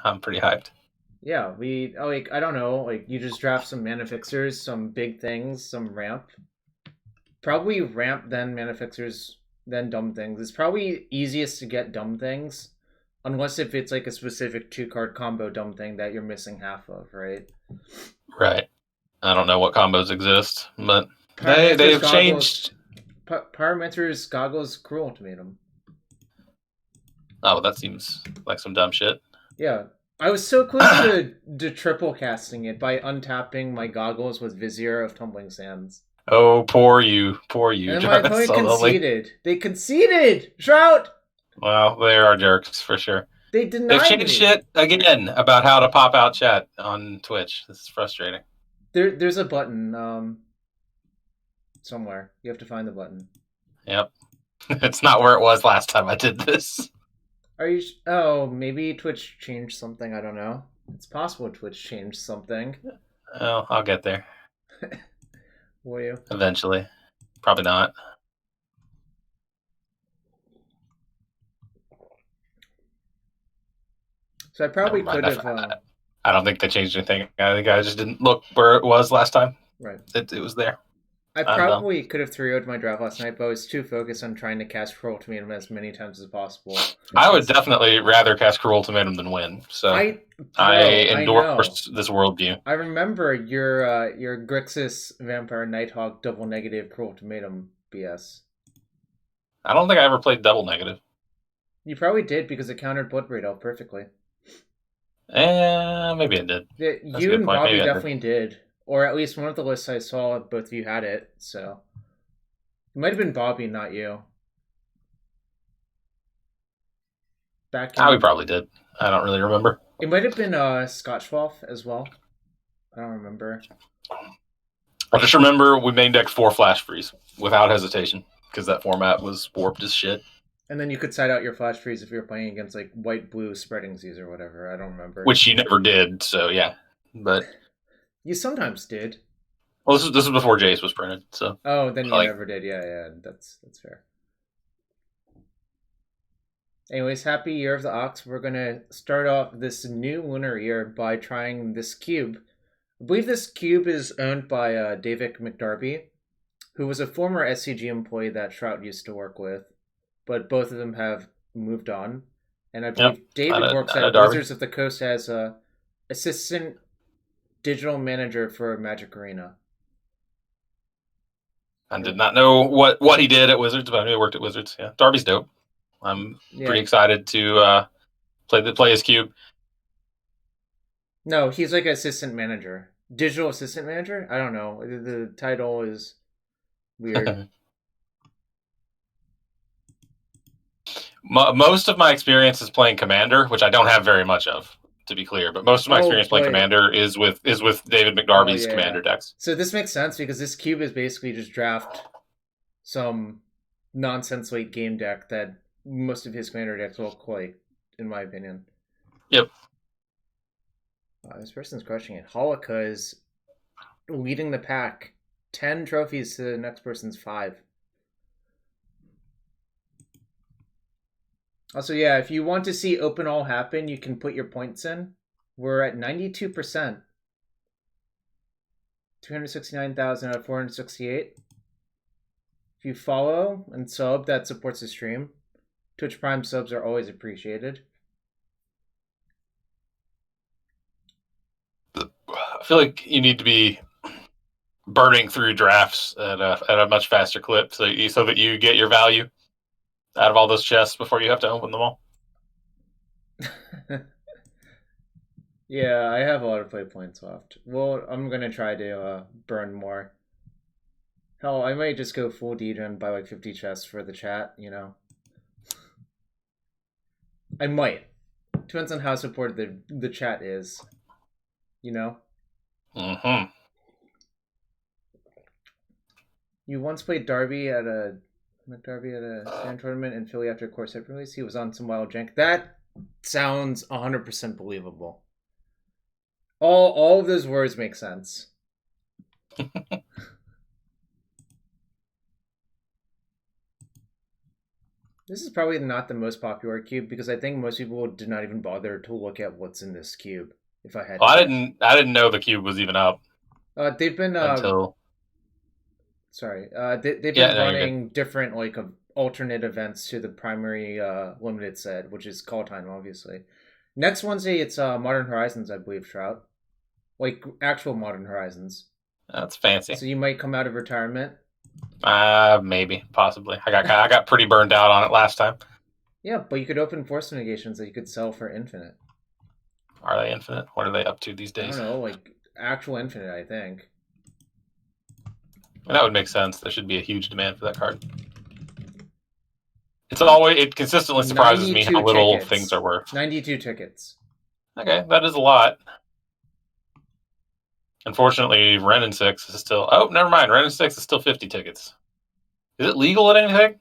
I'm pretty hyped. Yeah, I don't know, like you just draft some mana fixers, some big things, some ramp. Probably ramp then mana fixers, then dumb things. It's probably easiest to get dumb things, unless if it's like a specific 2 card combo dumb thing that you're missing half of, right? Right. I don't know what combos exist, but Pyromancer's they've goggles, changed. Pyromancer's goggles, cruel ultimatum. Oh, that seems like some dumb shit. Yeah, I was so close to triple casting it by untapping my goggles with Vizier of Tumbling Sands. Oh, poor And you, then my Jarvis. opponent Only. conceded. They conceded! Shrout! Well, they are jerks for sure. They They've denied changed me. shit again about how to pop out chat on Twitch. This is frustrating. There's a button somewhere. You have to find the button. Yep. It's not where it was last time I did this. Are you? Oh, maybe Twitch changed something. I don't know. It's possible Twitch changed something. Oh, I'll get there. Will you? Eventually. Probably not. So I Never probably mind. could have. I don't think they changed anything. I think I just didn't look where it was last time. Right. It was there. I I'm dumb. probably could have 3-0'd my draft last night, but I was too focused on trying to cast Cruel Ultimatum as many times as possible. I would definitely rather cast Cruel Ultimatum than win. So I endorse this worldview. I remember your Grixis Vampire Nighthawk double negative Cruel Ultimatum BS. I don't think I ever played double negative. You probably did because it countered Bloodbraid Elf perfectly. Maybe it did. You and Bobby definitely did. Or at least one of the lists I saw, both of you had it, so. It might have been Bobby, not you. We probably did. I don't really remember. It might have been Scotchwolf as well. I don't remember. I just remember we main decked 4 Flash Freeze without hesitation because that format was warped as shit. And then you could side out your Flash Freeze if you were playing against like white-blue spreading Z's or whatever. I don't remember. Which you never did, so yeah. But you sometimes did. Well, this is before Jace was printed, so. Oh, then you never did. Yeah, that's fair. Anyways, happy Year of the Ox. We're gonna start off this new lunar year by trying this cube. I believe this cube is owned by David McDarby, who was a former SCG employee that Shrout used to work with, but both of them have moved on. And I believe David works at Wizards of the Coast as a assistant digital manager for Magic Arena. I did not know what he did at Wizards, but I knew he worked at Wizards. Yeah, Darby's dope. I'm pretty excited to play his cube. No, he's like an assistant manager, digital assistant manager. I don't know. The title is weird. Most of my experience is playing Commander, which I don't have very much of, to be clear. But most of my experience playing Commander is with David McDarby's Commander decks. So this makes sense because this cube is basically just draft some nonsense late game deck that most of his Commander decks look like, in my opinion. Yep. Wow, this person's crushing it. Holika is leading the pack. 10 trophies to the next person's 5. Also, yeah, if you want to see open all happen, you can put your points in. We're at 92%. 269,000 out of 468. If you follow and sub, that supports the stream. Twitch Prime subs are always appreciated. I feel like you need to be burning through drafts at a much faster clip so that you get your value out of all those chests before you have to open them all. Yeah, I have a lot of play points left. Well, I'm gonna try to burn more. Hell, I might just go full degen buy like 50 chests for the chat, you know. I might. Depends on how supported the chat is. You know? Mm-hmm. You once played McDarby at a stand tournament in Philly after a core set release. He was on some wild jank. That sounds 100% believable. All of those words make sense. This is probably not the most popular cube because I think most people did not even bother to look at what's in this cube. If I had Well, to I guess, didn't know the cube was even up they've been until. sorry, they've Yeah, been no, you're good. running different like alternate events to the primary limited set, which is call time, obviously. Next Wednesday, it's Modern Horizons, I believe, Shrout, like actual Modern Horizons. That's fancy. So you might come out of retirement. Maybe, possibly. I got pretty burned out on it last time. Yeah, but you could open force negations that you could sell for infinite. Are they infinite? What are they up to these I don't days? know, like actual infinite, I think. That would make sense. There should be a huge demand for that card. It consistently surprises me 92 how little things tickets. are worth. 92 tickets. Okay, that is a lot. Unfortunately, Ren and 6 is still. Oh, never mind. Ren and 6 is still 50 tickets. Is it legal at anything?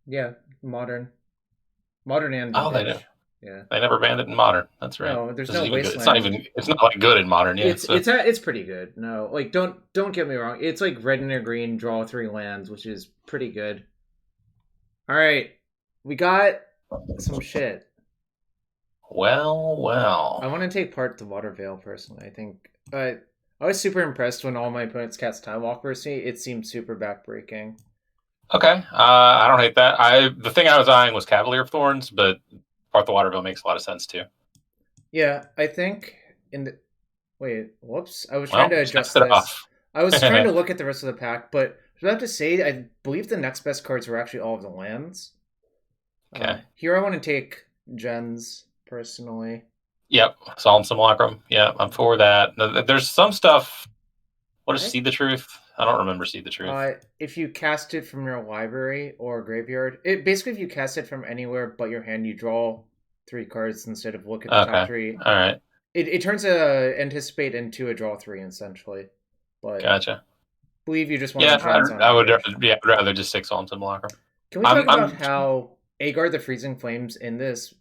Yeah, modern. Modern and Oh, they do. vintage. Yeah. They never banned it in modern. That's right. No, there's This is no even good. It's not wasteland. even. It's not like good in modern. Yeah. So It's pretty good. No, like don't get me wrong. It's like red and a green, draw 3 lands, which is pretty good. All right, we got some shit. well. I want to take part to Water Veil personally. I think I was super impressed when all my opponents cast Time Walk versus me. It seemed super backbreaking. Okay. I don't hate that. The thing I was eyeing was Cavalier of Thorns, but Part the Waterville makes a lot of sense too. Yeah, I think in the wait, whoops. I was trying Well, to checks adjust it this. off. I was trying to look at the rest of the pack, but I was about to say I believe the next best cards were actually all of the lands. Okay. Here I want to take gens personally. Yep. Solemn Simulacrum. Yeah, I'm for that. There's some stuff. What is I, See the Truth? I don't remember See the Truth. if you cast it from your library or graveyard, it basically if you cast it from anywhere but your hand, you draw 3 cards instead of look at the top Okay. 3. All right. It turns a anticipate into a draw 3 essentially, but Gotcha. I believe you just want Yeah, gens on I would. vintage. Yeah, I'd rather just take Solemn Simulacrum. Can we talk about I'm. how Agar the Freezing Flames in this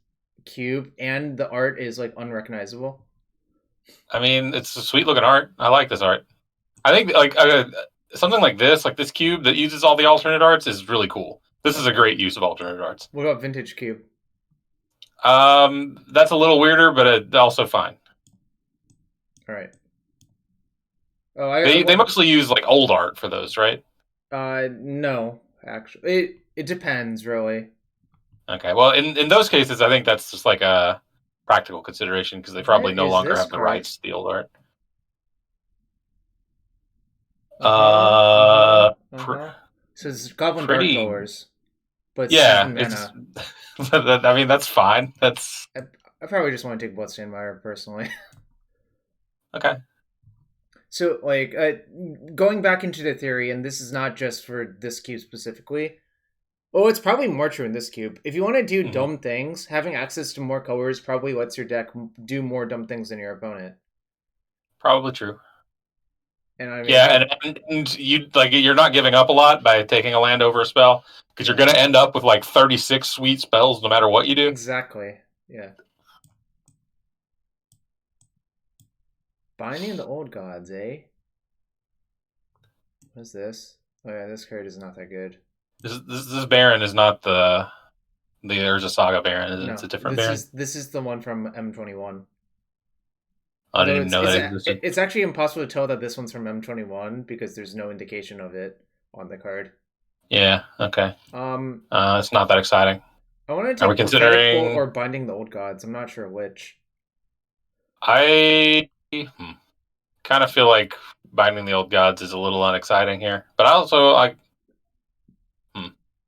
cube and the art is like unrecognizable? I mean, it's a sweet looking art. I like this art. I think like something like this cube that uses all the alternate arts is really cool. This is a great use of alternate arts. What about Vintage Cube? That's a little weirder, but also fine. All right. Oh, They mostly use like old art for those, right? No, actually, it depends really. Okay. Well, in those cases, I think that's just like a practical consideration because they probably What no is longer this have the card? rights to the old art. Uh-huh. So it's Goblin Dark Pretty. Colors, but Yeah, 7 it's. mana. I mean, that's fine. That's I probably just want to take Bloodstained Mire personally. okay. So, like, going back into the theory, and this is not just for this cube specifically. Oh, it's probably more true in this cube. If you want to do dumb things, having access to more colors probably lets your deck do more dumb things than your opponent. Probably true. And I mean, Yeah, and you like you're not giving up a lot by taking a land over a spell because you're going to end up with like 36 sweet spells no matter what you do. Exactly. Yeah. Binding the Old Gods, eh? What's this? Oh yeah, this card is not that good. This Baron is not the Urza Saga Baron. Is it? No, It's a different Baron. this is the one from M21. I Although didn't even know that existed. it's actually impossible to tell that this one's from M21 because there's no indication of it on the card. Yeah. Okay. It's not that exciting. I want to Are we take Prophetic Bolt considering? or Binding the Old Gods. I'm not sure which. I kind of feel like Binding the Old Gods is a little unexciting here, but I also like.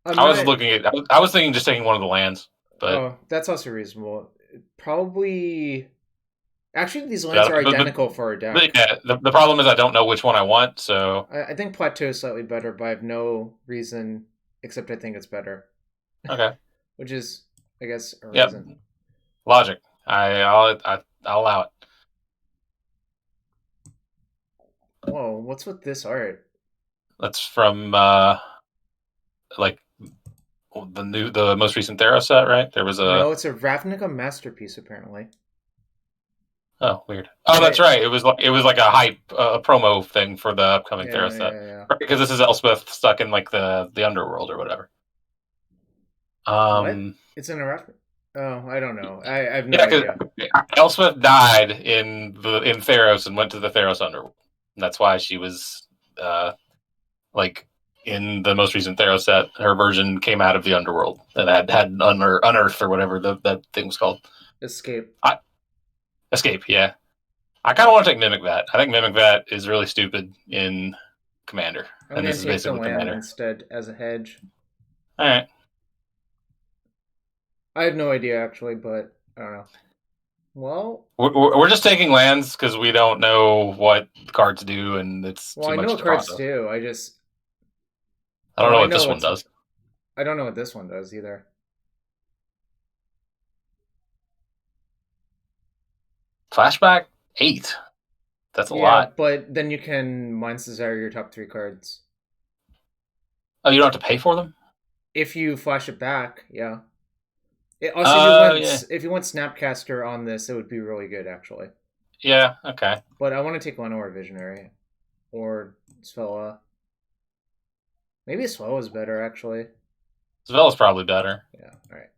I was looking at. I was thinking just taking one of the lands, but oh, that's also reasonable. Probably. Actually, these lands are identical for our deck. But yeah, the problem is I don't know which one I want, so I think Plateau is slightly better, but I have no reason except I think it's better. okay. Which is, I guess, a Yep. reason. Logic. I'll allow it. Whoa, what's with this art? That's from like the most recent Theros set, right? There was a No, it's a Ravnica masterpiece apparently. oh weird. Oh, that's right. It was like a hype promo thing for the upcoming Theros set. Yeah. Right, because this is Elspeth stuck in like the underworld or whatever. What? Um, It's in a reference. Oh, I don't know. I have no yeah, because idea. Elspeth died in Theros and went to the Theros underworld. And that's why she was uh, like in the most recent Theros set. Her version came out of the underworld and had unearthed or whatever that thing was called. Escape. I, Escape. Yeah, I kind of want to take Mimic Vat. I think Mimic Vat is really stupid in Commander, I'm and gonna this is take the basically land Commander. instead as a hedge. All right. I have no idea actually, but I don't know. Well, We're just taking lands because we don't know what cards do, and it's well, too I know much what to cards process. do. I don't Well, know I what know this one what's. does. I don't know what this one does either. Flashback 8. That's a Yeah, lot. but then you can Mind's Desire your top three cards. Oh, you don't have to pay for them? If you flash it back, yeah. Also, if you Yeah. went Snapcaster on this, it would be really good actually. Yeah, okay. But I want to take Lenore Visionary or Svella. Maybe Swell is better actually. Svella's probably better. Yeah. All right.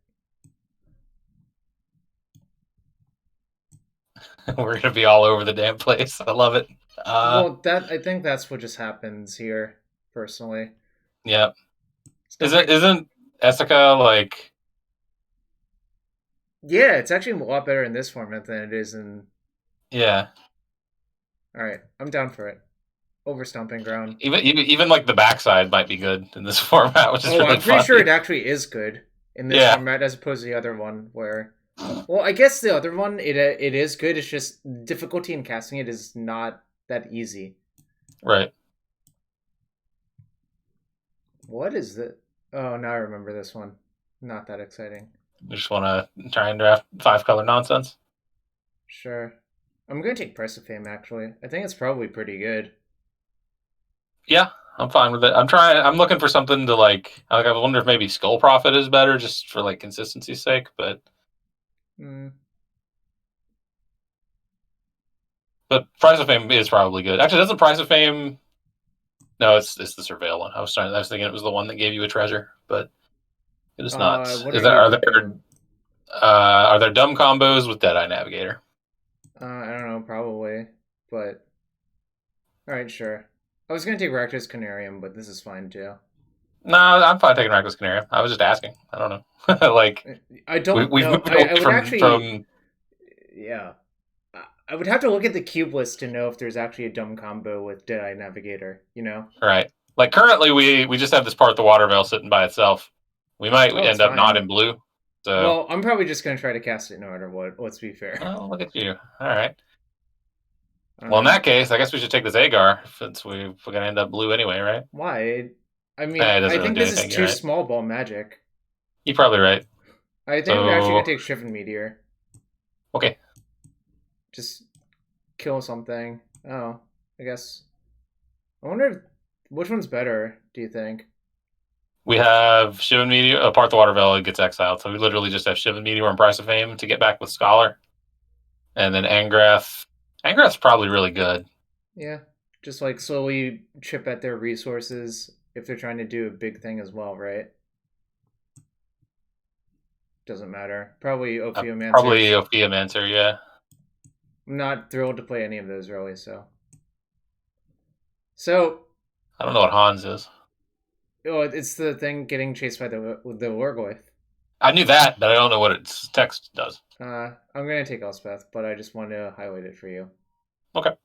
We're gonna be all over the damn place. I love it. Well, that I think that's what just happens here, personally. Yeah. Stumping. Isn't Essica like Yeah, it's actually a lot better in this format than it is in. yeah. All right, I'm down for it. Over Stomping Ground. Even like the backside might be good in this format, which is Oh, really I'm pretty sure it funny. actually is good in this Yeah. format as opposed to the other one where. Well, I guess the other one it is good. It's just difficulty in casting it is not that easy. Right. What is the? Oh, now I remember this one. Not that exciting. You just wanna try and draft 5-color nonsense. Sure. I'm gonna take Price of Fame actually. I think it's probably pretty good. Yeah, I'm fine with it. I'm looking for something to I wonder if maybe Skull Prophet is better just for like consistency's sake, but Hmm. Price of Fame is probably good. Actually, doesn't Price of Fame? No, it's the Surveil one. I was thinking it was the one that gave you a treasure, but it is not. What are Is there you thinking? are there dumb combos with Deadeye Navigator? I don't know, probably, but all right, sure. I was gonna take Rakdos Canarium, but this is fine too. No, I'm fine taking Reckless Canary. I was just asking. I don't know. Like I don't we've know. moved away I would actually, from yeah. I would have to look at the cube list to know if there's actually a dumb combo with Deadeye Navigator. You know? right. Like currently, we just have this part, the water veil, sitting by itself. We might Oh, it's end up not fine. in blue. So, Well, I'm probably just gonna try to cast it no matter what. Let's be fair. oh, look at you. All right. I don't Well, in know that case, I guess we should take this Agar since we're gonna end up blue anyway, right? why. I mean, It doesn't I really think do this is anything. You're too right. small ball magic. You're probably right. I think I'm actually gonna So, take Shriven Meteor. okay, Just kill something. Oh, I guess. I wonder which one's better. Do you think? we have Shivan Meteor. Part the water veil gets exiled, so we literally just have Shivan Meteor and Price of Fame to get back with Scholar, and then Angrath. Angrath's probably really good. Yeah, just like slowly chip at their resources if they're trying to do a big thing as well, right? Doesn't matter. Probably Probably Ophiomancer. Ophiamancer, yeah. I'm not thrilled to play any of those really, so I don't know what Hans is. oh, it's the thing getting chased by the Lorgoyf. I knew that, but I don't know what its text does. I'm gonna take Elspeth, but I just wanted to highlight it for you. Okay.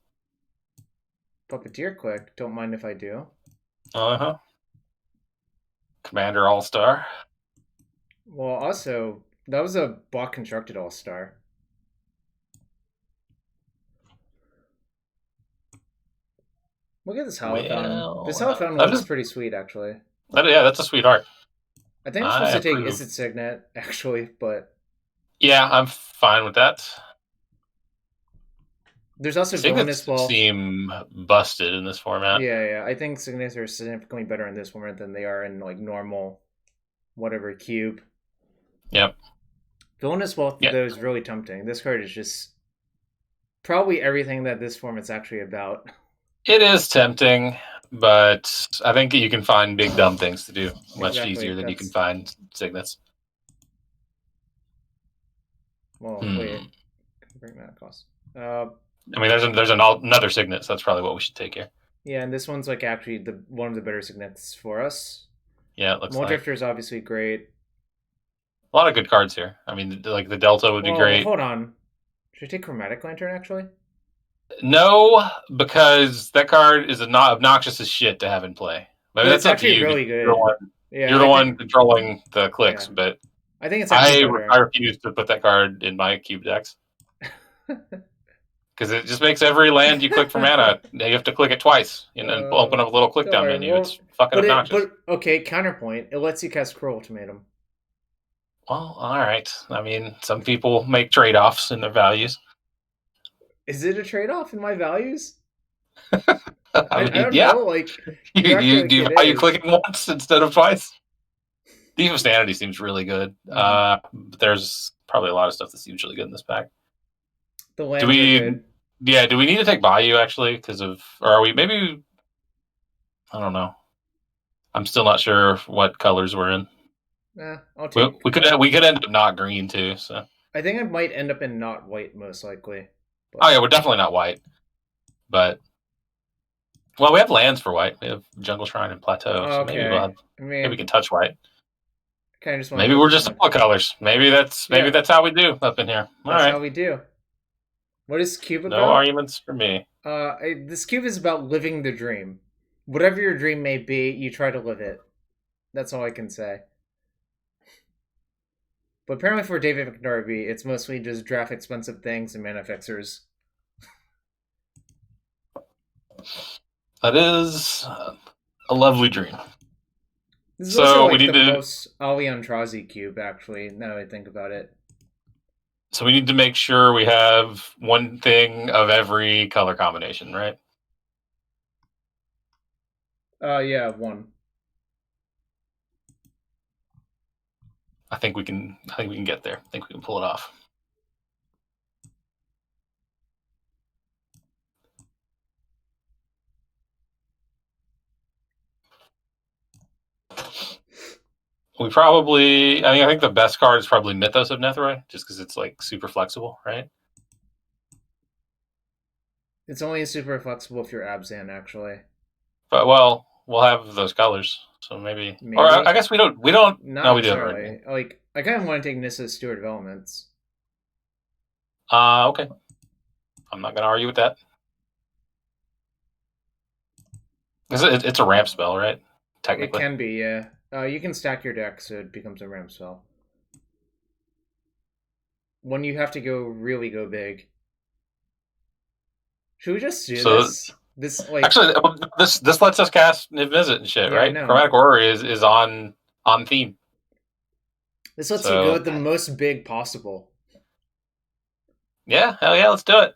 Puppeteer quick. Don't mind if I do. Uh-huh. Commander All-Star. Well, also that was a bot constructed All Star. Look at this Hollow Fountain. This Hollow Fountain That looks is, pretty sweet, actually. yeah, that's a sweetheart. I think I'm I supposed to take approve. Izzet Signet, actually, but Yeah, I'm fine with that. there's also Villainous Signets Ball. seem busted in this format. Yeah. I think Signets are significantly better in this format than they are in like normal, whatever cube. Yep. Villainous Ball, Yeah. though, is really tempting. This card is just probably everything that this format's actually about. It is tempting, but I think you can find big dumb things to do much Exactly. easier than you can find Signets. Well, wait. Hmm. Can I bring that cost? Uh, I mean, another signet, so that's probably what we should take here. yeah, and this one's like actually the one of the better signets for us. Yeah, it looks Mole like Drifter is obviously great. a lot of good cards here. I mean, like the Delta would be Well, great. hold on. Should I take Chromatic Lantern actually? No, because that card is not obnoxious as shit to have in play. Maybe But that's it's up to actually you. really You're the good. one, Yeah, you're the I think. one controlling the clicks, Yeah, but I think it's actually I better. refuse to put that card in my cube decks because it just makes every land you click for mana, you have to click it twice and then open up a little click Don't down worry. menu. Well, It's fucking obnoxious. but okay. Counterpoint. It lets you cast Cruel Ultimatum. Well, all right. I mean, some people make trade offs in their values. Is it a trade off in my values? I I mean, don't yeah. know. Like you act You like do you it value is. clicking once instead of twice? Thief of Sanity seems really good. Mm-hmm. There's probably a lot of stuff that's usually good in this pack. The Do lands are we? good. Yeah. Do we need to take Bayou actually? Because of, or are we? Maybe I don't know. I'm still not sure what colors we're in. I'll We, take. we could we could end up not green too. So I think I might end up in not white most likely. oh yeah, But we're definitely not white. But well, we have lands for white. We have Jungle Shrine and Plateau. So maybe we'll okay. have. I Maybe we mean, can touch white. kind of just want to Maybe put we're this just on. solid colors. Maybe Yeah, that's how we do up in here. All that's right. how we do. What is Cube No about? arguments for me. This cube is about living the dream. Whatever your dream may be, you try to live it. That's all I can say. But apparently for David McNarby, it's mostly just draft expensive things and mana fixers. That is a lovely dream. This is also So we like need the to most Ali Antrazi cube, actually, now that I think about it. so we need to make sure we have one thing of every color combination, right? Yeah, one. I think we can get there. I think we can pull it off. We probably I think the best card is probably Mythos of Netheroi, just because it's like super flexible, right? It's only super flexible if you're Abzan, actually. But well, we'll have those colors. So maybe or I Maybe. guess we don't Not no we do have red green. necessarily. Like, I kind of want to take Nissa's Steward Developments. Okay. I'm not gonna argue with that. It's a ramp spell, right? It Technically. can be, yeah. You can stack your deck so it becomes a ramp spell. When you have to go big. Should we just do So this? This, like, actually, this lets us cast Niv Mizzet and shit, yeah, I right? know. Chromatic Orrery is on theme. This lets you go So the most big possible. yeah, hell yeah, let's do it.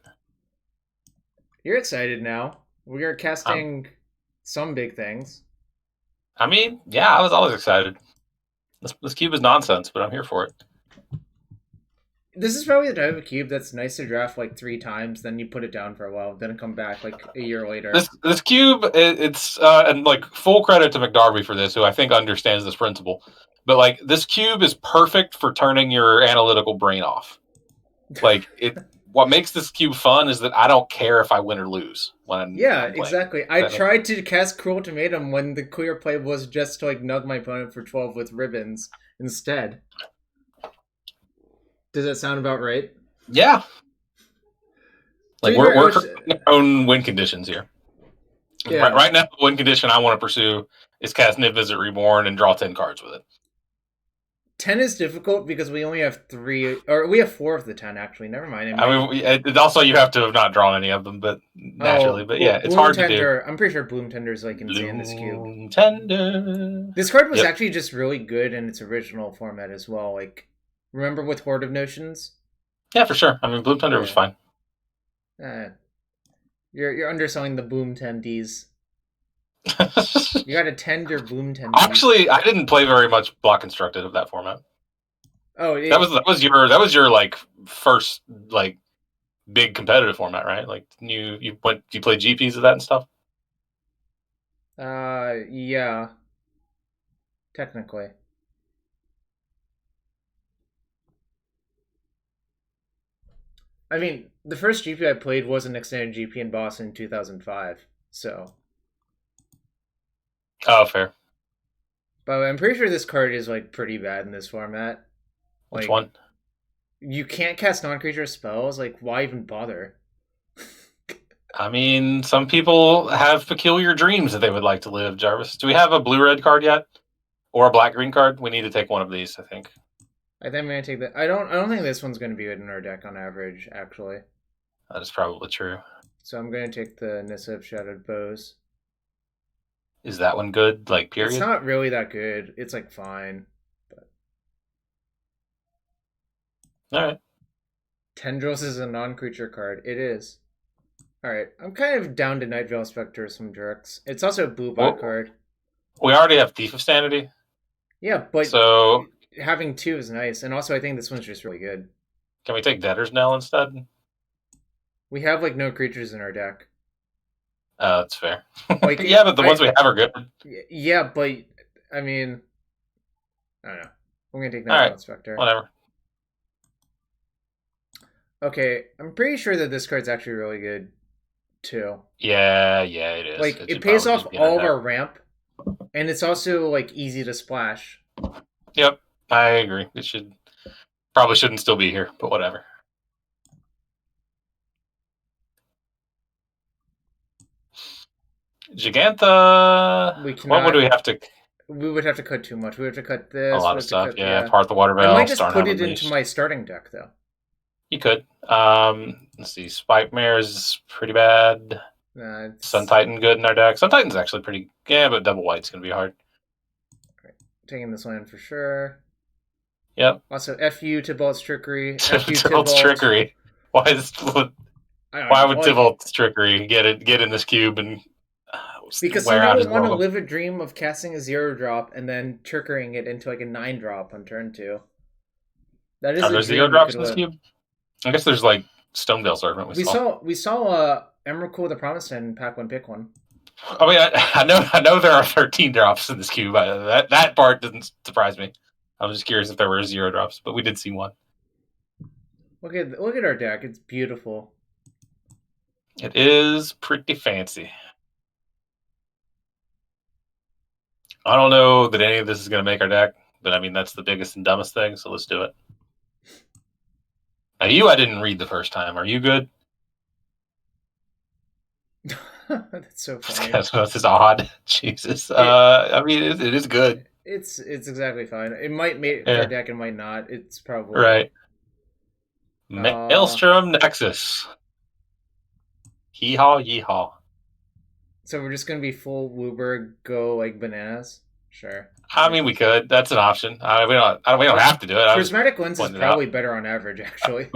You're excited now. We are Um, casting some big things. I mean, yeah, I was always excited. This cube is nonsense, but I'm here for it. This is probably the type of cube that's nice to draft like 3 times, then you put it down for a while, then come back like a year later. This cube, it's and like full credit to McDarby for this, who I think understands this principle. But like this cube is perfect for turning your analytical brain off. Like it, what makes this cube fun is that I don't care if I win or lose when Yeah, I'm playing. exactly. I tried to cast Cruel Ultimatum when the clear play was just to like nug my opponent for 12 with ribbons instead. Does that sound about right? Yeah, To like be fair, we're which, creating our own win conditions here. yeah, Right now, the win condition I want to pursue is cast Niv Visit Reborn and draw 10 cards with it. 10 is difficult because we only have 3, or we have 4 of the 10 actually. Never mind. It I might. mean, it also you have to have not drawn any of them, but naturally. Oh, But yeah, it's Bloom hard to do. Tender. I'm pretty sure Bloom Tender is like insane in this cube. Bloom Tender. This card was Yep. actually just really good in its original format as well. Like, remember with Horde of Notions? Yeah, for sure. I mean, Bloom Tender was Yeah. fine. Uh, you're underselling the Bloom Tendies. You gotta tend your Bloom Tendies. Actually, I didn't play very much Block Constructed of that format. Oh, That was your like first like big competitive format, right? Like you played GPs of that and stuff. yeah, technically. I mean, the first GP I played was an extended GP in Boston in 2005. So, Oh, fair. but I'm pretty sure this card is like pretty bad in this format. Which Like, one? you can't cast non-creature spells. Like, why even bother? I mean, some people have peculiar dreams that they would like to live, Jarvis. Do we have a blue-red card yet? Or a black-green card? We need to take one of these, I think. I think I'm gonna take that. I don't think this one's gonna be good in our deck on average, actually. That is probably true. So I'm gonna take the Nissa of Shadowed Bows. Is that one good? Like, It's period? not really that good. It's like fine. But All right. Tendrils is a non-creature card. It is. Alright, I'm kind of down to Night Veil Spectre, some jerks. It's also a blue-black Well, card. we already have Thief of Sanity. Yeah, but So, having two is nice. And also, I think this one's just really good. can we take Debtor's Knell instead? We have like no creatures in our deck. That's fair. Like, Yeah, but the ones we have are good. yeah, but I mean, I don't know. I'm gonna take All Night right. Veil Spectre. Whatever. Okay, I'm pretty sure that this card's actually really good too. Yeah, it is. Like, It it should pays probably off just be in our all of deck. our ramp, and it's also like easy to splash. Yep, I agree. It should probably shouldn't still be here, but whatever. Gigantha. We What would cannot. we have to? We would have to cut too much. We have to cut A this. lot We of have to stuff. cut. Yeah, Yeah. Part the Water I might Veil, just put Starnhelm it into Unleashed. my starting deck though. You could. Let's see. Spike Mare is pretty bad. Sun It's Titan good in our deck. Sun Titan's actually pretty. Yeah, but double white's gonna be hard. taking this land for sure. Yep. Also, FU Tybalt's Trickery. FU Tybalt's Tybalt. Trickery. Why is I don't why know. would Like, Tybalt's Trickery get in this cube and because some wear out people his want to world? live a dream of casting a 0-drop and then triggering it into like a 9-drop on turn 2. That is Are a there zero dream you drops could in this live. cube? I guess there's like Stonedale Servant We saw Emrakul the Promised Land in Pack 1 Pick 1. I mean, I know there are 13 drops in this cube. That part doesn't surprise me. I was just curious if there were zero drops, but we did see one. Look at our deck. It's beautiful. It is pretty fancy. I don't know that any of this is going to make our deck, but I mean, that's the biggest and dumbest thing, so let's do it. Now, I didn't read the first time. Are you good? That's so funny. This is odd. Jesus. I mean, it is good. It's exactly fine. It might make our Yeah. deck, it might not. It's probably Right. Maelstrom Nexus. Hee-haw, yeehaw. So we're just gonna be full Wooburg, go like bananas. Sure. I mean, we could. That's an option. We don't have to do it. Prismatic Lens is probably better on average, actually.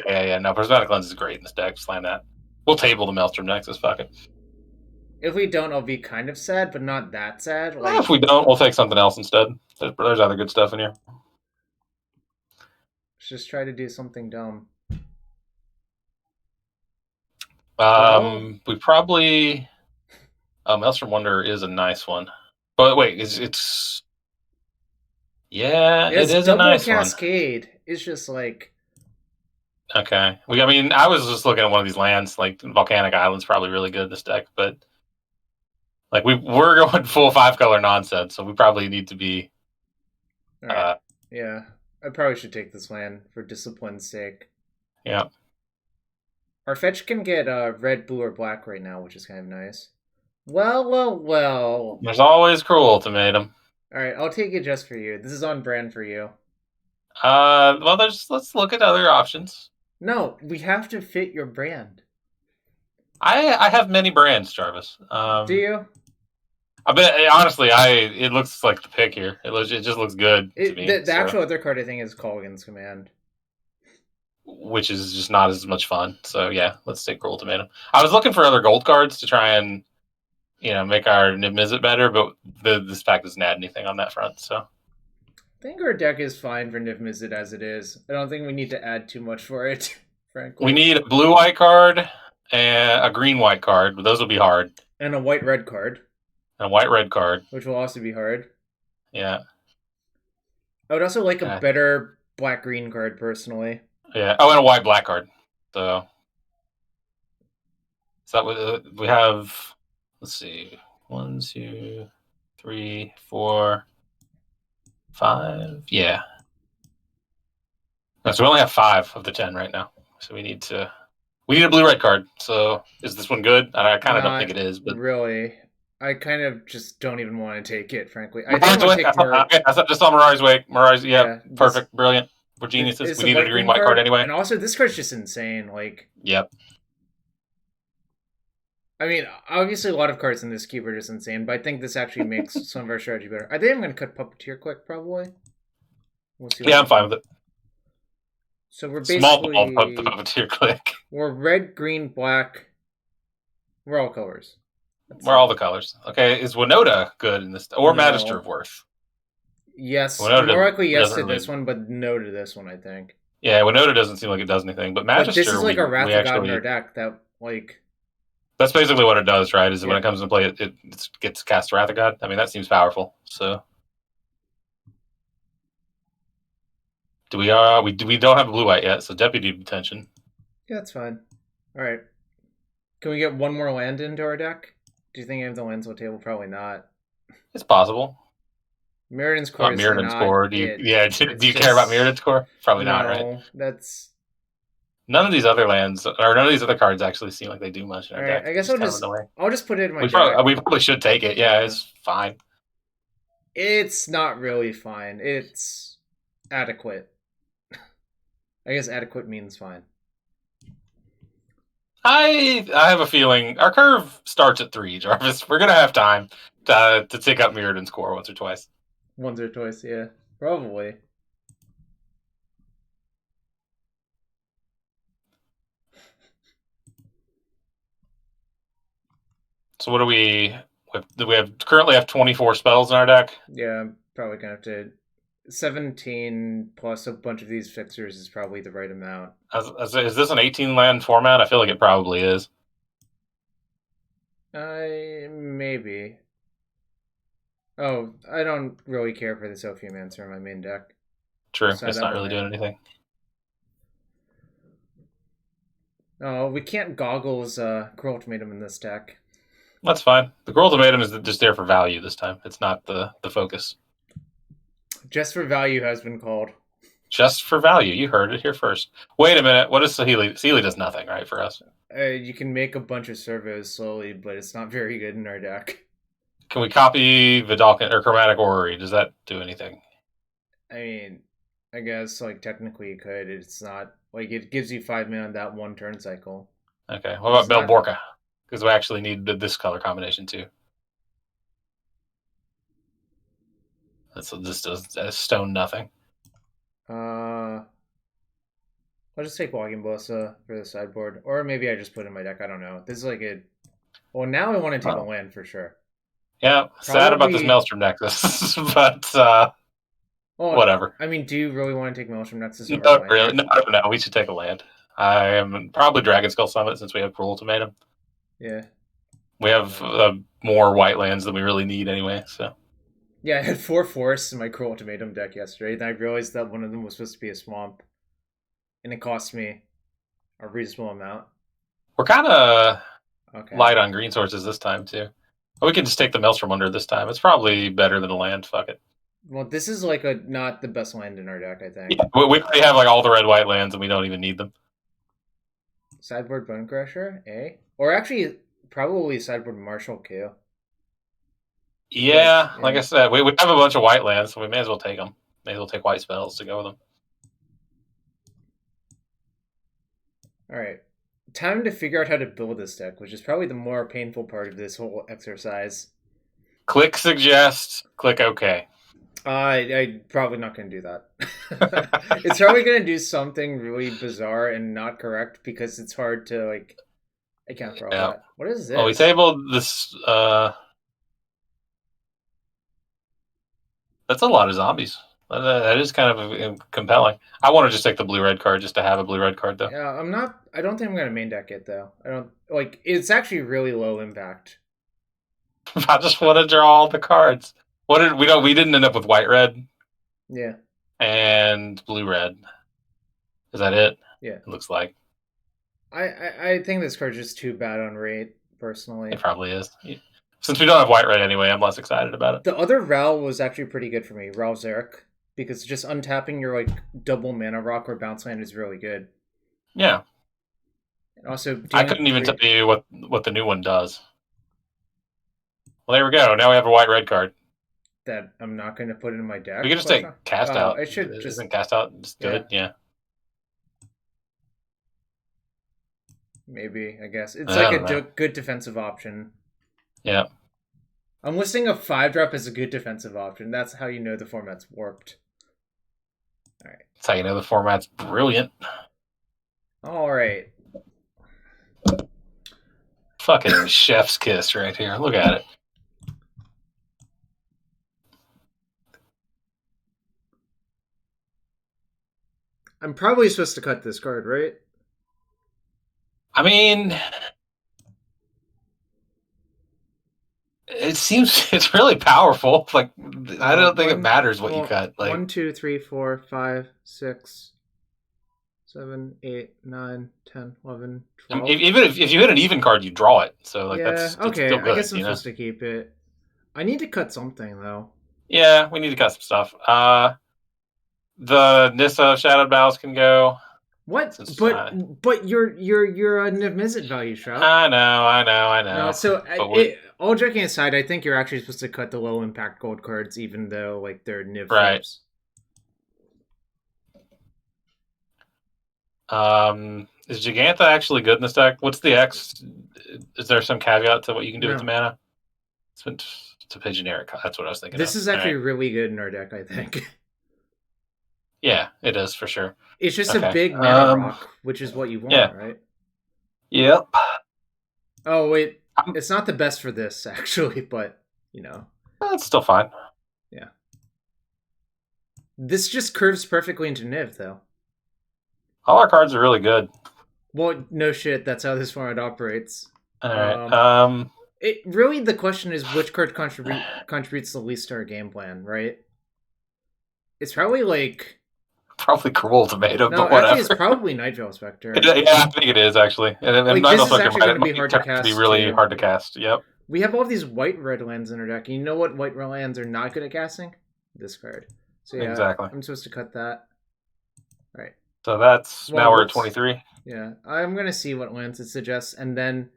Yeah. No, Prismatic Lens is great in this deck. Slam that. We'll table the Maelstrom Nexus. Fuck it. If we don't, I'll be kind of sad, but not that sad. If we don't, we'll take something else instead. There's other good stuff in here. Let's just try to do something dumb. We probably. Maelstrom Wonder is a nice one, but wait, it's. Yeah, it is a nice Cascade. One. It's just like. Okay. I mean, I was just looking at one of these lands, like Volcanic Island's probably really good in this deck, but like we're going full 5-color nonsense, so we probably need to be. Right. Yeah, I probably should take this land for discipline's sake. Yeah. Our fetch can get red, blue, or black right now, which is kind of nice. Well. There's always Cruel Ultimatum. All right, I'll take it just for you. This is on brand for you. Well, let's look at other options. No, we have to fit your brand. I have many brands, Jarvis. Do you? I bet honestly, it looks like the pick here. It just looks good to me. The actual other card I think is Colgan's Command, which is just not as much fun. So yeah, let's take Cruel Ultimatum. I was looking for other gold cards to try and make our Niv-Mizzet better, but this pack doesn't add anything on that front. So I think our deck is fine for Niv-Mizzet as it is. I don't think we need to add too much for it, frankly. We need a blue-white card and a green-white card, but those will be hard. And a white-red card. And a white-red card. Which will also be hard. Yeah. I would also like a better black-green card, personally. Yeah. Oh, and a white-black card. So that we have. Let's see, 1, 2, 3, 4, 5. Yeah. No, so we only have 5 of the 10 right now. So we need a blue-red card. So is this one good? I kind of don't think Not it is, but really. I kind of just don't even want to take it, frankly. I think I'm Mirari's gonna Wake. take Mer. I just saw Mirari's Wake. Mirari's, yeah, Yeah, this perfect, brilliant. We're geniuses. it's We a needed a white green green white card card, anyway. and also this card's just insane. Like, Yep. I mean, obviously a lot of cards in this cube are just insane, but I think this actually makes some of our strategy better. I think I'm gonna cut Puppeteer quick, probably. We'll see what Yeah, I'm fine happens. with it. So we're Small ball, the basically puppeteer click. we're red, green, black. We're all colors. Let's We're see. all the colors. Okay, is Winota good in this, or Magister of No. Worth? Yes, more Winota likely yes doesn't to this really. one, but no to this one, I think. Yeah, Winota doesn't seem like it does anything, but But this is Magister like a we Wrath of God in our actually. deck that, like, That's basically what it does, right? Is when yeah. it comes to play, it gets cast Wrath of God. I mean, that seems powerful. So do we don't have a blue white yet, so Deputy Detention. Yeah, that's fine. Alright. Can we get one more land into our deck? Do you think I have the lands on the table? Probably not. It's possible. Mirrodin's Core Not is Mirrodin's not Core. Do you? it. Yeah. It's Do you care about just Mirrodin's Core? Probably not, right? no. That's None of these other lands or none of these other cards actually seem like they do much in our alright. deck, I which guess is kind of annoying. I'll just put it in my deck. We probably should take it. Yeah, Yeah. it's fine. It's not really fine. It's adequate. I guess adequate means fine. I have a feeling our curve starts at 3, Jarvis. We're gonna have time to tick up Mirrodin's Core once or twice. Once or twice, yeah. Probably. So what do we? We have currently have 24 spells in our deck. Yeah, I'm probably gonna have to 17 plus a bunch of these fixers is probably the right amount. Is this an 18 land format? I feel like it probably is. Maybe. Oh, I don't really care for the Sophiumancer in my main deck. True, Decide it's that not one really doing later. anything. Oh, we can't goggles Cruel Ultimatum in this deck. That's fine. The Girl Ultimatum is just there for value this time. It's not the focus. Just for value has been called. Just for value. You heard it here first. Wait a minute. What is Saheeli? Saheeli does nothing, right, for us. You can make a bunch of servos slowly, but it's not very good in our deck. Can we copy Vidalcan or Chromatic Orrery? Does that do anything? I mean, I guess like technically you could. It's not like it gives you 5 mana on that one turn cycle. Okay. What about It's not- Belborca? Because we actually need this color combination too. This does stone nothing. I'll just take Walking Ballista for the sideboard, or maybe I just put it in my deck. I don't know. This is like a. Well, now I want to take a land for sure. Yeah, sad about this Maelstrom Nexus, but whatever. I mean, do you really want to take Maelstrom Nexus? No, really, no. We should take a land. I am probably Dragon Skull Summit since we have Cruel Ultimatum. Yeah. We have more white lands than we really need anyway. So. Yeah, I had 4 forests in my Cruel Ultimatum deck yesterday, and I realized that one of them was supposed to be a swamp, and it cost me a reasonable amount. We're kind of light on green sources this time too. We can just take the Maelstrom Under this time. It's probably better than a land. Fuck it. Well, this is like not the best land in our deck, I think. Yeah, we have like all the red white lands, and we don't even need them. Sideboard Bone Crusher, eh? Or actually, probably sideboard Marshall Q. Yeah, like I said, we have a bunch of white lands, so we may as well take them. May as well take white spells to go with them. Alright. Time to figure out how to build this deck, which is probably the more painful part of this whole exercise. Click suggest, click OK. I'm probably not going to do that. It's probably going to do something really bizarre and not correct because it's hard to, like, account for all that. What is this? Oh, we tabled this. That's a lot of zombies. That is kind of compelling. I want to just take the blue-red card just to have a blue-red card, though. Yeah, I don't think I'm going to main deck it, though. I don't... Like, it's actually really low impact. I just want to draw all the cards. We didn't end up with white-red. Yeah. And blue-red. Is that it? Yeah. It looks like. I think this card's just too bad on rate, It personally. probably is. Since we don't have white red anyway, I'm less excited about it. The other Ral was actually pretty good for me, Ral Zarek, because just untapping your like double mana rock or bounce land is really good. Yeah, And also I dealing couldn't even tell three you what the new one does. Well, there we go. Now we have a white red card. that I'm not going to put in my We deck. could just take cast out. I should just Isn't cast out just yeah good? Yeah. maybe I guess it's I like don't know. good defensive option. Yeah. I'm listing a 5-drop as a good defensive option. That's how you know the format's warped. All right. That's how you know the format's brilliant. All right. Fucking chef's kiss right here. Look at it. I'm probably supposed to cut this card, right? I mean, it seems it's really powerful. Like I don't think it matters what you cut. Like 1, 2, 3, 4, 5, 6, 7, 8, 9, 10, 11, 12. even if you hit an even card, you draw it. So like Yeah, that's okay. still I good, guess I'm you know. supposed to keep it. I need to cut something though. Yeah, we need to cut some stuff. The Nissa Shadowed Battles can go. What? Since But you're a Niv value, Shrout. I No, know. so But we all joking aside, I think you're actually supposed to cut the low impact gold cards, even though like they're Niv right. flips. Is Gigantha actually good in this deck? What's the X? Is there some caveat to what you can do with the No, mana? It's been to Pigeoneer. That's what I was thinking this of. is All actually right. really good in our deck. I think Yeah, it is for sure. it's just a Okay. big mana rock, which is what you Yeah. want, right? Yep. Oh wait, it's not the best for this actually, but you know, That's still fine. yeah. This just curves perfectly into Niv, though. All our cards are really good. Well, no shit. That's how this format operates. All right. It really the question is which card contributes the least to our game plan, right? It's probably like Probably Cruel Tomato, no, but actually, it's whatever. probably Night Veil Spectre. Yeah, I think it is actually. And Like Night this Veil is Spectre actually going to be might hard to turn out to be cast really too. hard to cast. Yep. We have all these white red lands in our deck. And you know what white red lands are not good at casting? This card. So yeah, Exactly. I'm supposed to cut that. All right. So that's Well, now we're at whoops. 23. Yeah, I'm gonna see what lands it suggests, and then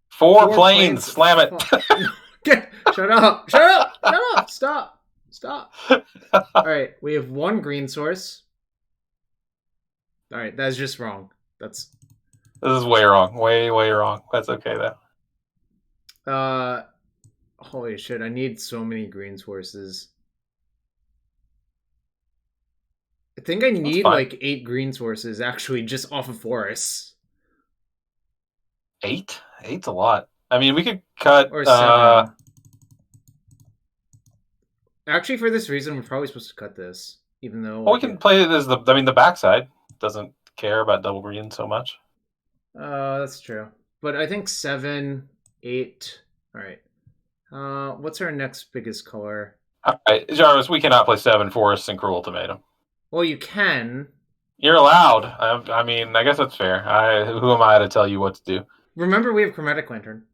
Four planes. Slam it. Shut up! Shut up! Shut up! Stop! Stop! All right, we have one green source. All right, that's just wrong. That's This is way wrong. Way wrong. That's okay though. holy shit! I need so many green sources. I think I need like 8 green sources actually, just off of forests. 8? 8's a lot. I mean, we could cut or 7. Actually, for this reason, we're probably supposed to cut this, even though. Well, we can play it as the backside doesn't care about double green so much. That's true. But I think 7, 8. All right. What's our next biggest color? All right, Jarvis, we cannot play 7 forests and Cruel Tomato. Well, you can. You're allowed. I mean, I guess that's fair. Who am I to tell you what to do? Remember, we have Chromatic Lantern.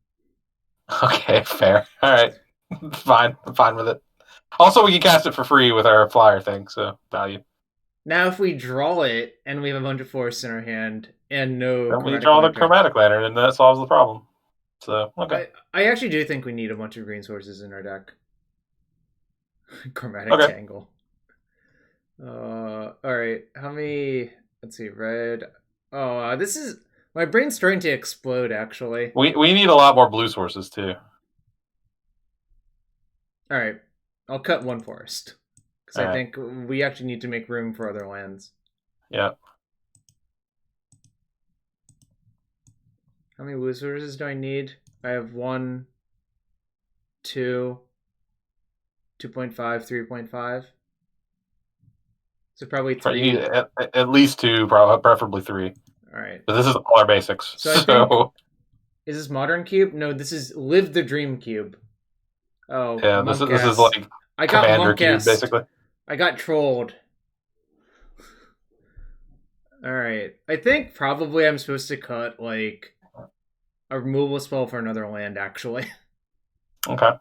Okay, fair. All right, fine. I'm fine with it. Also, we can cast it for free with our flyer thing, so value. Now, if we draw it and we have a bunch of forests in our hand and no Then we Chromatic draw Lantern, the Chromatic Lantern, and that solves the problem. So, okay. I actually do think we need a bunch of green sources in our deck. Chromatic Tangle. All right. How many? Let's see. Red. Oh, this is my brain's starting to explode. Actually, we need a lot more blue sources too. All right, I'll cut one forest because I think we actually need to make room for other lands. Yeah. How many blue sources do I need? I have 1, 2, 2.5, 3.5. So probably 3. At least 2, preferably 3. All right. But this is all our basics. So I think, is this Modern Cube? No, this is Live the Dream Cube. Oh, yeah, this is like I got Commander Cube, basically. I got trolled. Alright. I think probably I'm supposed to cut, like, a removal spell for another land, actually. Okay.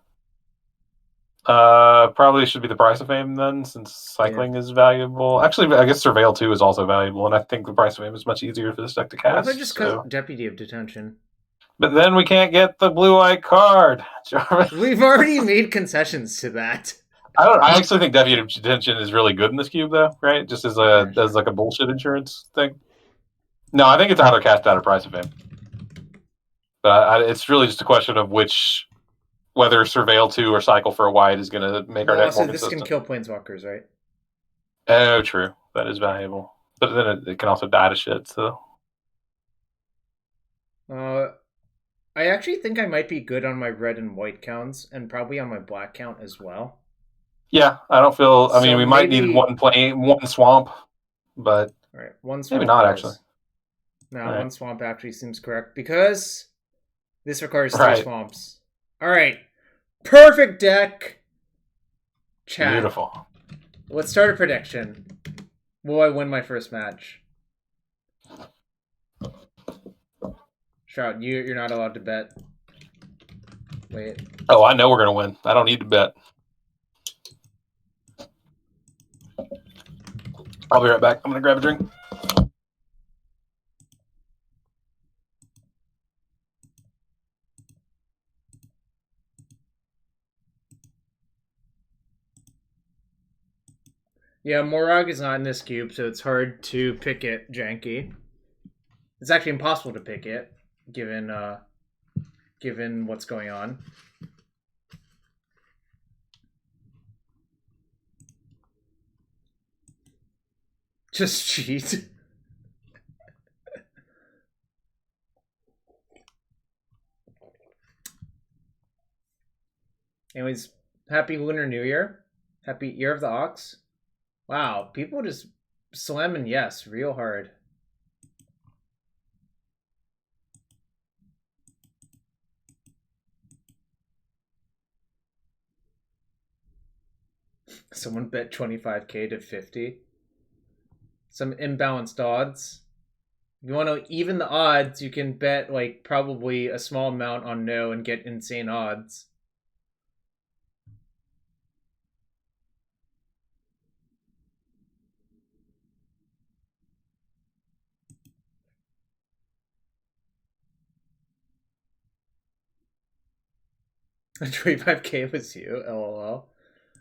Probably should be the Price of Fame then, since Yeah. cycling is valuable. Actually, I guess Surveil 2 is also valuable, and I think the Price of Fame is much easier for this deck to What if I cast. just So, cut Deputy of Detention? but then we can't get the blue-white card, Jarvis. We've already made concessions to that. I don't. I actually think Deputy of Detention is really good in this cube, though. Right? Just as Yeah, as sure. like a bullshit insurance thing. No, I think it's either cast out or Price of Fame. But it's really just a question of whether Surveil 2 or Cycle for a white is going to make our Well, deck more also, this can consistent. kill Planeswalkers, right? Oh, true. That is valuable. But then it can also die to shit, so. Uh, I actually think I might be good on my red and white counts, and probably on my black count as well. Yeah, I don't feel. I mean, So we might need maybe, one swamp, but all right, one maybe swamp it not actually. is. Now, All one right, swamp actually seems correct because this requires three right, swamps. All right, perfect deck. Chat. beautiful. Let's start a prediction. Will I win my first match? Shrout, you're not allowed to bet. Wait. Oh, I know we're gonna win. I don't need to bet. I'll be right back. I'm gonna grab a drink. Yeah, Morag is not in this cube, so it's hard to pick it janky. It's actually impossible to pick it, given what's going on. Just cheat. Anyways, happy Lunar New Year. Happy Year of the Ox. Wow, people just slamming yes real hard. Someone bet 25k to 50. Some imbalanced odds. If you want to even the odds, you can bet like probably a small amount on no and get insane odds. A 25k was you, lol.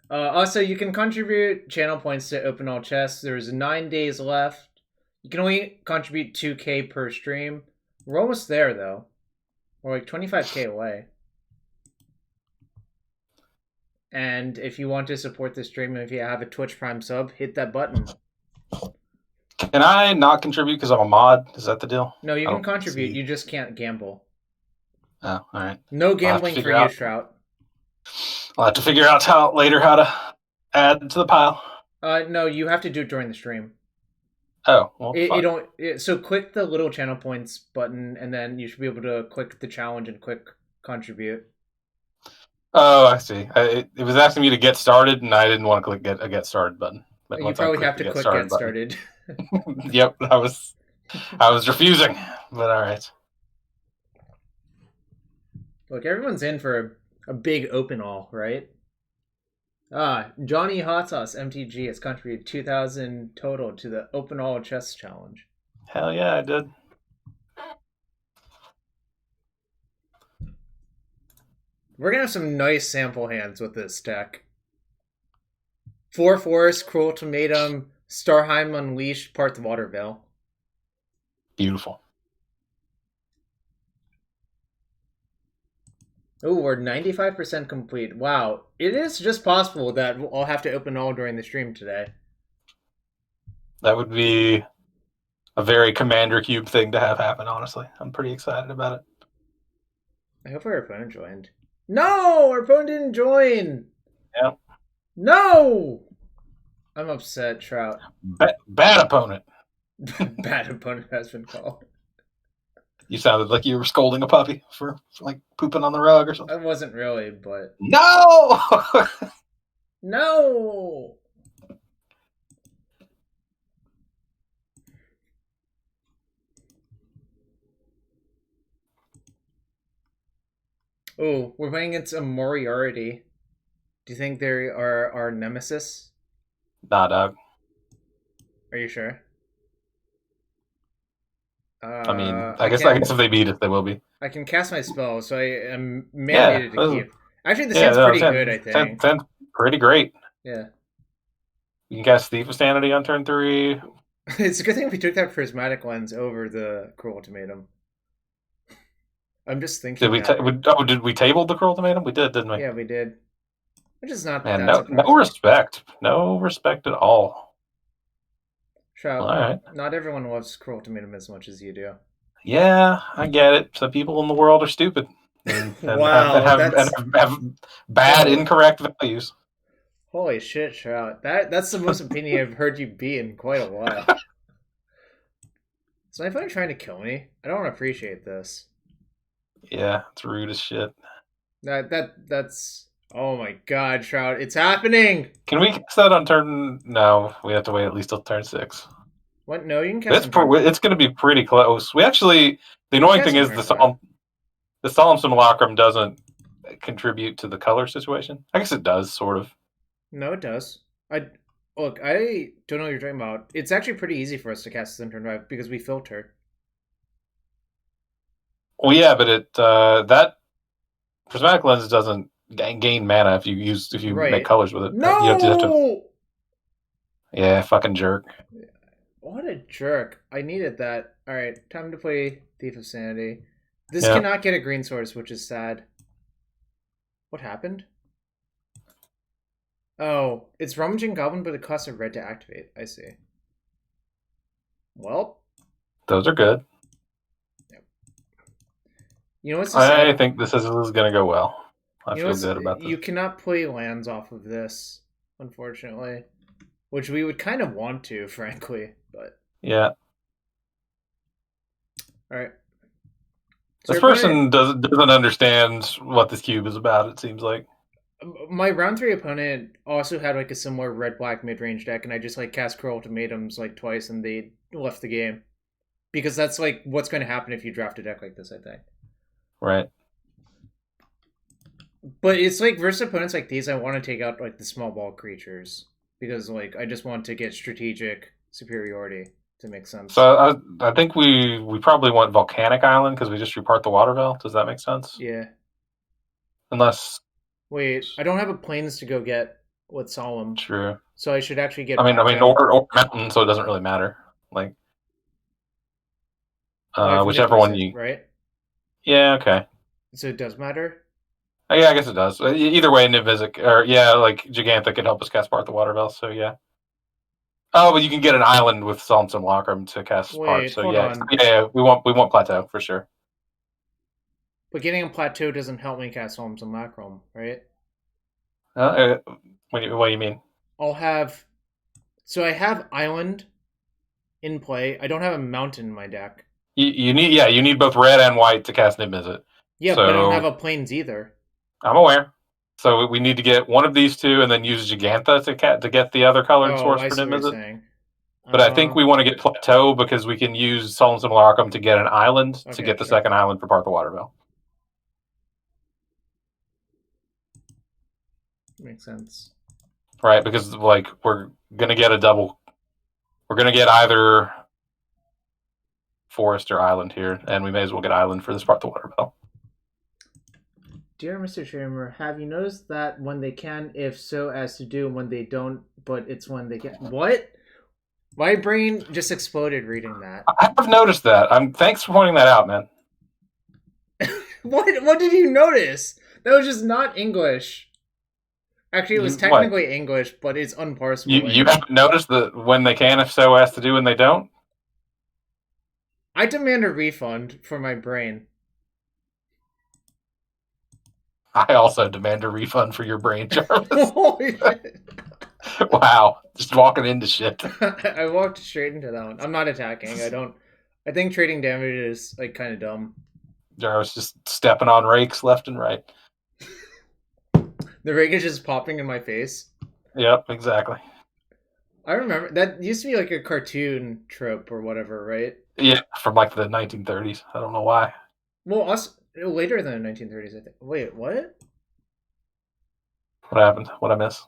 Also, you can contribute channel points to open all chests. There's 9 days left. You can only contribute 2k per stream. We're almost there, though. We're like 25k away. And if you want to support the stream, if you have a Twitch Prime sub, hit that button. Can I not contribute because I'm a mod? Is that the deal? No, you can contribute. You just can't gamble. Oh, all right. No gambling for you, Shrout. I'll have to figure out how to add to the pile. No, you have to do it during the stream. Oh, well, So click the little channel points button, and then you should be able to click the challenge and click contribute. Oh, I see. It was asking me to get started, and I didn't want to click a get started button. But you probably have to click get started. Yep, I was refusing, but all right. Look, everyone's in for a big open all, right? Johnny Hot Sauce MTG has contributed 2,000 total to the open all chess challenge. Hell yeah, I did. We're gonna have some nice sample hands with this deck. 4 Forest, Cruel Ultimatum, Starheim Unleashed, Part the Water Veil. Beautiful. Oh, we're 95% complete. Wow. It is just possible that I'll have to open all during the stream today. That would be a very Commander Cube thing to have happen, honestly. I'm pretty excited about it. I hope our opponent joined. No! Our opponent didn't join! Yeah. No! I'm upset, Shrout. Bad opponent. Bad opponent has been called. You sounded like you were scolding a puppy for like pooping on the rug or something. I wasn't really, but... No! No! Oh, we're playing against a Moriarty. Do you think they are our nemesis? Nah, dog. Are you sure? I mean, I I can't. guess if they beat us, they will be. I can cast my spell, so I am Yeah, mandated to keep. Actually, this yeah. hand's No, pretty good. I think. sounds pretty great. Yeah, You can cast Thief of Sanity on turn 3. it's a good thing we took that prismatic lens over the cruel ultimatum. I'm just Did thinking we? that. Did we table the Cruel Ultimatum? We did, didn't we? Yeah, we did, which is not Man, that no surprising. respect, no respect at all. All Shrout, right. not everyone loves cruel ultimatum as much as you do. Yeah, I get it. Some people in the world are stupid Wow, and that's have bad, whoa. incorrect values. Holy shit, Shrout. That's the most opinion I've heard you be in quite a while. So if I'm trying to kill me, I don't appreciate this. Yeah, it's rude as shit. That's oh my god, Shroud, it's happening! Can we cast that on turn? No, we have to wait at least till turn 6. What? No, you can cast on It's going to be pretty close. We actually, the you can annoying cast thing on is turn five. The Solemn Simulacrum doesn't contribute to the color situation. I guess it does, sort of. No, it does. I look, I don't know what you're talking about. It's actually pretty easy for us to cast this on turn five because we filter. Well, yeah, but that prismatic lens doesn't gain mana if you make Right. colors with it. You have to. No! Yeah, fucking jerk. What a jerk. I needed that. Alright, time to play Thief of Sanity. This Yeah, cannot get a green source, which is sad. What happened? Oh, it's Rummaging Goblin, but it costs a red to activate. I see. Well, those are good. you know what's the I sad? think this is going to go well. I You know feel what's good about this. you cannot play lands off of this, unfortunately. Which we would kind of want to, frankly. But Yeah, all right. So this your opponent, person doesn't understand what this cube is about. It seems like. my round three opponent, also had like a similar red black mid range deck, and I just like cast Cruel Ultimatums like twice, and they left the game because that's like what's going to happen if you draft a deck like this. I think. Right. But it's like versus opponents like these, I want to take out like the small ball creatures because like I just want to get strategic superiority to make sense. So I think we probably want Volcanic Island because we just repart the water veil. Does that make sense? Yeah. Unless Wait, I don't have a planes to go get with Solemn, true. so I should actually get Or, Plateau. mountain, so it doesn't really matter. Like Well, I have whichever one Niblus, you. right? Yeah. Okay. So it does matter. Yeah, I guess it does. Either way, Nibizic or yeah, like Gigantha could help us cast part the water veil. So yeah. Oh, but you can get an island with Psalm Simulacrum to cast part. Wait, So hold yeah, on. we want plateau for sure. But getting a Plateau doesn't help me cast Solemn Macrom, right? What do you mean? I'll have. So I have Island in play. I don't have a mountain in my deck. You need both red and white to cast Nibizic. Yeah, but I don't have So a plains either. I'm aware. So we need to get one of these two, and then use Gigantha to get the other colored Oh, source I for see what you're Nibizic. saying. But I think we want to get Plateau because we can use Solemn Simulacrum to get an island to Okay, get the sure. second island for Part the Waterville. Makes sense. Right? Because like we're gonna get a double. We're gonna get either forest or island here, and we may as well get island for this Part the Waterville. Dear Mr. Schremer, have you noticed that when they can, if so as to do, when they don't, but it's when they can? What? My brain just exploded reading that. I have noticed that. Thanks for pointing that out, man. What did you notice? That was just not English. Actually, it was What? technically English, but it's unparsable You English. haven't noticed that when they can, if so as to do, and they don't? I demand a refund for my brain. I also demand a refund for your brain, Jarvis. Holy shit. Wow. Just walking into shit. I walked straight into that one. I'm not attacking. I don't. I think trading damage is like kind of dumb. Jarvis just stepping on rakes left and right. The rake is just popping in my face. Yep, exactly. I remember that used to be like a cartoon trope or whatever, right? Yeah, from like the 1930s. I don't know why. Well, us Later than the 1930s, I think. Wait, what? What happened? What I miss?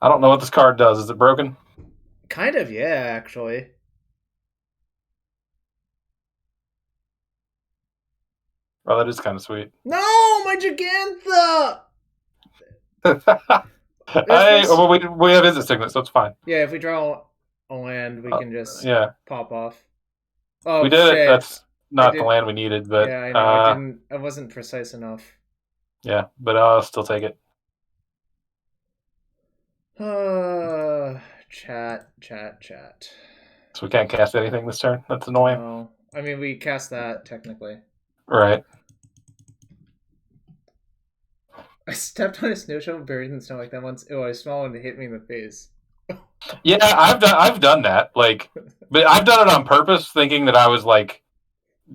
I don't know what this card does. Is it broken? Kind of, yeah, actually. Oh, that is kind of sweet. No, my Gigantha! If we, I well, we have Izzet Signet, so it's fine. yeah, if we draw a land, we can just Yeah, pop off. we Oh did it. shit! That's I not the did. land we needed, but Yeah, I know. I didn't. I wasn't precise enough. yeah, but I'll still take it. Chat. So we can't cast anything this turn. That's annoying. No, I mean we cast that technically. Right. I stepped on a snow shovel buried in snow like that once. Oh, I small and it hit me in the face. Yeah, I've done that. Like, but I've done it on purpose, thinking that I was like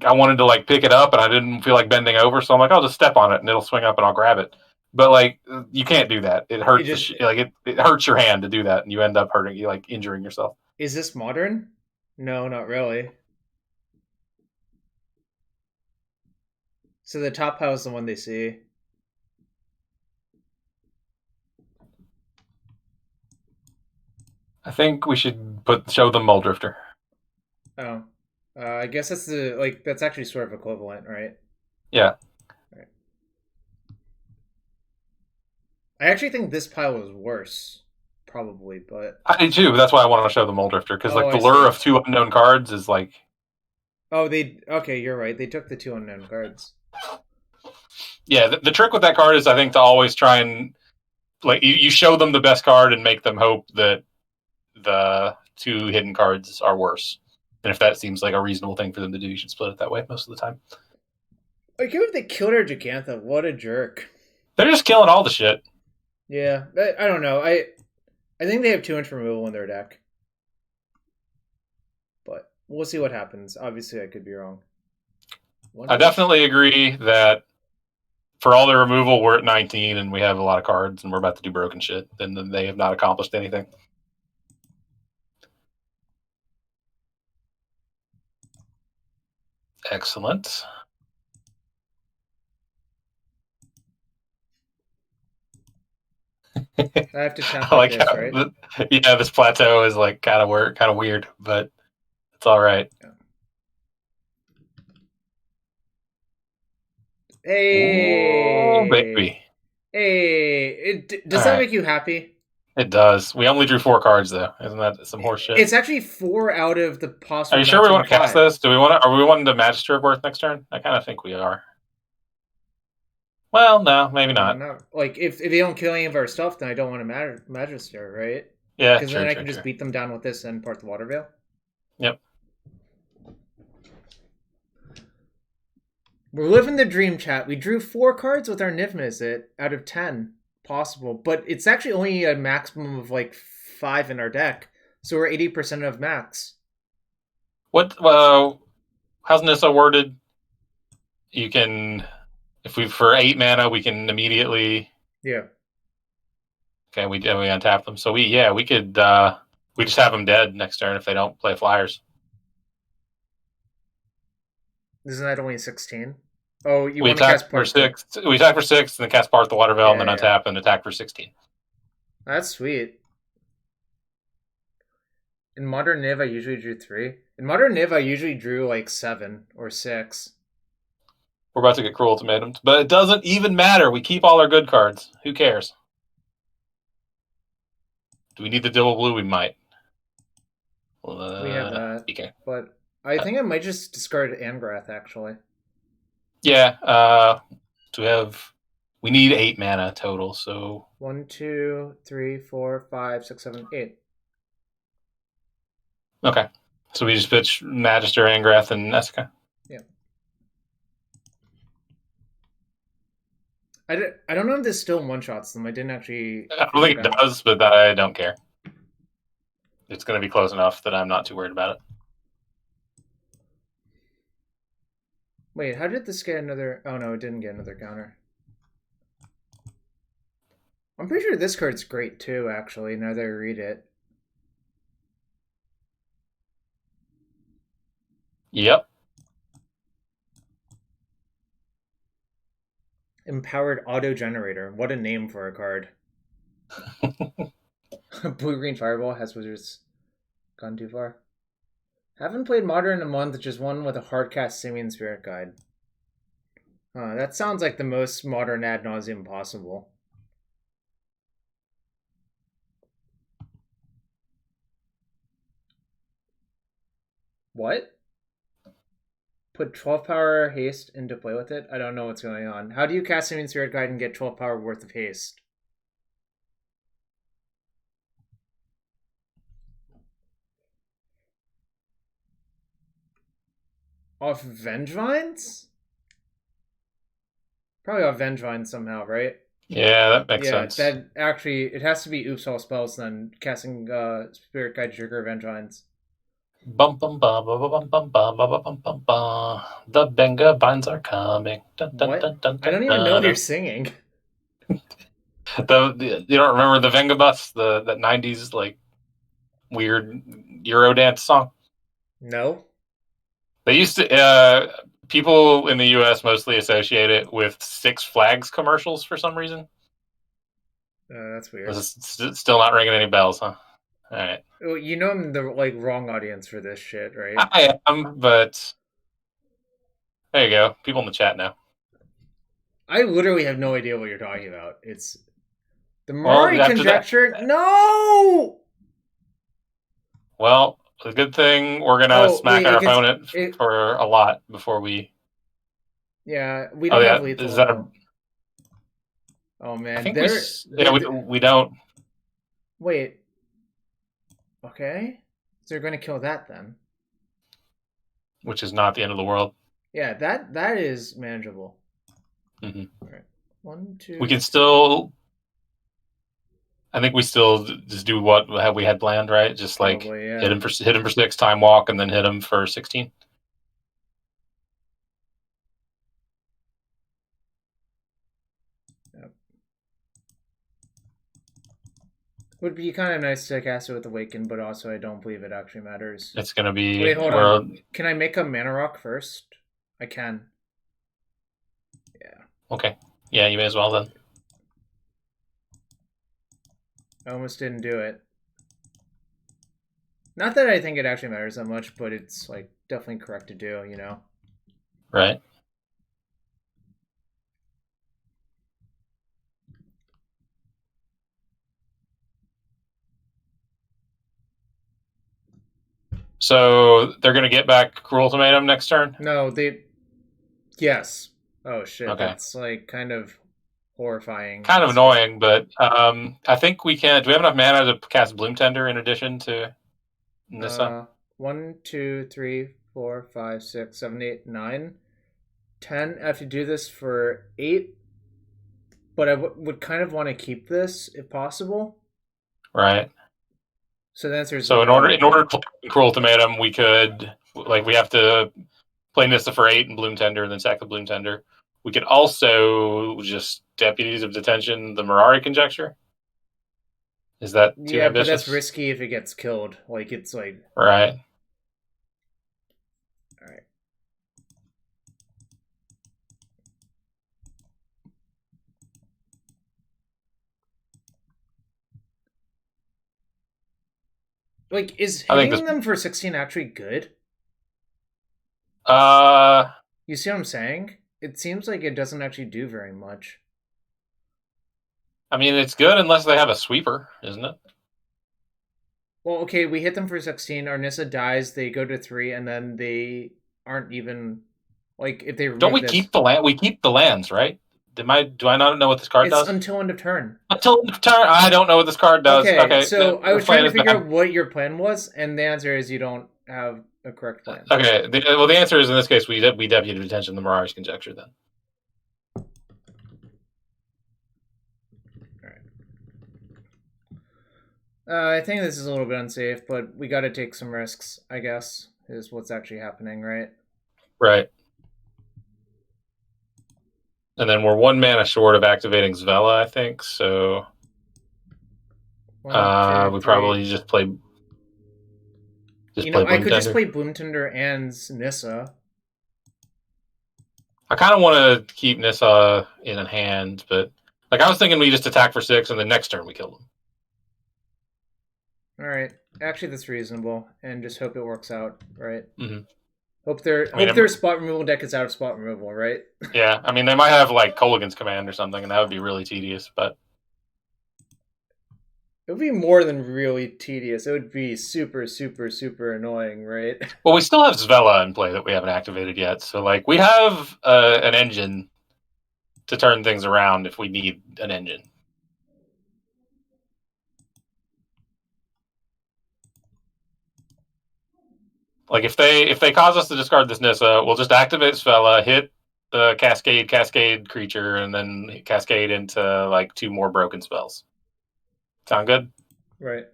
I wanted to like pick it up, and I didn't feel like bending over, so I'm like, I'll just step on it, and it'll swing up, and I'll grab it. But like, you can't do that. It It hurts just it hurts your hand to do that, and you end up hurting you, like injuring yourself. is this modern? No, not really. So the top pile is the one they see. I think we should show them Mole Drifter. Oh, I guess that's the like that's actually sort of equivalent, right? Yeah, Right. I actually think this pile is worse, probably, but I do too. But that's why I want to show the Mole Drifter because oh, like I the lure see. of two unknown cards is like Oh, they okay. You're right. They took the two unknown cards. yeah. The trick with that card is I think to always try and like you show them the best card and make them hope that the two hidden cards are worse. And if that seems like a reasonable thing for them to do, you should split it that way most of the time. Like, if they killed our Jacantha, what a jerk. They're just killing all the shit. Yeah, I don't know. I think they have 2 inch removal in their deck, but we'll see what happens. Obviously, I could be wrong. I definitely agree that for all their removal, we're at 19 and we have a lot of cards and we're about to do broken shit. Then they have not accomplished anything. Excellent. I have to tap I like like this, how, right? yeah, this plateau is like kind of weird, but it's all right. Yeah. Ooh, Hey, baby. hey! All Does that right. make you happy? It does. We only drew 4 cards though. Isn't that some horse shit? It's actually 4 out of the Are possible you sure we maximum want to cast 5. this? Do we want to? Are we wanting to Magister of Worth next turn? I kind of think we are. Well, no, maybe not. Not like if they don't kill any of our stuff, then I don't want to Magister, right? Yeah, Because then true, I true, can just true. beat them down with this and part the Water Veil. Yep. We're living the dream, chat. We drew 4 cards with our Niv Mizzet out of 10 possible, but it's actually only a maximum of like 5 in our deck, so we're 80% of max. What? How's Nissa worded? You can, if we for 8 mana, we can immediately. Yeah. Okay, we untap them. So we could we just have them dead next turn if they don't play flyers. Isn't that only 16? Oh, you We want to attack cast for part the. 6. We attack for 6, and then cast Part the Water Veil, and then Yeah. untap and attack for 16. That's sweet. In Modern Niv, I usually drew 3. In Modern Niv, I usually drew like 7 or 6. We're about to get cruel ultimatums, but it doesn't even matter. We keep all our good cards. Who cares? Do we need the double blue? We might. We have that. Okay. But I think I might just discard Angrath, actually. Yeah. Do we have? We need 8 mana total. So 1, 2, 3, 4, 5, 6, 7, 8. okay. So we just pitch Magister, Angrath, and Nessica. Yeah. I don't know if this still one-shots them. I didn't actually I don't think it out. does, but I don't care. It's going to be close enough that I'm not too worried about it. Wait, how did this get another... Oh, no, it didn't get another counter. I'm pretty sure this card's great, too, actually, now that I read it. Yep. Empowered Auto Generator. What a name for a card. Blue Green Fireball. Has Wizards gone too far? Haven't played Modern in a month, just one with a hardcast Simian Spirit Guide. That sounds like the most modern ad nauseum possible. What? Put 12 power haste into play with it? I don't know what's going on. How do you cast Simian Spirit Guide and get 12 power worth of haste? Off Vengevines? Probably off Vengevines somehow, right? Yeah, that makes Yeah, sense. that actually, it has to be Oops All Spells then, casting Spirit Guide Trigger Vengevines. Bum bum bum bum bum bum bum bum bum bum bum. The Benga vines are coming. Dun, dun, What? dun, dun, I dun, don't even know what you're dun. singing. You don't remember the Venga Bus, that '90s like weird Eurodance song? No? They used to. People in the U.S. mostly associate it with Six Flags commercials for some reason. That's weird. This is still not ringing any bells, huh? All right. Well, you know I'm the wrong audience for this shit, right? I am, but there you go. People in the chat now. I literally have no idea what you're talking about. It's the Well, Murray after that, conjecture. No. well, the good thing we're gonna Oh smack wait, our it gets opponent it. for a lot before we. Yeah, we Oh don't have yeah, is lethal that a? though. Oh I man, think we. Yeah, we don't. wait. Okay, so you're going to kill that then? Which is not the end of the world. Yeah, that is manageable. Mm-hmm. All right, one, We two, can three. still. I think we still just do what we had planned, right? Just like Probably, hit yeah. him for 6, time walk, and then hit him for 16. Yep. Would be kind of nice to cast it with Awaken, but also I don't believe it actually matters. It's gonna be Wait, hold we're on. Can I make a Mana Rock first? I can. Yeah. okay. Yeah, you may as well then. I almost didn't do it. Not that I think it actually matters that much, but it's like definitely correct to do, you know? Right. So they're gonna get back Cruel Ultimatum next turn. No, they. Yes. Oh shit, Okay. that's like kind of horrifying. Kind of It's just annoying, but I think we can. Do we have enough mana to cast Bloom Tender in addition to Nissa? 1, 2, 3, 4, 5, 6, 7, 8, 9, 10. I have to do this for 8, but I would kind of want to keep this if possible. Right. So the answer is So in no. order to play Cruel Ultimatum, we could we have to play Nissa for 8 and Bloom Tender, and then sack the Bloom Tender. We could also just Deputies of Detention the Mirari Conjecture. Is that too Yeah, but that's ambitious? risky if it gets killed. Like it's like, Right. all right. Like, is I think this. hitting them for 16 actually good? Uh, You see what I'm saying? It seems like it doesn't actually do very much. I mean, it's good unless they have a sweeper, isn't it? Well, okay, we hit them for 16. Our Nissa dies, they go to 3, and then they aren't even. Like, if they Don't remove we this, keep the land? We keep the lands, right? Do I not know what this card it's does? until end of turn. Until the turn, I don't know what this card does. Okay, Okay, so I the was trying plan to is figure bad. out what your plan was, and the answer is you don't have a correct plan. Okay, the answer is in this case we deputy detention the Mirage Conjecture then. I think this is a little bit unsafe, but we got to take some risks, I guess, is what's actually happening, right? Right. And then we're 1 mana short of activating Zvela, I think. So 1, 2, we 3. probably just play You know, I Bloom could just Tender. play Bloom Tinder and Nissa. I kind of want to keep Nissa in hand, but like I was thinking we just attack for 6 and the next turn we kill them. All right. Actually, that's reasonable, and just hope it works out, right? Mm-hmm. Hope I mean, their spot removal deck is out of spot removal, right? yeah. I mean, they might have like Colligan's Command or something, and that would be really tedious. But It would be more than really tedious. It would be super, super, super annoying, right? well, we still have Zvela in play that we haven't activated yet. So like we have an engine to turn things around if we need an engine. Like if they cause us to discard this Nissa, we'll just activate Svella, hit the cascade creature, and then cascade into like 2 more broken spells. Sound good? Right.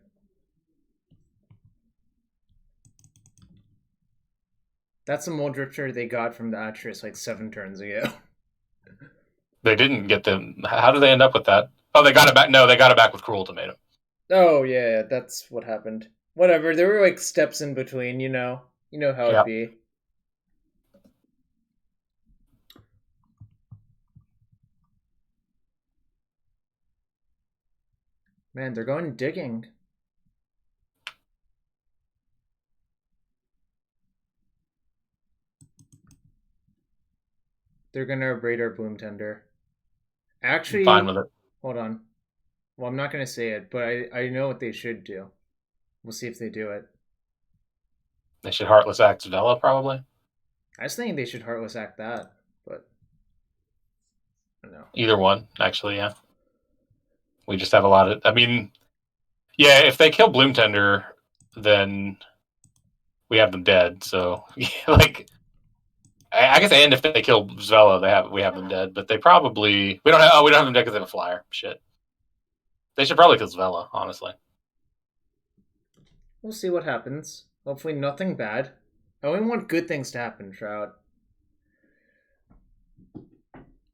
That's a mold drifter they got from the actress like 7 turns ago. They didn't get them. How did they end up with that? Oh, they got it back. No, they got it back with Cruel Tomato. Oh yeah, that's what happened. Whatever. There were like steps in between, you know. You know how it'd Yeah. be. Man, they're going digging. They're gonna raid our Bloom Tender. I'm fine Actually, with it. hold on. Well, I'm not gonna say it, but I know what they should do. We'll see if they do it. They should Heartless Act Vela, probably. I was thinking they should Heartless Act that, but no. Either one, actually, yeah. We just have a lot of. I mean, yeah, if they kill Bloom Tender, then we have them dead. So, like, I guess, and if they kill Zvela, we have them dead. But they probably we don't have them dead because they have a flyer. Shit, they should probably kill Zvela, honestly. We'll see what happens. Hopefully, nothing bad. I only want good things to happen, Shrout.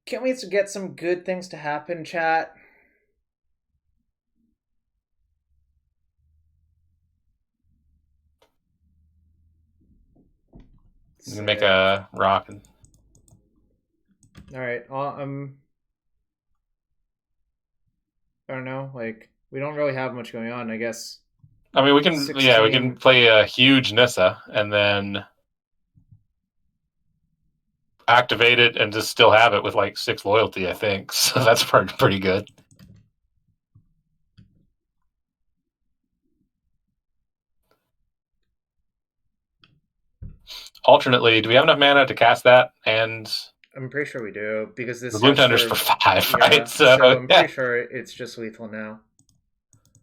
Can't we get some good things to happen, chat? You can make Sick. a rock. And... All right. I don't know. Like, we don't really have much going on. I guess I mean, we can 16. play a huge Nissa and then activate it and just still have it with like 6 loyalty. I think so. That's pretty good. Alternately, do we have enough mana to cast that? And I'm pretty sure we do because the this Bloom has Tender's for for 5, yeah. right? So So I'm yeah, pretty sure it's just lethal now.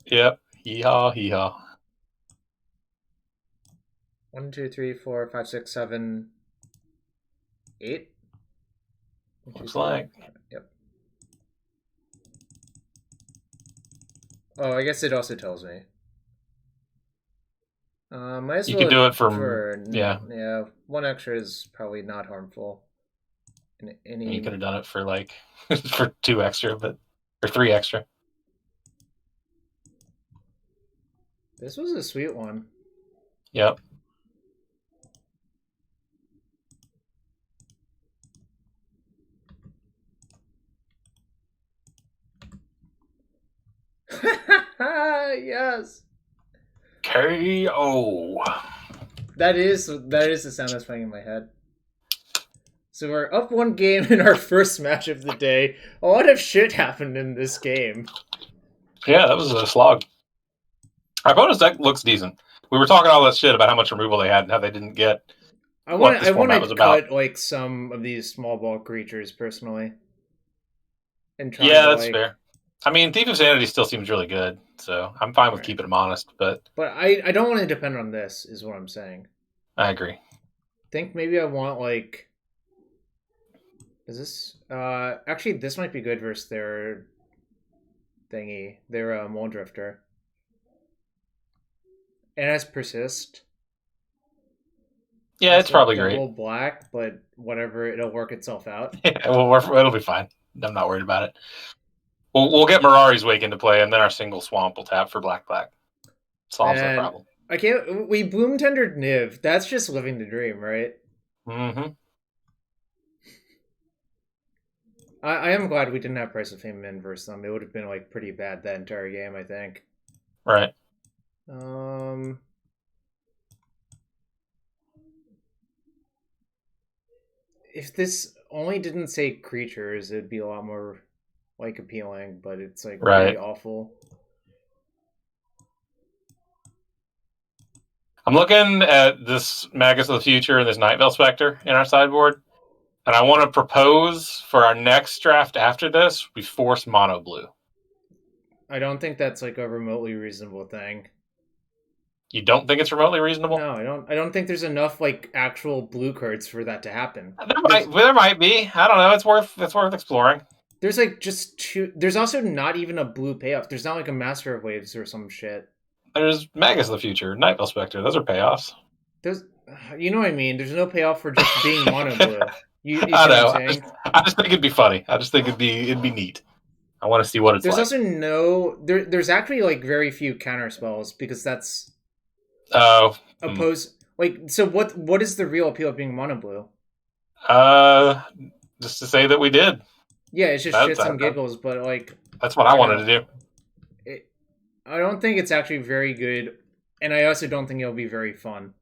yep. Hee haw, hee haw. 1, 2, 3, 4, 5, 6, 7, 8. 1, 2, Looks 3, like 4. Yep. Oh, I guess it also tells me. Might as you well could do it from for yeah. yeah. 1 extra is probably not harmful. In You could any have done it for like for 2 extra, but or 3 extra. this was a sweet one. Yep. Yes. KO. That is the sound that's playing in my head. So we're up 1 game in our first match of the day. A lot of shit happened in this game. Yeah, that was a slog. Our bonus deck looks decent. We were talking all that shit about how much removal they had and how they didn't get what this I want format to was about. cut like some of these small ball creatures personally, and try Yeah, to that's like. fair. I mean, Thief of Sanity still seems really good, so I'm fine with Right. keeping them honest, but But I don't want to depend on this. Is what I'm saying. I agree. Think maybe I want like. Is this actually this might be good versus their thingy, their mole drifter. It has persist. Yeah, it's Also probably great. double black, but whatever, it'll work itself out. Yeah, it'll be fine. I'm not worried about it. We'll get Mirari's Wake into play, and then our single swamp will tap for black. Solves our Man, problem. I can't. We bloom tendered Niv. That's just living the dream, right? Mm-hmm. I am glad we didn't have Price of Fame in versus them. It would have been like pretty bad that entire game, I think. Right. Um, if this only didn't say creatures, it'd be a lot more like appealing, but it's like pretty Right. awful. I'm looking at this Magus of the Future and this Night Veil Spectre in our sideboard, and I want to propose for our next draft after this, we force mono blue. I don't think that's like a remotely reasonable thing. You don't think it's remotely reasonable? No, I don't. I don't think there's enough like actual blue cards for that to happen. There might be. I don't know. It's worth exploring. There's like just two. There's also not even a blue payoff. There's not like a Master of Waves or some shit. There's Magus of the Future, Night Veil Spectre. Those are payoffs. There's, you know what I mean. There's no payoff for just being mono blue. You see I know. what I'm saying? I just think it'd be funny. I just think it'd be neat. I want to see what it's There's like. also no. There's actually like very few counter spells because that's Oh. opposed. Like, so what is the real appeal of being mono blue? Just to say that we did. Yeah, it's just shits and giggles, but like That's what I wanted to do. I don't think it's actually very good, and I also don't think it'll be very fun.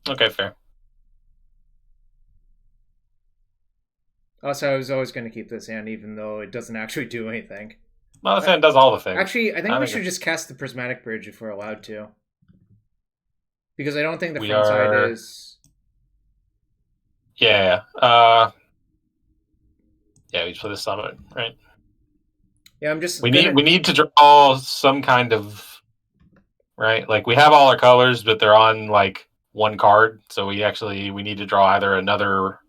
Okay, fair. Also, I was always going to keep this hand, even though it doesn't actually do anything. Well, this hand does all the things. Actually, I think we should just cast the Prismatic Bridge if we're allowed to. Because I don't think the front side is... Yeah. Yeah, we just play the summit, right? Yeah, I'm just... We need to draw some kind of... Right? Like, we have all our colors, but they're on, like, one card. So we need to draw either another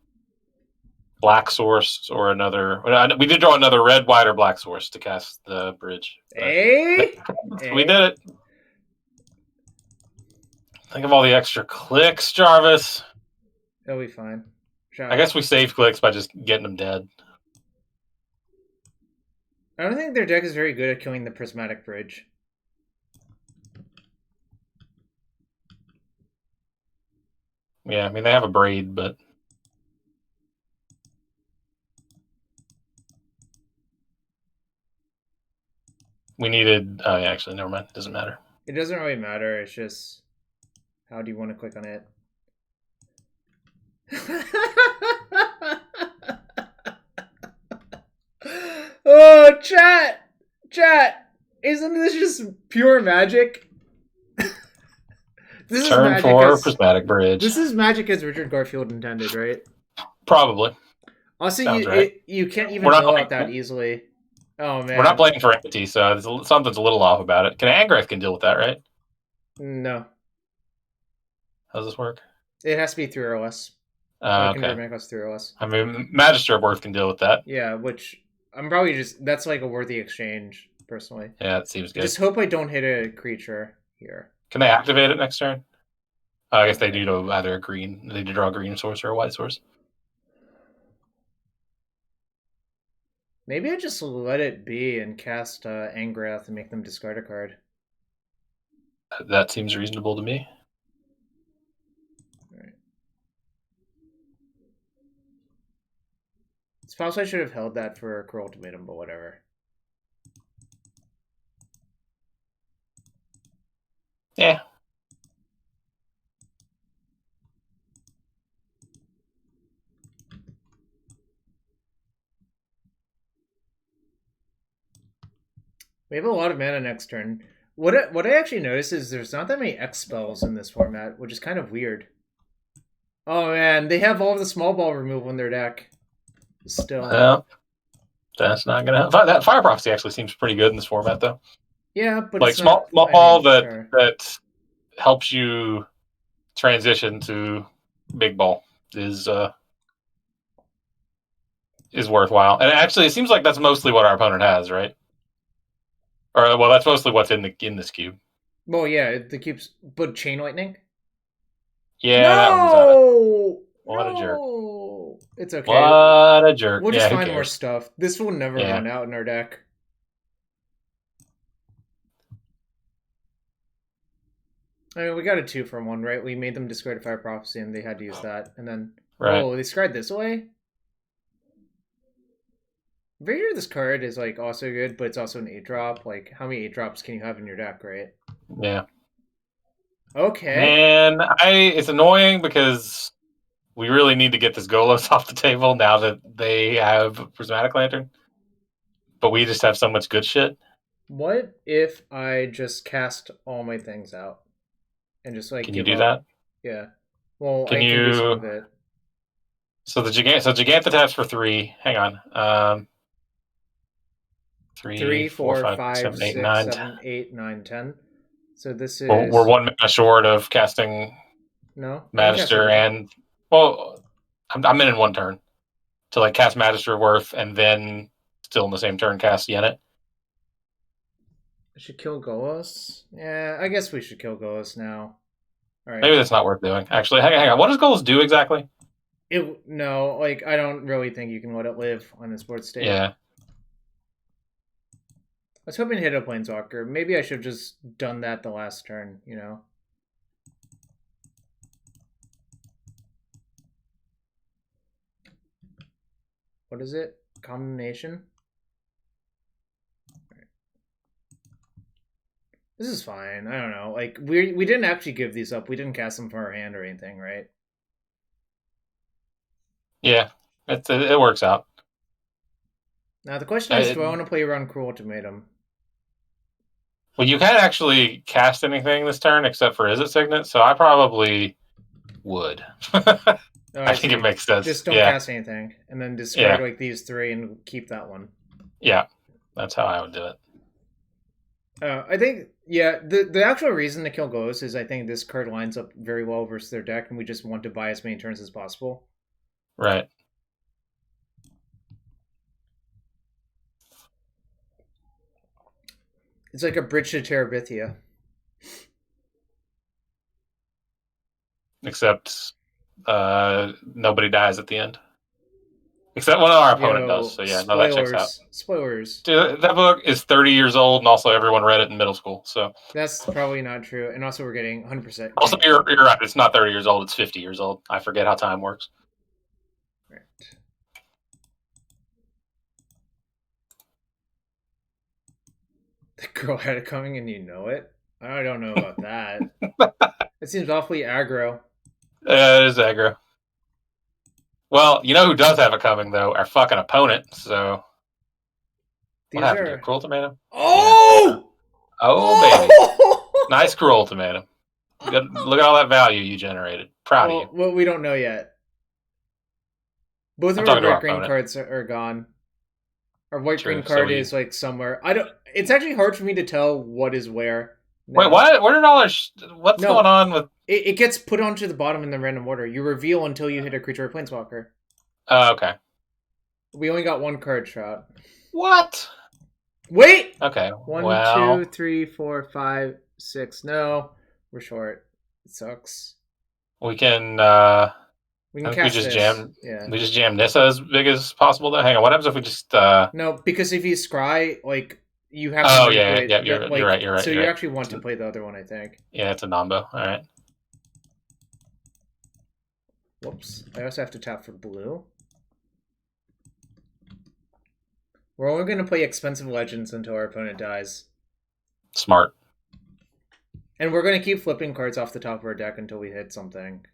black source or another... We did draw another red, white, or black source to cast the bridge. Hey? We did it. Think of all the extra clicks, Jarvis. It'll be fine. I guess we save clicks by just getting them dead. I don't think their deck is very good at killing the Prismatic Bridge. Yeah, I mean, they have a braid, but... We needed... Oh, yeah, actually, never mind. It doesn't matter. It doesn't really matter. It's just... How do you want to click on it? Oh, chat! Chat! Isn't this just pure magic? This Turn is magic 4, Prismatic Bridge. This is magic as Richard Garfield intended, right? Probably. Also, you can't even blow out that easily. Oh, man. We're not playing for empty, so something's a little off about it. Angrath can deal with that, right? No. How does this work? It has to be 3 or less. Okay. Make us 3 or less. I mean, Magister of Worth can deal with that. Yeah, which I'm probably just... That's like a worthy exchange, personally. Yeah, it seems good. Just hope I don't hit a creature here. Can they activate it next turn? I guess they do to either a green. They do draw a green source or a white source. Maybe I just let it be and cast Angrath and make them discard a card. That seems reasonable to me. All right. It's possible I should have held that for a Cruel Ultimatum, but whatever. Yeah. We have a lot of mana next turn. What I actually noticed is there's not that many X spells in this format, which is kind of weird. Oh man, they have all of the small ball removal in their deck. Still. Well, that's not gonna help. That Fire Prophecy actually seems pretty good in this format, though. Yeah, but like it's small ball that helps you transition to big ball is worthwhile. And actually, it seems like that's mostly what our opponent has, right? Or well, that's mostly what's in this cube. Well, yeah, the cubes, but Chain Lightning. Yeah, no! that one's what a jerk. It's okay. What a jerk. We'll just find more stuff. This will never run out in our deck. I mean, we got a 2-for-1, right? We made them discard a Fire Prophecy, and they had to use that. And then, right. Oh, they discard this away? I'm pretty sure this card is like also good, but it's also an 8-drop. Like, how many 8-drops can you have in your deck, right? Yeah. Okay. Man, it's annoying because we really need to get this Golos off the table now that they have Prismatic Lantern. But we just have so much good shit. What if I just cast all my things out and just like Can you give do up? that? Yeah. Well, Can I can do some you? of it. So Giganta taps for 3. Hang on. 3, Three, 4, four, 5, 6, five, 7, 8, six, 9. 7, 8, 9, 10. So this We're is 1 mana short of casting no. I can cast Magister everything. and well, I'm in 1 turn to like cast Magister Worth and then still in the same turn cast Yennet. I should kill Golos. Yeah, I guess we should kill Golos now. All right. Maybe that's not worth doing. Actually, hang on. What does Golos do exactly? It no, like I don't really think you can let it live on its board state. Yeah, I was hoping to hit a planeswalker. Maybe I should have just done that the last turn. You know. What is it? Combination. This is fine. I don't know. Like we didn't actually give these up. We didn't cast them from our hand or anything, right? yeah, it works out. Now the question is, Uh, do I want to play around Cruel Ultimatum? well, you can't actually cast anything this turn except for Is It Signet, so I probably would. Oh, I I think it see. makes sense. Just don't Yeah, cast anything, and then discard yeah, like these three and keep that one. yeah. That's how I would do it. I think yeah. The actual reason to kill Ghost is I think this card lines up very well versus their deck, and we just want to buy as many turns as possible. Right. It's like a bridge to Terabithia. Except nobody dies at the end. Except one of our opponent does. Yo, So yeah, no, that checks out. spoilers, spoilers. Dude, that book is 30 years old, and also everyone read it in middle school. So That's probably not true, and also we're getting 100% also, ganked. you're right. It's not 30 years old. It's 50 years old. I forget how time works. Right. The girl had it coming, and you know it. I don't know about that. It seems awfully aggro. It is aggro. Well, you know who does have it coming though? Our fucking opponent. So what These happened here? are Cruel ultimatum? Yeah. oh Oh baby, oh. nice cruel ultimatum. Good. Look at all that value you generated. Proud of you. Well, we don't know yet. Both I'm of our talking to our red green opponent. cards are gone. Our white green True. So card we is like somewhere. I don't. It's actually hard for me to tell what is where wait. now. What? Where did all our? What's going No, on with? it gets put onto the bottom in the random order. You reveal until you hit a creature or planeswalker. Okay. We only got one card, Shrout. What? Wait! Okay. One, two, Well, three, four, five, six. No, we're short. It sucks. we can. We I can think we cast just this. jam. Yeah. We just jam Nissa as big as possible. Though. Hang on. What happens if we just? No, because if you scry, like you have to Oh yeah, manipulate yeah. that. You're right. Like, You're right. so You're you right. actually want to play the other one, I think. Yeah, it's a Nombo. All right. Whoops. I also have to tap for blue. We're only going to play expensive legends until our opponent dies. Smart. And we're going to keep flipping cards off the top of our deck until we hit something.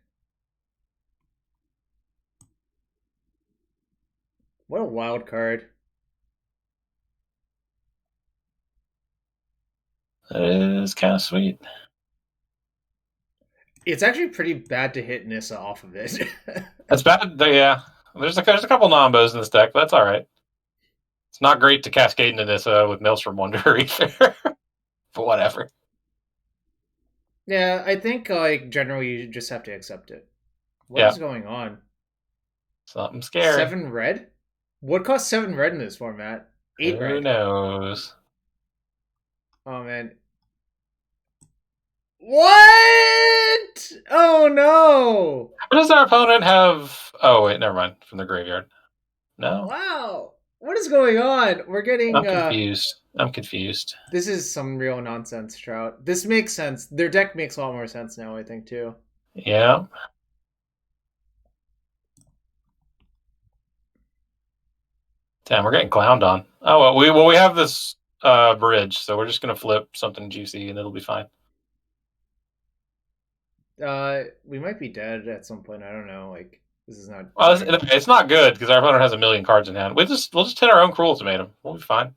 What a wild card. That is kind of sweet. It's actually pretty bad to hit Nissa off of it. That's bad. Yeah. There's a couple Nombos in this deck, but that's all right. It's not great to cascade into this with Maelstrom Wonder either. But whatever. Yeah, I think like generally you just have to accept it. What Yeah. is going on? Something scary. 7 red? What costs 7 red in this format? 8 Who red. knows? Oh man. What? Oh no! What does our opponent have? Oh wait, never mind. From the graveyard. No, Wow. What is going on? We're getting I'm confused. I'm confused. this is some real nonsense, Shrout. This makes sense. Their deck makes a lot more sense now, I think, too. Yeah. Damn, we're getting clowned on. Oh we have this bridge, so we're just gonna flip something juicy and it'll be fine. We might be dead at some point. I don't know. Like this is not Well, going. it's not good because our opponent has a million cards in hand. We'll just hit our own cruel ultimatum. We'll be fine.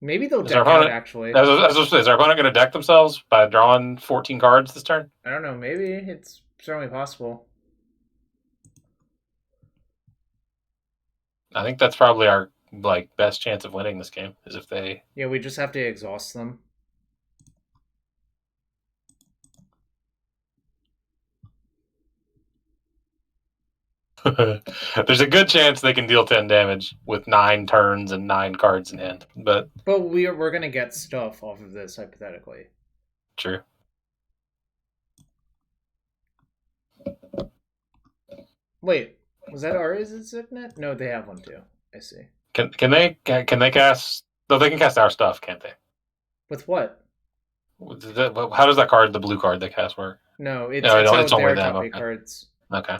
Maybe they'll Is our deck out. opponent Actually, is our opponent going to deck themselves by drawing 14 cards this turn? I don't know. Maybe it's certainly possible. I think that's probably our like best chance of winning this game is if they. Yeah, we just have to exhaust them. There's a good chance they can deal 10 damage with 9 turns and 9 cards in hand, but we're gonna get stuff off of this hypothetically. true. Wait, was that ours? Is it net? No, they have one too. I see. Can they cast? No, they can cast our stuff, can't they? With what? How does that card, the blue card they cast, work? No, it's No, it's how it's only their them. top 8 Okay. cards. Okay.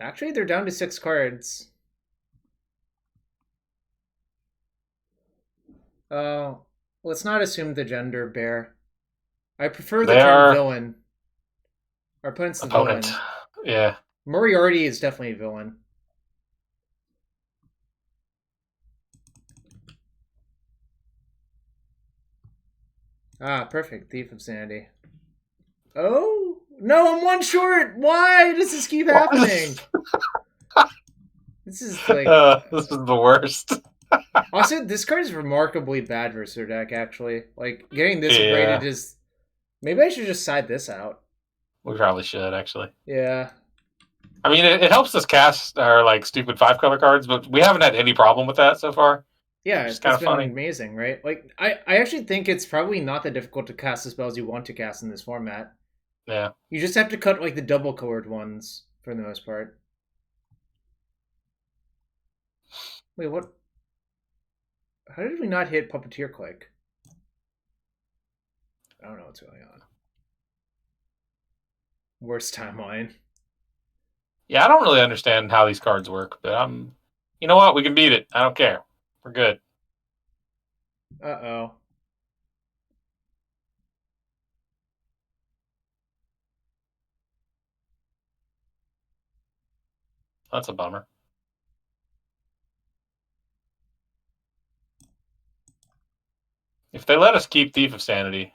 Actually, they're down to 6 cards. Let's not assume the gender bear. I prefer the They term are villain. Our opponent's the opponent. villain. Yeah. Moriarty is definitely a villain. Ah, perfect. Thief of Sanity. Oh? No, I'm one short! Why does this keep happening? This is like... This is the worst. Also, this card is remarkably bad versus their deck, actually. Like, getting this Yeah. rated is... Maybe I should just side this out. We probably should, actually. Yeah. I mean, it helps us cast our like stupid 5-color cards, but we haven't had any problem with that so far. Yeah, Which is it's kind of been funny. amazing, right? Like, I actually think it's probably not that difficult to cast the spells you want to cast in this format. Yeah. You just have to cut, like, the double-colored ones, for the most part. Wait, what? How did we not hit Puppeteer Click? I don't know what's going on. Worst timeline. Yeah, I don't really understand how these cards work, but you know what? We can beat it. I don't care. We're good. Uh-oh. That's a bummer. If they let us keep Thief of Sanity,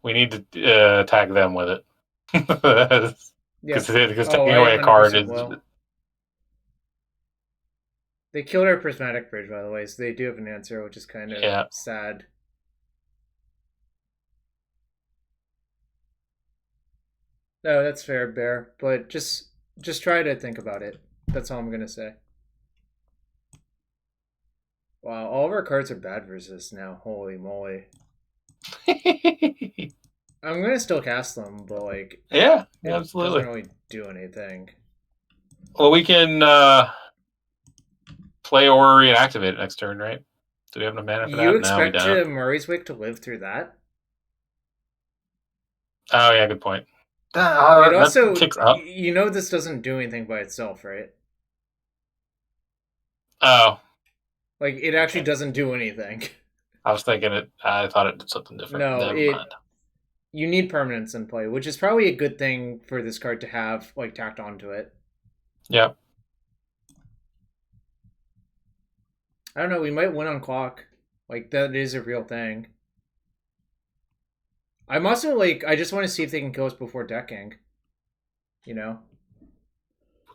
we need to tag them with it. Because taking I away a card 100% is. will. They killed our Prismatic Bridge, by the way, so they do have an answer, which is kind of sad. No, that's fair, Bear. But just try to think about it. That's all I'm gonna say. Wow, all of our cards are bad versus this now. Holy moly. I'm gonna still cast them, but like Yeah, it absolutely. doesn't really do anything. Well, we can play Orrery and activate it next turn, right? Do we have enough mana for You that? No, we expect don't. Murray's Wake to live through that? Oh yeah, good point. It also, that kicks up. you know, this doesn't do anything by itself, right? Oh, Like it actually doesn't do anything. I was thinking it. I thought it did something different. No, Never mind. you need permanence in play, which is probably a good thing for this card to have like tacked onto it. Yep. I don't know. We might win on clock. Like that is a real thing. I'm also like I just want to see if they can kill us before decking. You know.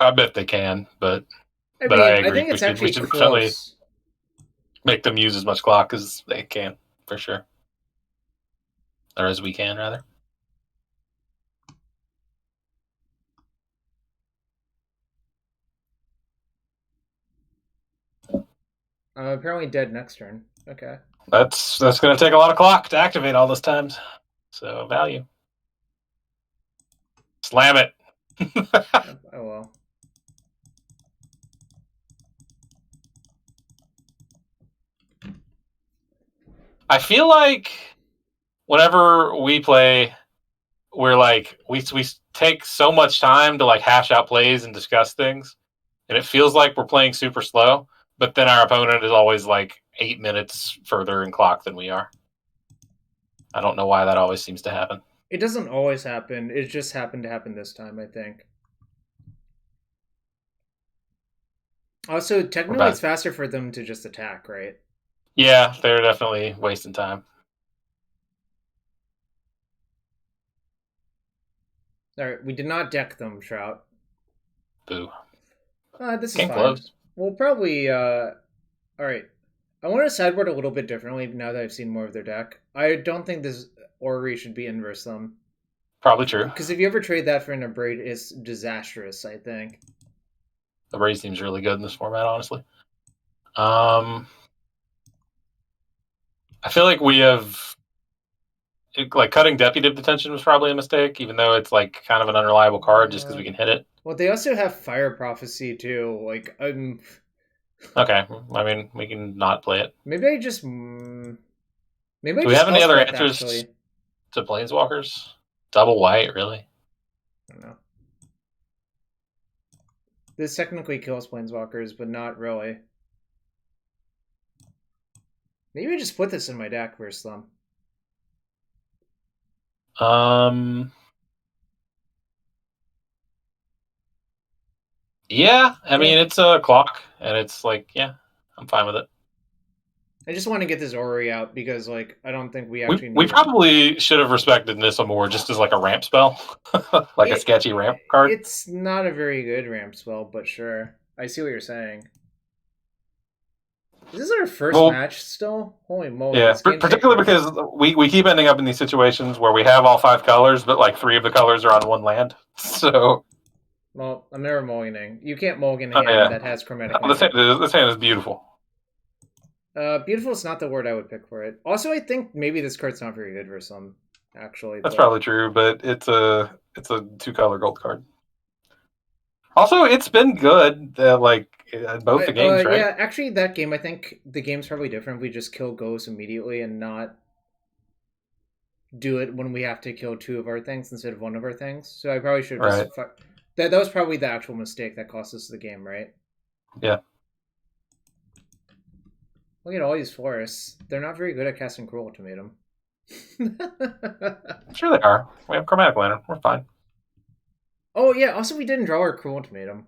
I bet they can, but I but mean, I I agree. think it's We actually should definitely close. make them use as much clock as they can, for sure, or as we can, rather. Apparently dead next turn. Okay. That's going to take a lot of clock to activate all those times. So value. Slam it. Oh well. I feel like whenever we play, we're like we take so much time to like hash out plays and discuss things, and it feels like we're playing super slow. But then our opponent is always like 8 minutes further in clock than we are. I don't know why that always seems to happen. It doesn't always happen. It just happened to happen this time, I think. Also, We're technically, it's back. faster for them to just attack, right? Yeah, they're definitely wasting time. All right, we did not deck them, Shrout. Boo. This is Came fine. close. We'll probably. All right. I want to sideboard a little bit differently now that I've seen more of their deck. I don't think this Orrery should be inverse them. Probably true. Because if you ever trade that for an Abrade, it's disastrous, I think. The race seems really good in this format, honestly. I feel like we have like cutting Deputy Detention was probably a mistake, even though it's like kind of an unreliable card just because we can hit it. Well, they also have Fire Prophecy, too. Like, Okay, I mean we can not play it. maybe I just. Maybe I Do we just have any other Elspeth, answers actually. to Planeswalkers? Double white, really? I don't know. This technically kills Planeswalkers, but not really. Maybe I just put this in my deck versus them. Yeah, I mean Yeah. it's a clock, and it's like yeah, I'm fine with it. I just want to get this Ori out because, like, I don't think we We actually we need it. probably should have respected Nissa more just as like a ramp spell, like a it. sketchy ramp card. It's not a very good ramp spell, but sure. I see what you're saying. Is this our first Well, match still? Holy moly, yeah, this game's getting particularly crazy. because we keep ending up in these situations where we have all 5 colors, but like 3 of the colors are on one land. So, Well, I'm never mulliganing. You can't mulligan a oh hand yeah, that has chromatic oh, this hand land. is, this hand is beautiful. Beautiful is not the word I would pick for it. Also, I think maybe this card's not very good for some, actually, That's but probably true, but it's a 2 color gold card. Also, it's been good, like both the games, right? yeah, actually, that game, I think the game's probably different. We just kill ghosts immediately and not do it when we have to kill 2 of our things instead of 1 of our things. So I probably should have Right. just that was probably the actual mistake that cost us the game, right? Yeah. Look at all these forests. They're not very good at casting Cruel Ultimatum. Sure they are. We have chromatic lantern. We're fine. Oh yeah, also we didn't draw our Cruel Ultimatum.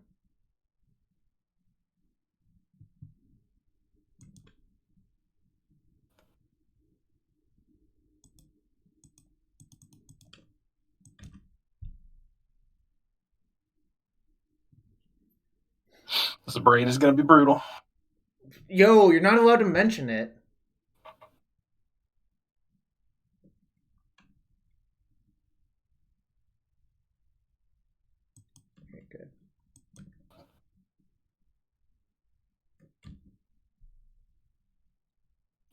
This braid is going to be brutal. Yo, you're not allowed to mention it. Okay, good.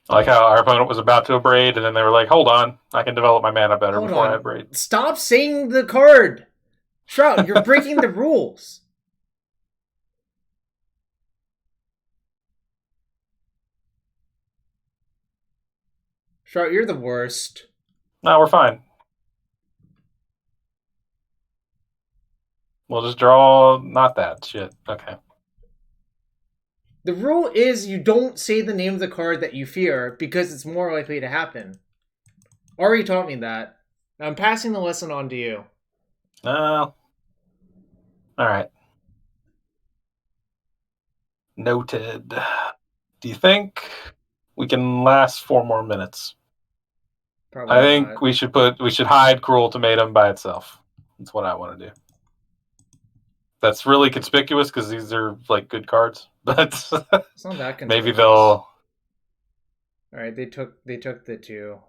I like how our opponent was about to braid, and then they were like, "Hold on, I can develop my mana better Hold before I on. braid." Stop saying the card! Shroud, you're breaking the rules. Shroud, you're the worst. No, we're fine. We'll just draw not that shit. Okay. The rule is you don't say the name of the card that you fear because it's more likely to happen. Ari taught me that. I'm passing the lesson on to you. All right. Noted. Do you think we can last 4 more minutes? Probably I think not. we should hide Cruel Ultimatum by itself. That's what I want to do. That's really conspicuous because these are like good cards, but It's not that maybe conspicuous. they'll. All right, they took the 2.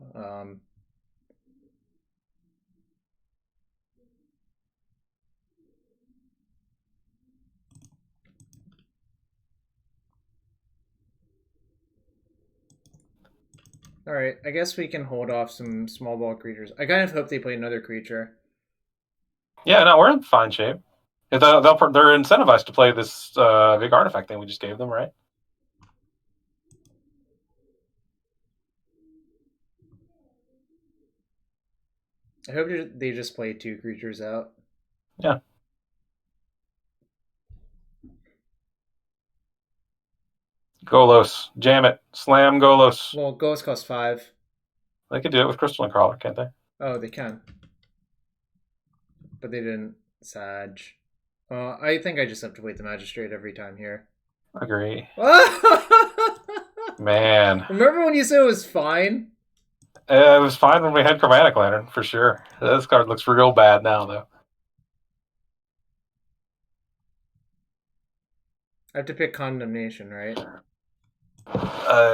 All right, I guess we can hold off some small ball creatures. I kind of hope they play another creature. Yeah, no, we're in fine shape. They're incentivized to play this big artifact thing we just gave them, right? I hope they just play 2 creatures out. Yeah. Golos. Jam it. Slam Golos. Well, ghosts cost 5. They could do it with Crystal and Crawler, can't they? Oh, they can, but they didn't. Sag. I think I just have to wait the magistrate every time here. Agree. Man. Remember when you said it was fine? It was fine when we had Chromatic Lantern, for sure. This card looks real bad now, though. I have to pick Condemnation, right?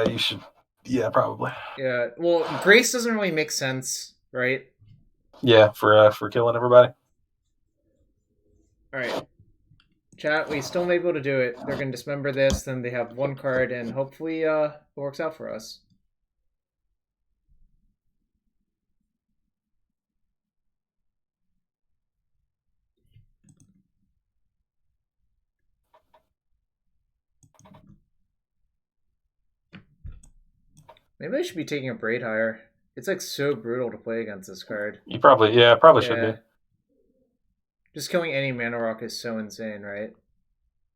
You should. Yeah, probably. Yeah. Well, Grace doesn't really make sense, right? Yeah, for killing everybody. All right. Chat, we still may be able to do it. They're going to dismember this, then they have 1 card, and hopefully it works out for us. Maybe I should be taking a Braid Hire. It's like so brutal to play against this card. You probably should be. Just killing any Mana Rock is so insane, right?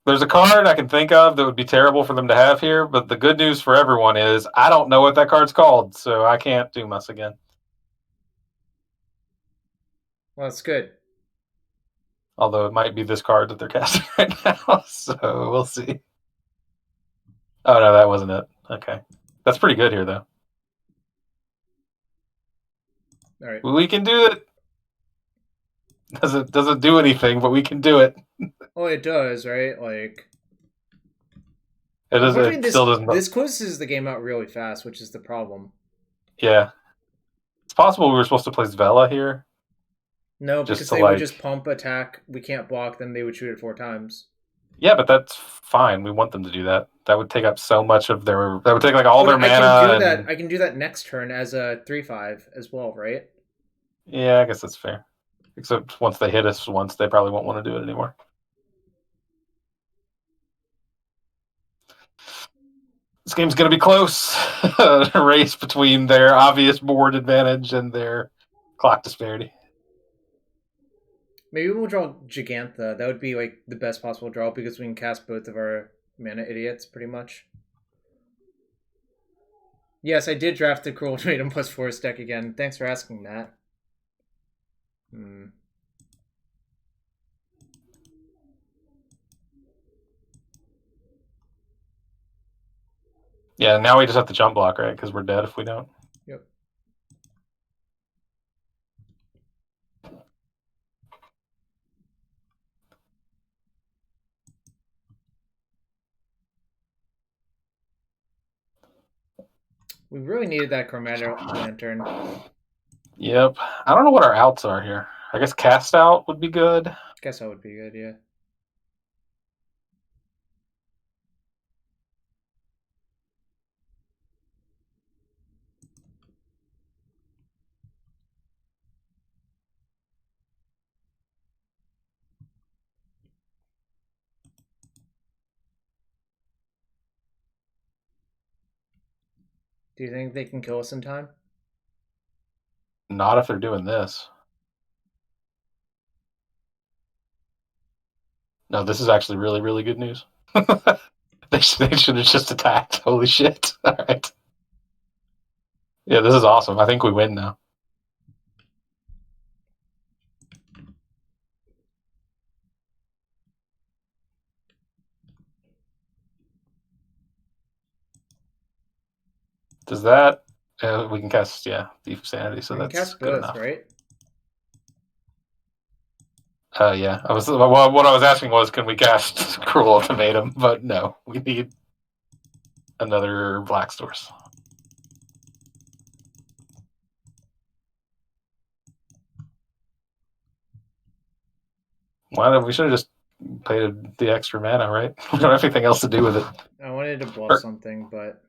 There's a card I can think of that would be terrible for them to have here, but the good news for everyone is I don't know what that card's called, so I can't do Muss again. Well, that's good. Although it might be this card that they're casting right now, so we'll see. Oh no, that wasn't it. Okay. That's pretty good here, though. All right. We can do it. Doesn't do anything, but we can do it. Oh, it does, right? Like It is. It still doesn't. This closes the game out really fast, which is the problem. Yeah, it's possible we were supposed to place Vela here. No, because they would just pump attack. We can't block them. They would shoot it 4 times. Yeah, but that's fine. We want them to do that. That would take up so much of their. That would take like all their mana. I can do that next turn as a 3/5 as well, right? Yeah, I guess that's fair. Except once they hit us once, they probably won't want to do it anymore. This game's going to be close. A race between their obvious board advantage and their clock disparity. Maybe we'll draw Gigantha. That would be like the best possible draw because we can cast both of our mana idiots pretty much. Yes, I did draft the Cruel Ultimatum plus Force deck again. Thanks for asking that. Yeah, now we just have to jump block, right? Because we're dead if we don't. Yep. We really needed that Chromatic Lantern. Yep. I don't know what our outs are here. I guess Cast Out would be good. Guess that would be good, yeah. Do you think they can kill us in time? Not if they're doing this. No, this is actually really, really good news. They should have just attacked. Holy shit. All right. Yeah, this is awesome. I think we win now. Does that... we can cast, Thief of Sanity, so that's cast good both, enough. Right? Yeah. What I was asking was, can we cast Cruel Ultimatum? But no, we need another Black Source. We should have just paid the extra mana, right? We don't have anything else to do with it. I wanted to bluff something, but...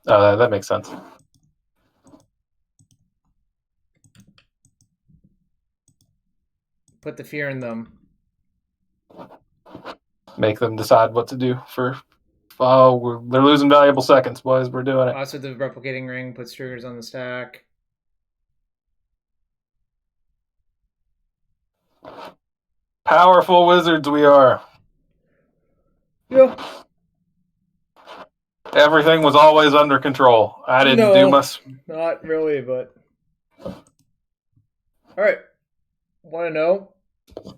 that makes sense. Put the fear in them. Make them decide what to do for... Oh, they're losing valuable seconds, boys. We're doing it. Also, the Replicating Ring puts triggers on the stack. Powerful wizards we are. Yeah. Everything was always under control. I didn't do No, much. not really, but all right. Want to know?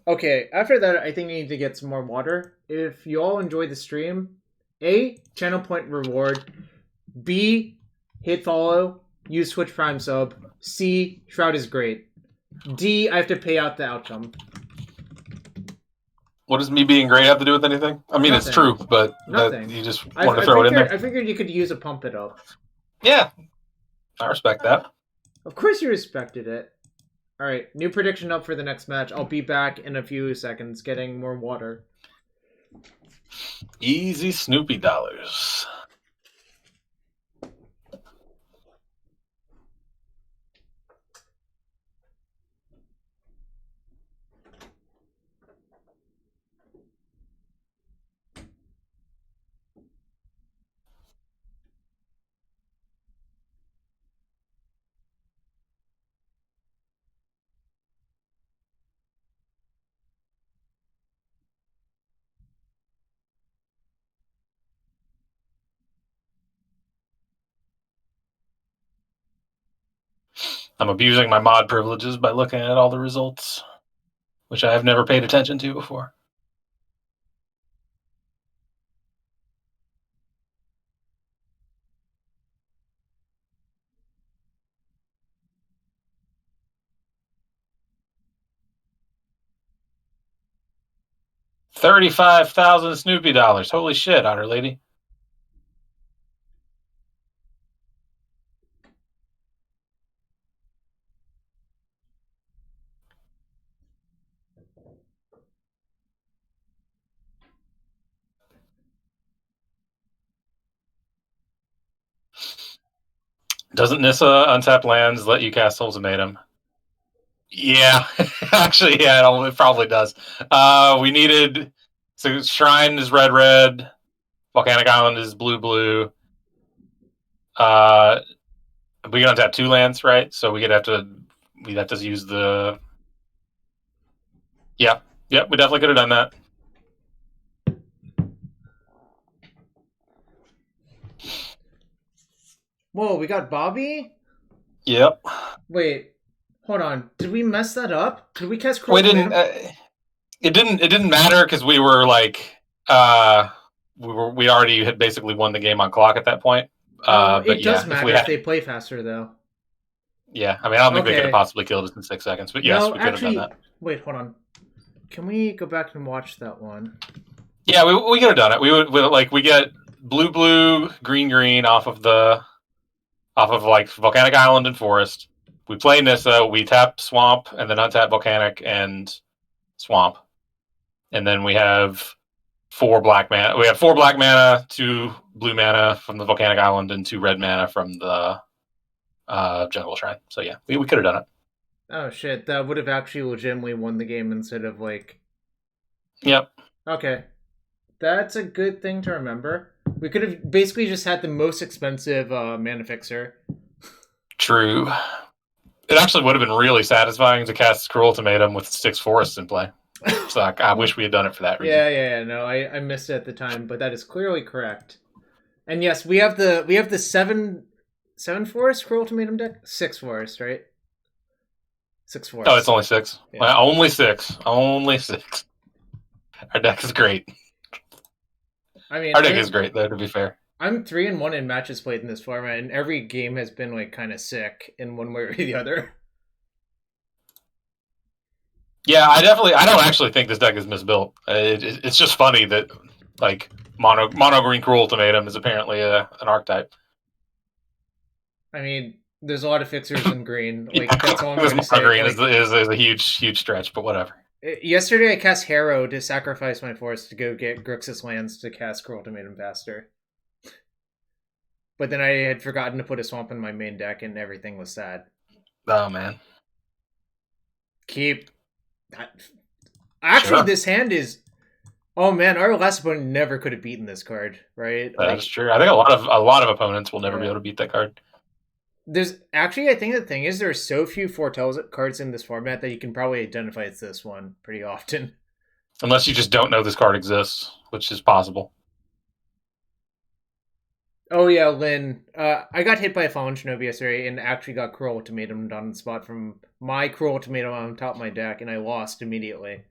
Okay, after that, I think I need to get some more water. If you all enjoy the stream, A, channel point reward. B, hit follow. Use Twitch Prime sub. C, Shrout is great. D, I have to pay out the outcome. What does me being great have to do with anything? I mean, it's Nothing. true, but Nothing. you just I, wanted to I throw it in figured there. I figured you could use a pump it up. Yeah, I respect that. Of course you respected it. All right, new prediction up for the next match. I'll be back in a few seconds getting more water. Easy Snoopy dollars. I'm abusing my mod privileges by looking at all the results, which I have never paid attention to before. $35,000 Snoopy dollars. Holy shit, Otter Lady. Doesn't Nissa untap lands let you cast Ultimatum? Yeah, actually, yeah, it probably does. We needed so Shrine is red. Volcanic Island is blue. We can untap 2 lands, right? So we'd have to use the. Yeah, we definitely could have done that. Whoa, we got Bobby? Yep. Wait, hold on. Did we mess that up? Did we cast We Cruel didn't. Tomato? It didn't matter because we were like we already had basically won the game on clock at that point. But It does yeah, if we matter if had, they play faster, though. yeah, I mean, I don't think they could have Okay. possibly killed us in 6 seconds. But yes, No, we could have done actually, that. wait, hold on. Can we go back and watch that one? Yeah, we could have done it. We get blue, green off of like Volcanic Island and Forest. We play Nissa, we tap Swamp, and then untap Volcanic and Swamp, and then we have 4 black mana. We have 4 black mana, 2 blue mana from the Volcanic Island, and 2 red mana from the Jungle Shrine. So yeah, we could have done it. Oh shit, that would have actually legitimately won the game instead of like. Yep. Okay. That's a good thing to remember. We could have basically just had the most expensive mana fixer. True. It actually would have been really satisfying to cast Cruel Ultimatum with 6 forests in play. So I wish we had done it for that reason. Yeah. No, I missed it at the time, but that is clearly correct. And yes, we have the seven forest Cruel Ultimatum deck. 6 forest, right? 6 forest. Oh, it's only 6. Yeah. Well, only 6. Only 6. Our deck is great. I mean, our deck is great, though. To be fair, I'm 3-1 in matches played in this format, and every game has been like kind of sick in one way or the other. Yeah, I don't actually think this deck is misbuilt. It's just funny that like mono green Cruel Ultimatum is apparently an archetype. I mean, there's a lot of fixers in green. Like that's all I'm going to say. Green like, is a huge stretch, but whatever. Yesterday, I cast Harrow to sacrifice my forest to go get Grixis lands to cast Cruel Ultimatum faster. But then I had forgotten to put a swamp in my main deck, and everything was sad. Oh man. Keep that. Actually, This hand is. Oh man, our last opponent never could have beaten this card, right? That's true. I think a lot of opponents will never be able to beat that card. There's actually, I think the thing is, there are so few foretell cards in this format that you can probably identify it's this one pretty often. Unless you just don't know this card exists, which is possible. Oh yeah, Lynn. I got hit by a fallen shinobi yesterday and actually got cruel ultimatum on the spot from my cruel ultimatum on top of my deck, and I lost immediately.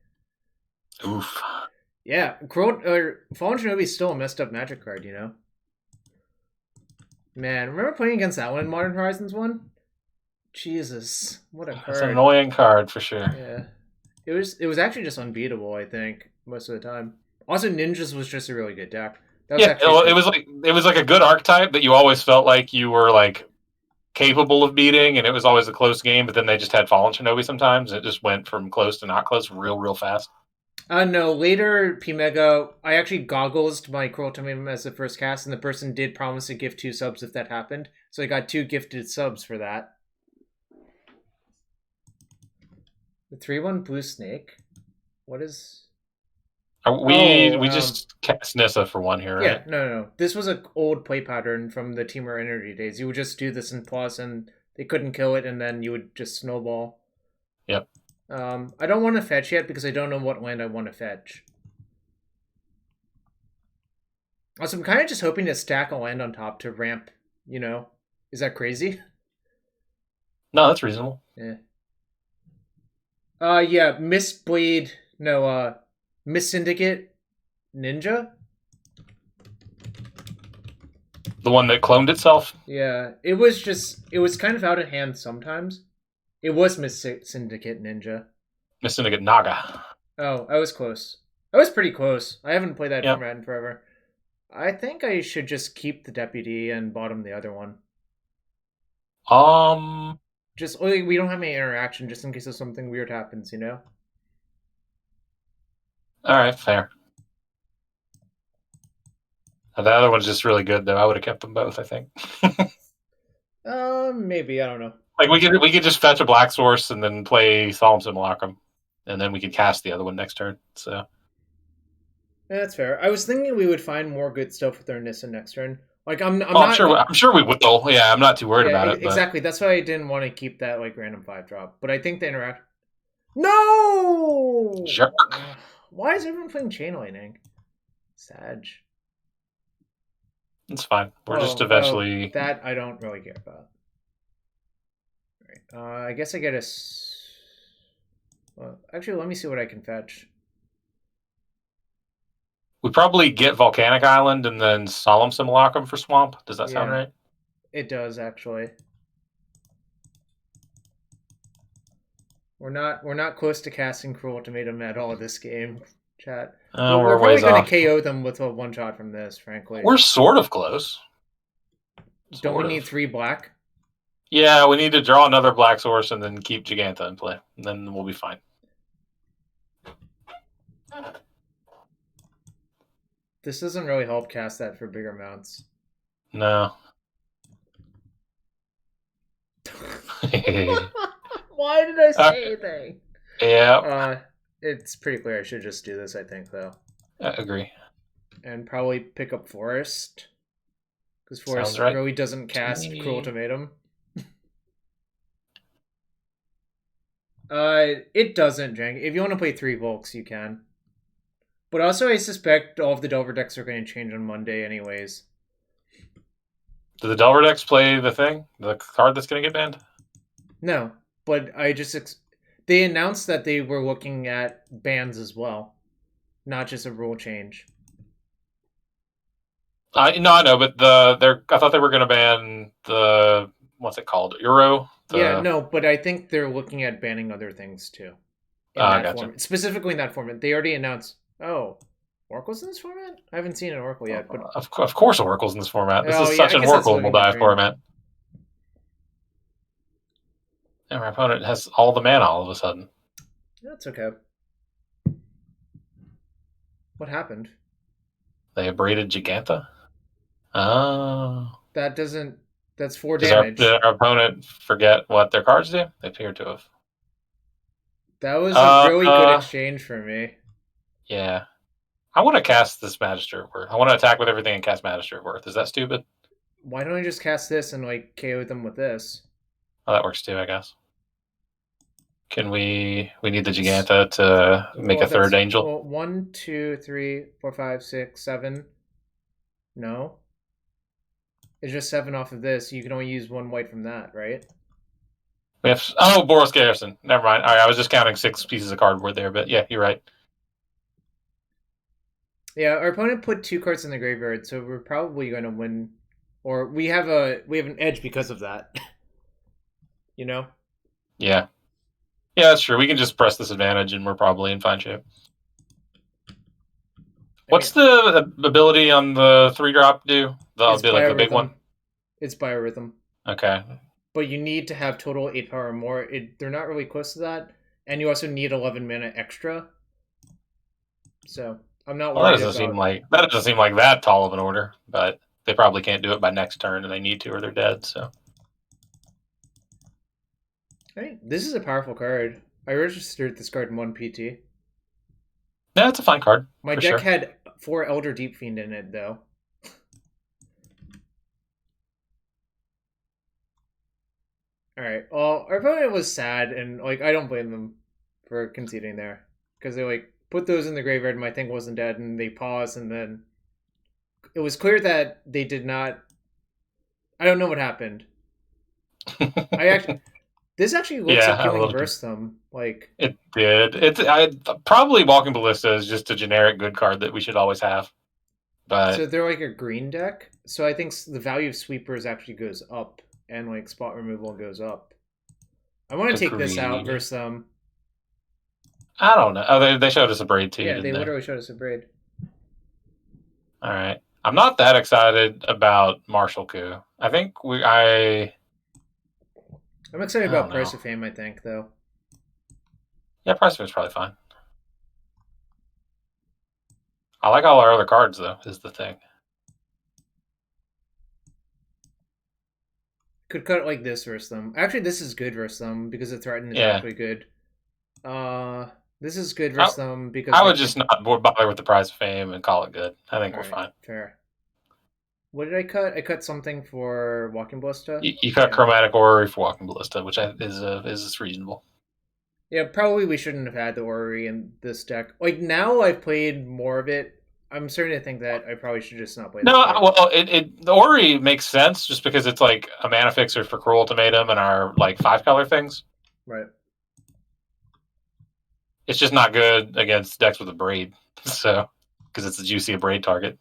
Oof. Yeah, cruel or fallen shinobi is still a messed up magic card, you know. Man, remember playing against that one in Modern Horizons one? Jesus, what a It's an card! annoying card for sure. Yeah, it was actually just unbeatable. I think most of the time. Also, ninjas was just a really good deck. That was Yeah, actually a good. it was like a good archetype that you always felt like you were like capable of beating, and it was always a close game. But then they just had Fallen Shinobi sometimes. It just went from close to not close real fast. No, later P Mega, I actually goggles my Cruel Ultimatum as the first cast, and the person did promise to give 2 subs if that happened. So I got 2 gifted subs for that. The 3/1 Blue Snake. What is. Oh, We just cast Nissa for one here, yeah, right? no. This was an old play pattern from the Teamer Energy days. You would just do this in plus, and they couldn't kill it, and then you would just snowball. Yep. I don't want to fetch yet because I don't know what land I want to fetch. Also, I'm kind of just hoping to stack a land on top to ramp, you know. Is that crazy? No, that's reasonable. Yeah. Yeah, Miss Blade, no, Miss Syndicate Ninja? The one that cloned itself. Yeah, it was kind of out of hand sometimes. It was Miss Syndicate Ninja. Miss Syndicate Naga. Oh, I was close. I was pretty close. I haven't played that Yep. format in forever. I think I should just keep the deputy and bottom the other one. Um. Just we don't have any interaction, just in case if something weird happens, you know. All right, fair. The other one's just really good, though. I would have kept them both. I think. Maybe I don't know. Like we could just fetch a black source and then play Solemn Simulacrum, and then we could cast the other one next turn. So Yeah, that's fair. I was thinking we would find more good stuff with our Nissa next turn. Like I'm well, not. I'm sure we will. Yeah, I'm not too worried Yeah, about it. But exactly. That's why I didn't want to keep that like random 5 drop. But I think the interact. No. jerk. Why is everyone playing Chain Lightning? Sag. It's fine. We're just eventually. That I don't really care about. Right. I guess I get a. Well, actually, let me see what I can fetch. We probably get Volcanic Island and then Solemn Simulacrum for Swamp. Does that sound right? It does actually. We're not close to casting Cruel Ultimatum at all this game, chat. We're probably going to KO them with a one shot from this, frankly. We're sort of close. Don't we need 3 black? Yeah, we need to draw another black source and then keep Giganta in play. And then we'll be fine. This doesn't really help cast that for bigger amounts. No. Why did I say anything? Yeah. It's pretty clear I should just do this, I think, though. I agree. And probably pick up Forest. Because Forest really doesn't cast Cruel Ultimatum. It doesn't, Jank. If you want to play 3 Volks, you can. But also, I suspect all of the Delver decks are going to change on Monday anyways. Do the Delver decks play the thing? The card that's going to get banned? No, but I just... They announced that they were looking at bans as well. Not just a rule change. No, I know, but I thought they were going to ban the... What's it called? Euro? Yeah, no, but I think they're looking at banning other things, too. In that gotcha. format. Specifically in that format. They already announced... Oh, Oracle's in this format? I haven't seen an Oracle yet. But Of course Oracle's in this format. This is such an Oracle will die format. And my opponent has all the mana all of a sudden. That's okay. What happened? They abraded Giganta? Oh. That doesn't... That's 4 damage. Did our opponent forget what their cards do? They appear to have. That was a really good exchange for me. Yeah. I want to cast this Magistrate Worth. I want to attack with everything and cast Magistrate Worth. Is that stupid? Why don't I just cast this and like KO them with this? Oh, that works too, I guess. Can we? We need the It's Giganta to make well, a third that's angel. well, 1, 2, 3, 4, 5, 6, 7. No, it's just 7 off of this. You can only use 1 white from that, right? We have Boros Garrison. Never mind. All right, I was just counting 6 pieces of cardboard there, but yeah, you're right. Yeah, our opponent put 2 cards in the graveyard, so we're probably going to win, or we have an edge because of that. You know. Yeah, yeah, that's true. We can just press this advantage, and we're probably in fine shape. I mean, What's the ability on the 3-drop do? That'll it's be like the big biorhythm. one. It's biorhythm. Okay. But you need to have total 8 power or more. They're not really close to that, and you also need 11 mana extra. So I'm not Well, that worried doesn't seem about. like that tall of an order, but they probably can't do it by next turn, and they need to, or they're dead. So Hey, this is a powerful card. I registered this card in 1 PT. yeah, it's a fine card My for deck sure. had 4 Elder Deep Fiend in it, though. All right. Well, our opponent was sad, and like I don't blame them for conceding there because they like put those in the graveyard. And my thing wasn't dead, and they paused, and then it was clear that they did not. I don't know what happened. I actually this actually looks Yeah, a appealing little. versus them. Like It did. Probably Walking Ballista is just a generic good card that we should always have. so But they're like a green deck. So I think the value of sweepers actually goes up, and like spot removal goes up. I want to take this out agreed. versus I don't know. Oh, they showed us a braid too, yeah, didn't they they? literally showed us a braid. All right. I'm not that excited about Martial Coup. I think I'm excited I don't about know. Price of Fame. I think though. Yeah, Price is probably fine. I like all our other cards though. Is the thing. Could cut it like this versus them. Actually, this is good versus them because the threaten is Yeah. actually good. This is good I, versus them because I they would just can. not bother with the Prize of Fame and call it good. I think All we're right, fine. fair. What did I cut? I cut something for Walking Ballista. You got Yeah, Chromatic Orrery for Walking Ballista, which is reasonable. yeah. Probably we shouldn't have had the Orrery in this deck. Like now, I've played more of it. I'm starting to think that I probably should just not play this No, deck. well, the Ori makes sense just because it's like a mana fixer for Cruel Ultimatum and our like 5-color things. Right. It's just not good against decks with a braid, so because it's a juicy a braid target.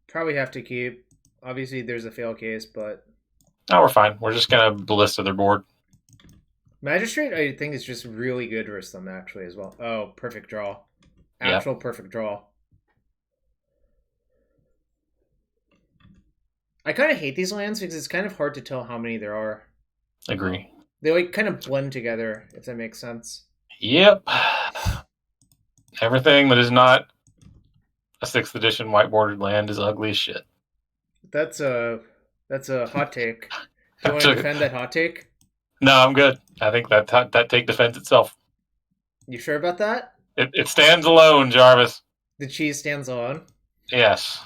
Probably have to keep. Obviously, there's a fail case, but No, we're fine. We're just gonna ballista their board. Magistrate, I think, is just really good versus them actually as well. Oh, perfect draw. Yeah, Actual perfect draw. I kind of hate these lands because it's kind of hard to tell how many there are. agree. They like kind of blend together, if that makes sense. Yep. Everything that is not a 6th edition white bordered land is ugly as shit. That's a hot take. Do you I want to took it. defend that hot take? No, I'm good. I think that take defends itself. You sure about that? It stands alone, Jarvis. The cheese stands alone. Yes.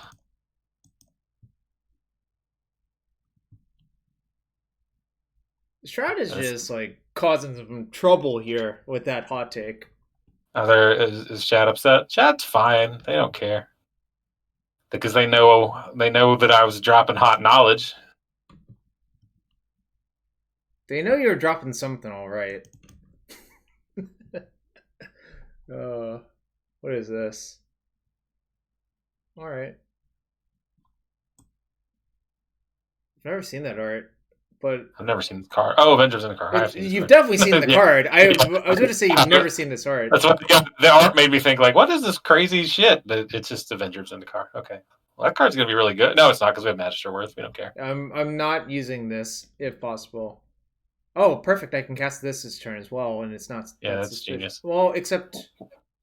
Shroud is just like causing some trouble here with that hot take. Is Chad upset? Chad's fine. They don't care because they know that I was dropping hot knowledge. They know you're dropping something, all right. What is this? All right. I've never seen that art, but I've never seen the card. Oh, Avengers in the car. I've seen this you've card. definitely seen the Yeah. card. I Yeah. was going to say you've never seen this art. That's what the art made me think. Like, what is this crazy shit? But it's just Avengers in the car. Okay, well, that card's gonna be really good. No, it's not because we have Magister Worth. We don't care. I'm not using this if possible. Oh, perfect! I can cast this turn as well, and it's not Yeah, that that's suspicious. genius. Well, except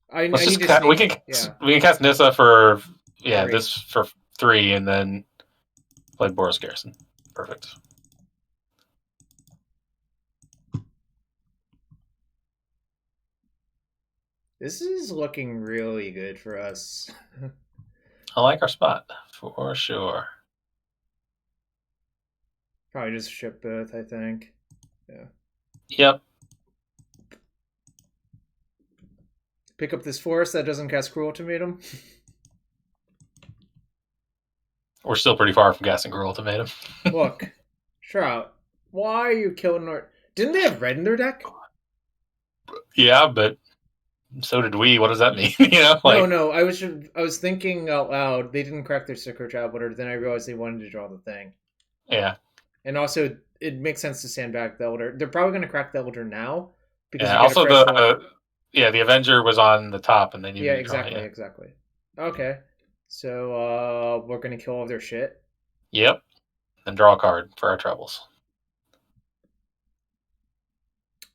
I Let's need just to we sneak. can Yeah, we can cast Nissa for three. this for 3 and then play Boris Garrison. Perfect. This is looking really good for us. I like our spot for sure. Probably just ship both, I think. Yeah. Yep. Pick up this forest that doesn't cast Cruel Ultimatum. We're still pretty far from casting Cruel Ultimatum. Look, Shrout, why are you killing our... Didn't they have red in their deck? Yeah, but so did we. What does that mean? No, no. I was thinking out loud. They didn't crack their Sicker Traveler. Then I realized they wanted to draw the thing. Yeah. And also, it makes sense to stand back the Elder. They're probably going to crack the Elder now because Yeah. you get a Also, fresh swap. the Avenger was on the top, and they Yeah, needed to draw it. exactly, Yeah. exactly. Okay, so we're gonna kill all their shit. Yep. And draw a card for our troubles.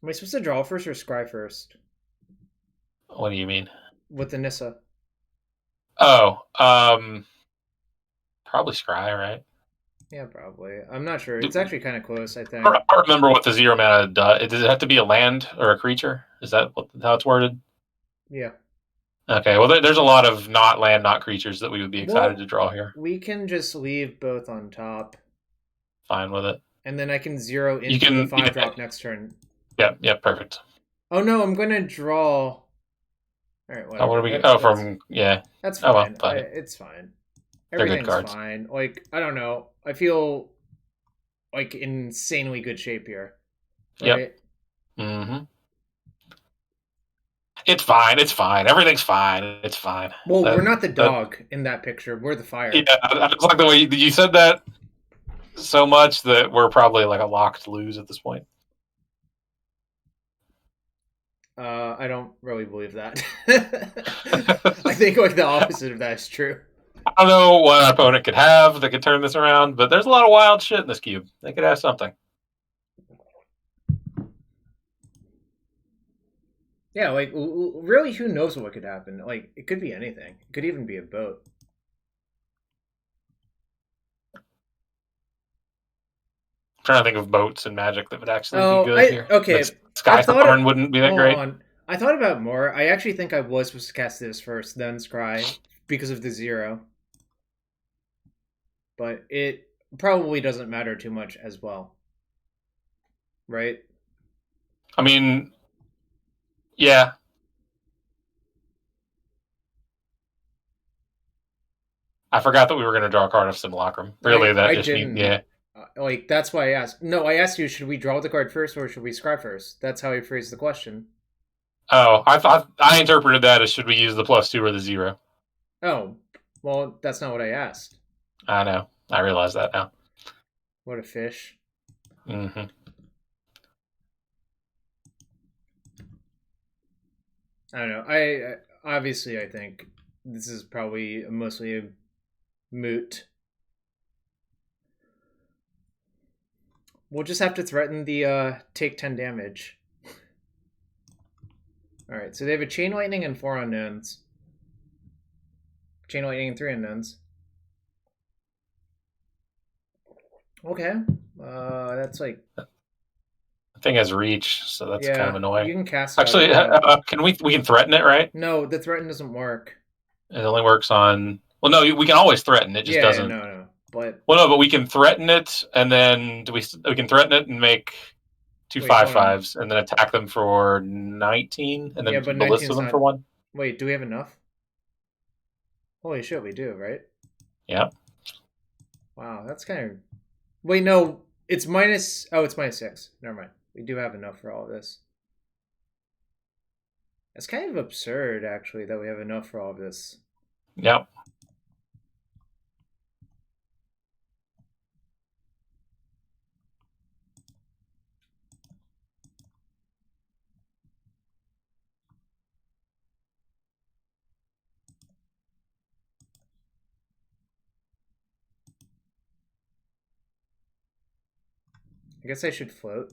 Am I supposed to draw first or scry first What do you mean? with the Nissa? Oh, probably Scry, right? Yeah, probably. I'm not sure. It's actually kind of close, I I think. don't remember what the zero mana does. Does it have to be a land or a creature? Is that how it's worded? Yeah. Okay. Well, there's a lot of not land, not creatures that we would be excited to Well, draw here. we can just leave both on top, Fine with it. and then I can zero You into the can. 5-drop next turn. Yeah. Perfect. Oh no, I'm gonna draw. All right, Oh, what whatever. do we? Oh, from yeah. That's Oh well, fine. fine. It's fine. They're good Everything's cards. fine. Like I don't know. I feel like insanely good shape here. Yep. Right? Mm-hmm. It's fine. It's fine. Everything's fine. It's fine. Well, we're That not the that dog in that picture. We're the yeah. fire. I just like the way you said that so much that we're probably like a lock to lose at this point. I don't really believe that. I think like the opposite of that is true. I don't know what an opponent could have that could turn this around, but there's a lot of wild shit in this cube. They could have something. Yeah, like really, who knows what could happen? Like it could be anything. It could even be a boat. I'm trying to think of boats and magic that would actually be Oh, good I here. okay. But I've thought Skythorn it. wouldn't be that Hold great. on. I thought about more. I actually think I was supposed to cast this first, then Scry, because of the zero. But it probably doesn't matter too much as well, right? I mean, yeah. I forgot that we were going to draw a card of Simulacrum. Really, that I just means, didn't. yeah. Like that's why I asked. No, I asked you, should we draw the card first or should we scry first? That's how I phrased the question. Oh, I thought I interpreted that as should we use the +2 or the 0? Oh, well, that's not what I asked. I know. I realize that now. What a fish. Mm-hmm. I don't know. I obviously I think this is probably mostly a moot. We'll just have to threaten the take 10 damage. All right, so they have a Chain Lightning and 4 unknowns. Chain Lightning and 3 unknowns. Okay, that's like The thing has reach, so that's kind of annoying. You can cast it Actually, can we can threaten it, right? No, the threaten doesn't work. It only works on. Well, no, we can always threaten. It just doesn't. No. But well, no, but we can threaten it, and then we can threaten it and make two wait, hold on. 5/5s, and then attack them for 19, and then Yeah, but ballista 19's them not. for 1. Wait, do we have enough? Holy shit, we do, right? Yeah. Wow, that's kind of. Wait, no, it's minus. Oh, it's -6. Never mind. We do have enough for all of this. It's kind of absurd, actually, that we have enough for all of this. Yep. I guess I should float.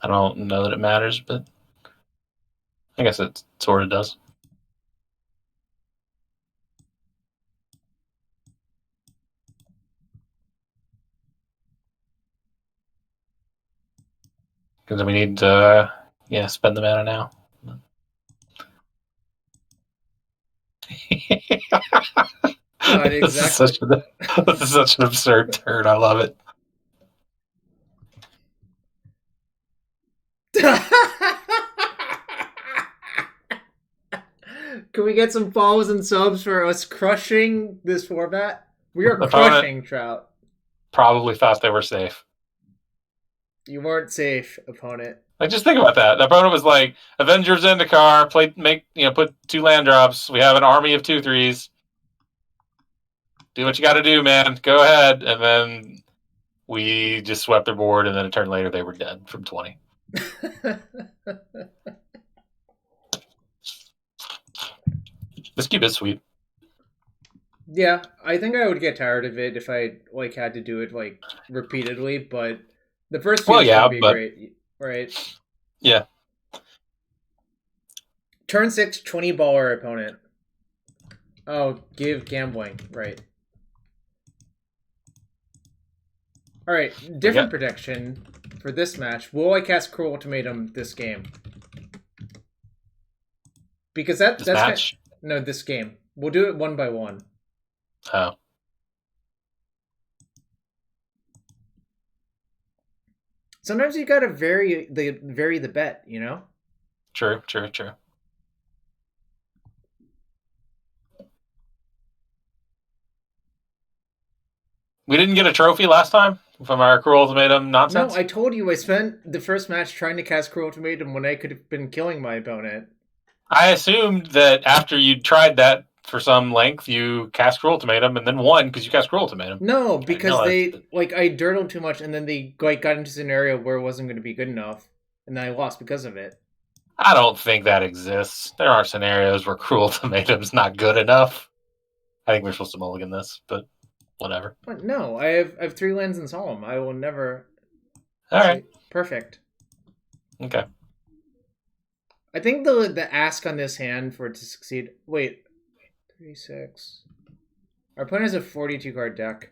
I don't know that it matters, but I guess it sort of does. Because we need to, spend the mana now. god, This is exactly. such this is such an absurd turn. I love it. Can we get some follows and subs for us crushing this format? We are Opponent crushing Shrout. probably thought they were safe. You weren't safe, opponent. Like, just think about that. The opponent was like, Avengers in the car, put 2 land drops. We have an army of 2/3s. Do what you got to do, man. Go ahead. And then we just swept their board, and then a turn later they were dead from 20. This cube is sweet. Yeah, I think I would get tired of it if I like had to do it like repeatedly, but the first few Well, is going yeah, to be but great, right? yeah. Turn 6, 20 baller opponent. Oh, give gambling, right. Alright, different prediction for this match. Will I cast Cruel Ultimatum this game? Because This that's match? no, this game. We'll do it one by one. Oh. Sometimes you gotta vary the bet, you know? True. We didn't get a trophy last time from our Cruel Ultimatum No, nonsense. I told you I spent the first match trying to cast Cruel Ultimatum when I could have been killing my opponent. I assumed that after you tried that for some length, you cast Cruel Ultimatum and then won because you cast Cruel Ultimatum. No, I didn't because realize they that. like I dirtled too much, and then they like got into a scenario where it wasn't going to be good enough, and then I lost because of it. I don't think that exists. There are scenarios where Cruel Ultimatum's not good enough. I think we're supposed to mulligan this, but whatever. What? No, I have 3 lands in Solemn. I will never. All right. See, perfect. Okay. I think the ask on this hand for it to succeed. Wait, 3/6. Our opponent has a 42 card deck.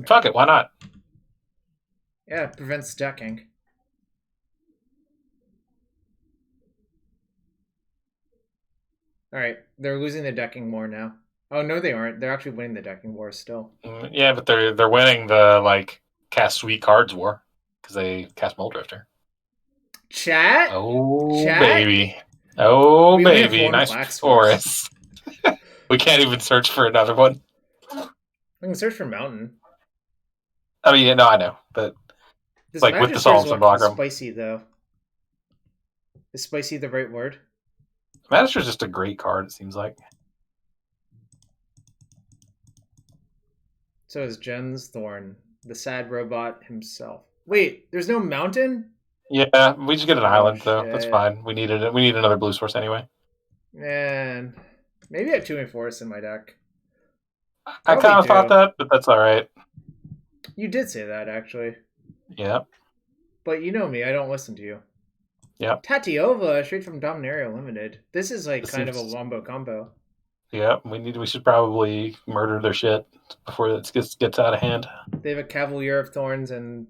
Fuck it. Why not? Yeah, it prevents stacking. All right, they're losing the decking war now. Oh no, they aren't. They're actually winning the decking war still. Yeah, but they're winning the like cast sweet cards war because they cast Mold Drifter. Chat, Oh chat. baby, oh We only have baby, one nice Black Source. forest. We can't even search for another one. I can search for Mountain. I mean, no, I know, but This like with the Magister's Solemn looking Simulacrum, spicy though. Is spicy the right word? Magister's just a great card. It seems like. So is Jen's Thorn, the sad robot himself. Wait, there's no Mountain? Yeah, we just get an Oh island though. That's shit. fine. We needed it. We need another blue source anyway. Man. Maybe I have 2 forests in my deck. I Probably kind of thought do. that, but that's all right. You did say that actually. Yeah, But you know me, I don't listen to you. yeah. Tatiova, straight from Dominaria Limited. This is like This kind of a seems. wombo combo. Yeah, we should probably murder their shit before it gets out of hand. They have a Cavalier of Thorns and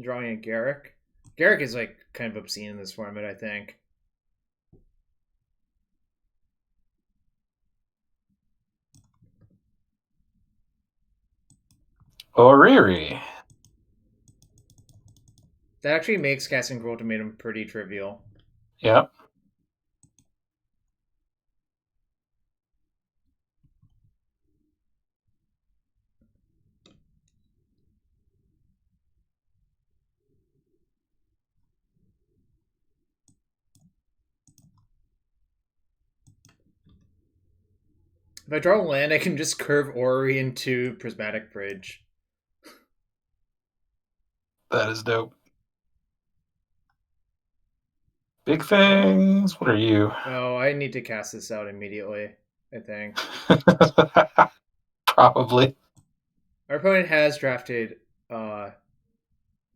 drawing a Garrick. Garrick is like kind of obscene in this format, I think. Oriri. That actually makes casting Cruel Ultimatum pretty trivial. Yeah. If I draw a land, I can just curve Ori into Prismatic Bridge. That is dope. Big things. What are you? Oh, I need to cast this out immediately, I think. Probably. Our opponent has drafted the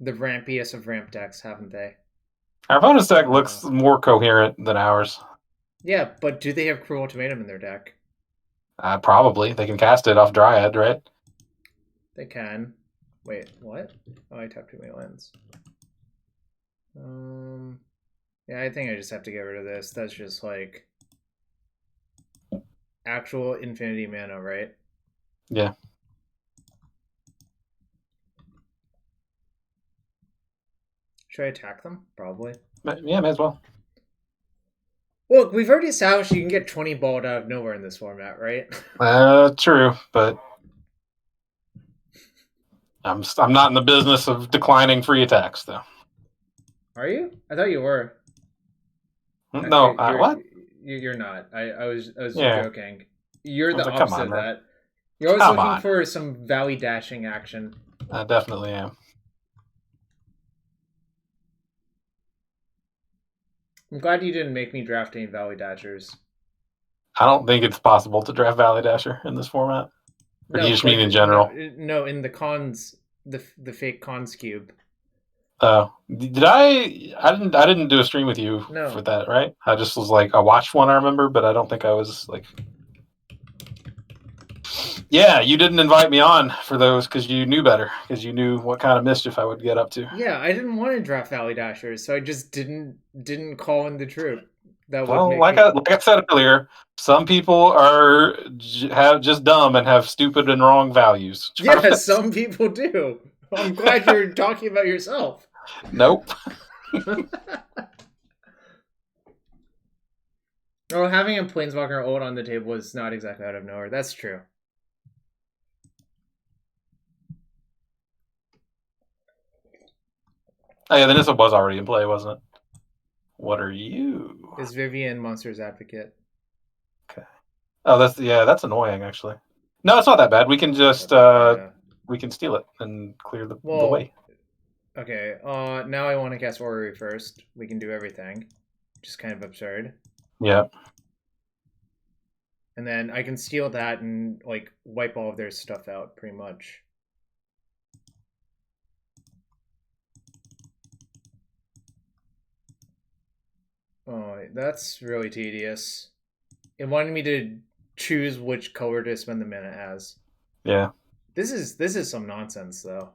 rampiest of ramp decks, haven't they? Our opponent's deck looks more coherent than ours. Yeah, but do they have Cruel Ultimatum in their deck? Probably. They can cast it off Dryad, right? They can. Wait, what? Oh, I tapped too many lands. Yeah, I think I just have to get rid of this. That's just like... actual infinity mana, right? Yeah, Should I attack them? Probably. yeah, may as well. Look, we've already established you can get 20 balled out of nowhere in this format, right? True, but I'm not in the business of declining free attacks, though. Are you? I thought you were. No, Actually, what? you're not. I was Yeah, joking. You're I was the like, come opposite on, of man, that. You're always come looking on. for some valley dashing action. I definitely am. I'm glad you didn't make me draft any valley dashers. I don't think it's possible to draft Valley Dasher in this format. Or do you No, just mean in but no, general? no. In the cons, the fake cons cube. Did I didn't do a stream with you for No. that, right? I just was like I watched one, I remember, but I don't think I was like. Yeah, you didn't invite me on for those because you knew better, because you knew what kind of mischief I would get up to. Yeah, I didn't want to draft valley dashers, so I just didn't call in the troop. That would Well, make me. like I said earlier, some people are have just dumb and have stupid and wrong values. Yeah, Jarvis, some people do. I'm glad you're talking about yourself. nope. Oh, having a planeswalker ult on the table is not exactly out of nowhere. That's true. Oh yeah, then this was already in play, wasn't it? What are you? Is Vivian Monsters Advocate? Okay. Oh, that's annoying actually. No, it's not that bad. We can just Yeah. we can steal it and clear the Well, way. okay. Now I want to cast Orrery first. We can do everything, which is kind of absurd. Yeah. And then I can steal that and like wipe all of their stuff out, pretty much. Oh, that's really tedious. It wanted me to choose which color to spend the mana as. Yeah. This is some nonsense though.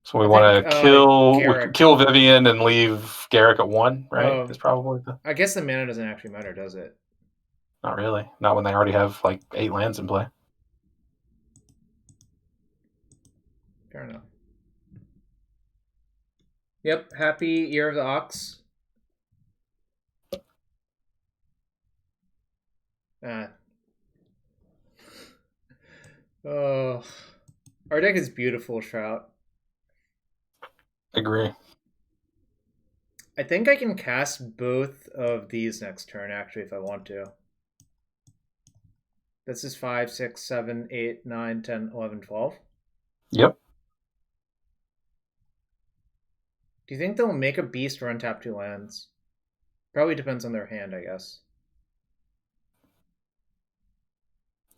So we I want think to Garrick. kill Vivian and leave Garrick at 1, right? Oh, Is probably the I guess the mana doesn't actually matter, does it? not really. Not when they already have like 8 lands in play. Fair enough. Yep. Happy Year of the Ox. Ah. Oh, our deck is beautiful, Shrout. Agree. I think I can cast both of these next turn, actually, if I want to. This is 5, 6, 7, 8, 9, 10, 11, 12. Yep. Do you think they'll make a beast or untap 2 lands? Probably depends on their hand, I guess.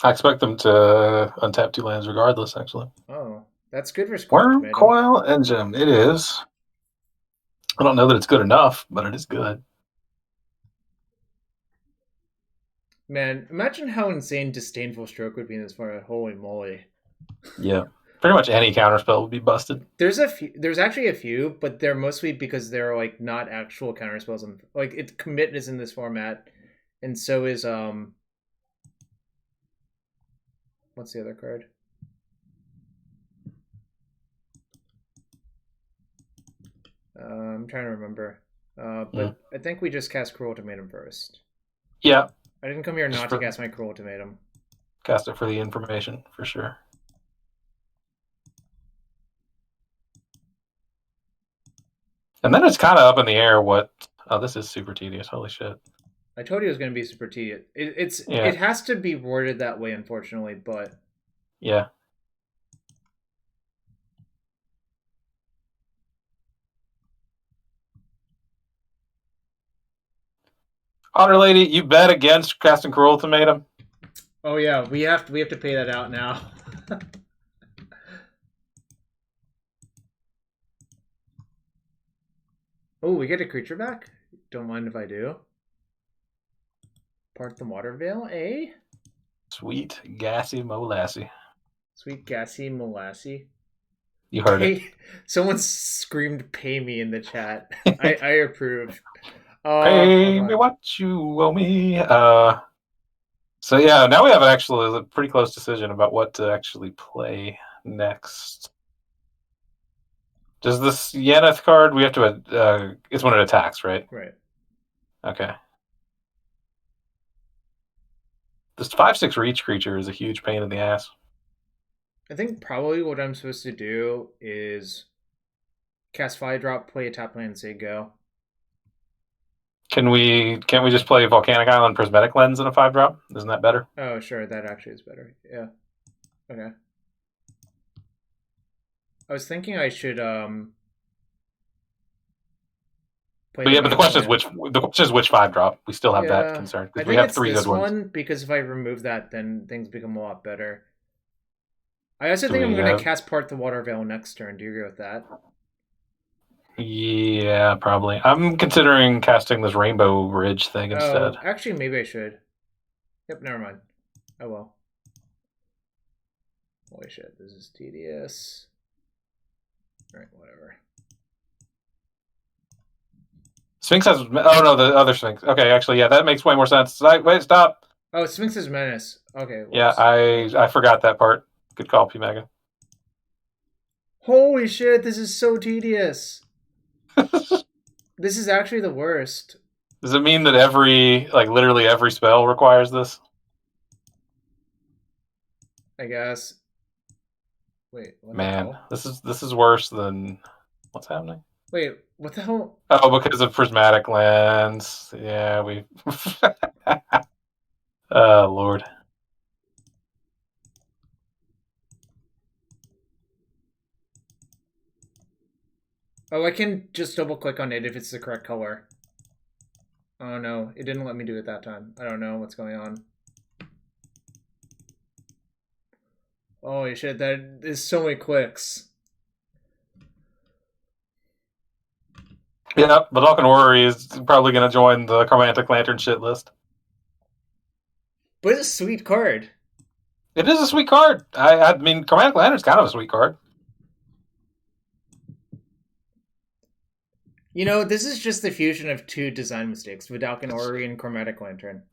I expect them to untap 2 lands regardless, actually. Oh, that's good for Squirrel Worm, Ultimatum. Coil, and Gem. It is. I don't know that it's good enough, but it is good. Man, imagine how insane Disdainful Stroke would be in this format. Holy moly. Yeah. Pretty much any counterspell would be busted. There's actually a few, but they're mostly because they're like not actual counterspells. And like it commit is in this format, and so is what's the other card? I'm trying to remember. But I think we just cast Cruel Ultimatum first. Yeah. I didn't come here not to cast my Cruel Ultimatum. Cast it for the information, for sure. And then it's kind of up in the air what... Oh, this is super tedious. Holy shit. I told you it was going to be super tedious. It has to be worded that way, unfortunately, but... Yeah. Otter Lady, you bet against casting Cruel Ultimatum? Oh yeah, we have to pay that out now. Oh, we get a creature back? Don't mind if I do. Part the Water Veil, eh? Sweet gassy molassie. Sweet gassy molassie. You heard it. Someone screamed "pay me" in the chat. I approve. Pay Hold me on. what you owe me. So yeah, now we have actually a pretty close decision about what to actually play next. Does this Yeneth card, we have to, it's when it attacks, right? Right. Okay. This 5/6 reach creature is a huge pain in the ass. I think probably what I'm supposed to do is cast Fire Drop, play a tap land, and say go. Can't we just play Volcanic Island Prismatic Lens in a 5-drop? Isn't that better? Oh, sure, that actually is better. Yeah. Okay. I was thinking I should play But the yeah, but the question Battle is which 5-drop. We still have that Yeah, concern I because we think have it's 3 this good ones. one because if I remove that, then things become a lot better. I also Do think I'm we going to have? cast Part the Water Veil next turn. Do you agree with that? Yeah, probably. I'm considering casting this Rainbow Ridge thing instead. Oh, actually, maybe I should. Yep, never mind. Oh well. Holy shit, this is tedious. Alright, whatever. Sphinx has. Oh no, the other Sphinx. Okay, actually, yeah, that makes way more sense. Wait, stop. Oh, Sphinx's Menace. Okay, Yeah, whoops. I forgot that part. Good call, P Mega. Holy shit, this is so tedious. This is actually the worst. Does it mean that literally every spell requires this? I guess. Wait, what the Man, hell? this is worse than what's happening. Wait, what the hell? Oh, because of prismatic lands. Yeah, we. Oh Lord. Oh, I can just double click on it if it's the correct color. Oh no, it didn't let me do it that time. I don't know what's going on. Holy shit, that is so many clicks. Yeah, but Vulcan Worry is probably going to join the Chromatic Lantern shit list. But it's a sweet card. It is a sweet card. I mean, Chromatic Lantern's kind of a sweet card. You know, this is just the fusion of two design mistakes, Vidalcan Orrery and Chromatic Lantern.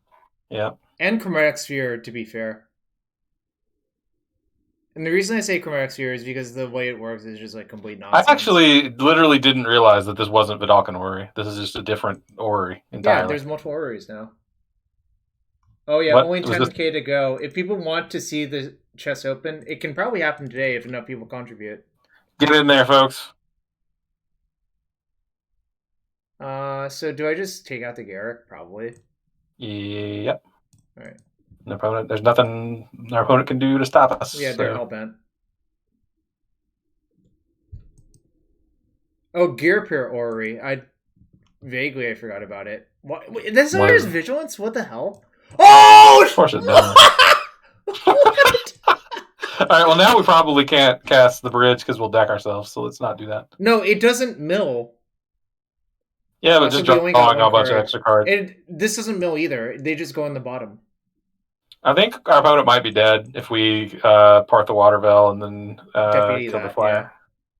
Yeah. And Chromatic Sphere, to be fair. And the reason I say Chromatic Sphere is because the way it works is just like complete nonsense. I actually literally didn't realize that this wasn't Vidalcan Orrery. This is just a different Orrery entirely. Yeah, there's multiple Orreries now. Oh yeah, What only was 10k to go. If people want to see the chest open, it can probably happen today if enough people contribute. Get in there, folks. So do I just take out the Garrick? Probably. Yep. All right. No opponent. There's nothing our opponent can do to stop us. Yeah, they're hell bent. Oh, Gear Pair Orrery. I forgot about it. What? Wait, that's not his vigilance. What the hell? Oh! Of course it doesn't. What? All right. Well, now we probably can't cast the bridge because we'll deck ourselves. So let's not do that. No, it doesn't mill. Yeah, but just drawing a bunch of extra cards. This doesn't mill either. They just go in the bottom. I think our opponent might be dead if we part the water veil and then kill the flyer. Yeah,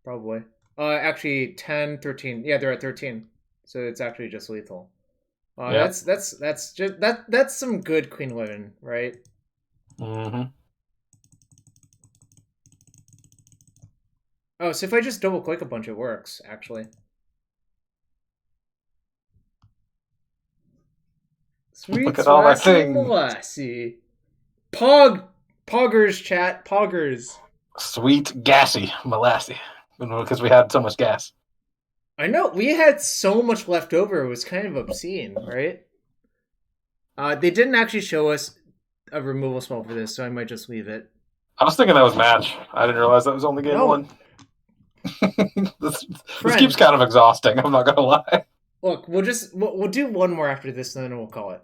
probably. Actually, 10, 13. Yeah, they're at 13. So it's actually just lethal. Yep. That's some good Queen Living, right? Mm-hmm. Oh, so if I just double click a bunch, it works, actually. Sweet, look at all that thing. Molassie. Poggers, chat. Poggers. Sweet, gassy Molassie. Because we had so much gas. I know. We had so much left over. It was kind of obscene, right? They didn't actually show us a removal spell for this, so I might just leave it. I was thinking that was match. I didn't realize that was only game one. This keeps kind of exhausting. I'm not gonna lie. Look, we'll do one more after this, and then we'll call it.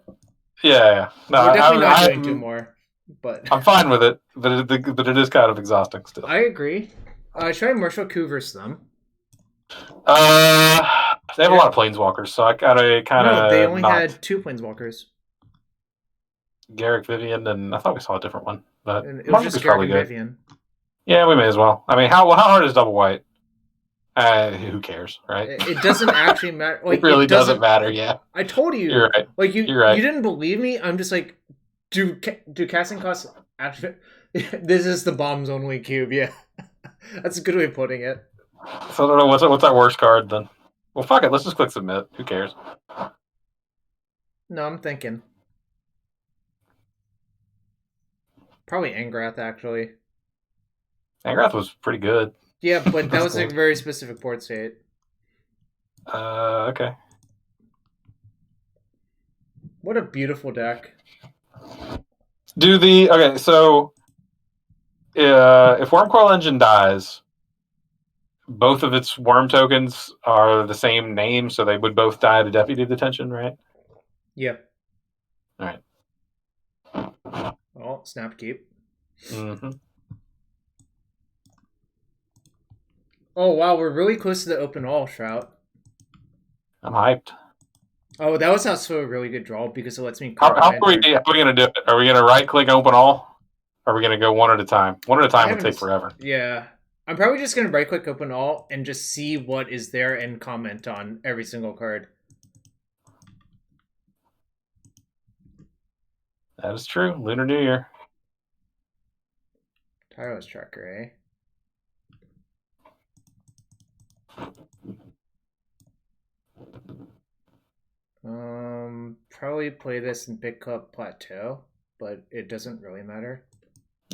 Yeah. No, we're definitely not doing two more. But I'm fine with it. But it is kind of exhausting still. I agree. Should I Marshall Coup versus them? They have a lot of planeswalkers, so I gotta kind of. No, they only had 2 planeswalkers. Garrick, Vivian, and I thought we saw a different one, but it was just Garrick and Vivian. Yeah, we may as well. I mean, how hard is double white? Who cares, right? It doesn't actually matter. It Like really it doesn't doesn't. matter. Yeah, I told you're you. right. Like You're you right. didn't believe me. I'm just like, do casting costs actually? This is the bombs only cube. Yeah, that's a good way of putting it. So I don't know what's our worst card then. Well, fuck it. Let's just click submit. Who cares? No, I'm thinking probably Angrath actually. Angrath was pretty good. Yeah, but that That's was a cool. very specific port state. Okay. What a beautiful deck. Okay? So if Wormcoil Engine dies, both of its worm tokens are the same name, so they would both die to deputy detention, right? Yeah. All right. Oh, snap keep. Mm-hmm. Oh wow, we're really close to the open all, Shrout. I'm hyped. Oh, that was also a really good draw because it lets me How, card how are we? lantern. How are we gonna do it? Are we gonna right click open all? Or are we gonna go one at a time? One at a I time would take haven't. forever. Yeah, I'm probably just gonna right click open all and just see what is there and comment on every single card. That is true. Lunar New Year. Tyro's tracker, eh? Probably play this and pick up Plateau, but it doesn't really matter.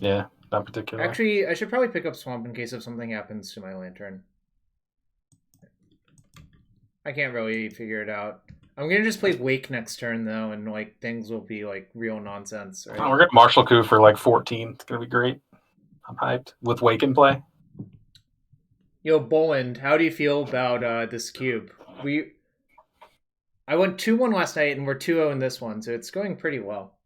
Yeah, not particularly. Actually, I should probably pick up Swamp in case if something happens to my lantern. I can't really figure it out. I'm gonna just play Wake next turn though, and like things will be like real nonsense, right? Oh, we're gonna Marshall Coup for like 14. It's gonna be great. I'm hyped with Wake in play. Yo, Boland, how do you feel about this cube? I went 2-1 last night, and we're 2-0 in this one, so it's going pretty well.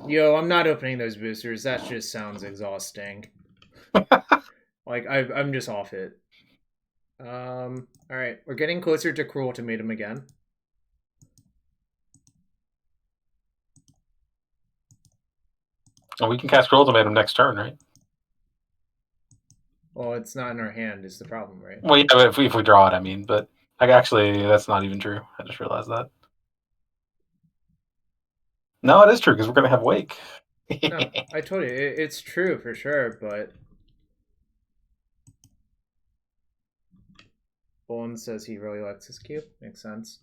Yo, I'm not opening those boosters. That just sounds exhausting. Like I'm just off it. All right, we're getting closer to Cruel Ultimatum again. And we can cast Cruel Ultimatum next turn, right? Well, it's not in our hand is the problem, right? Well, yeah, if we draw it, I mean, but actually, that's not even true. I just realized that. No, it is true because we're gonna have Wake. No, I told you it's true for sure, but Boland says he really likes his cube. Makes sense.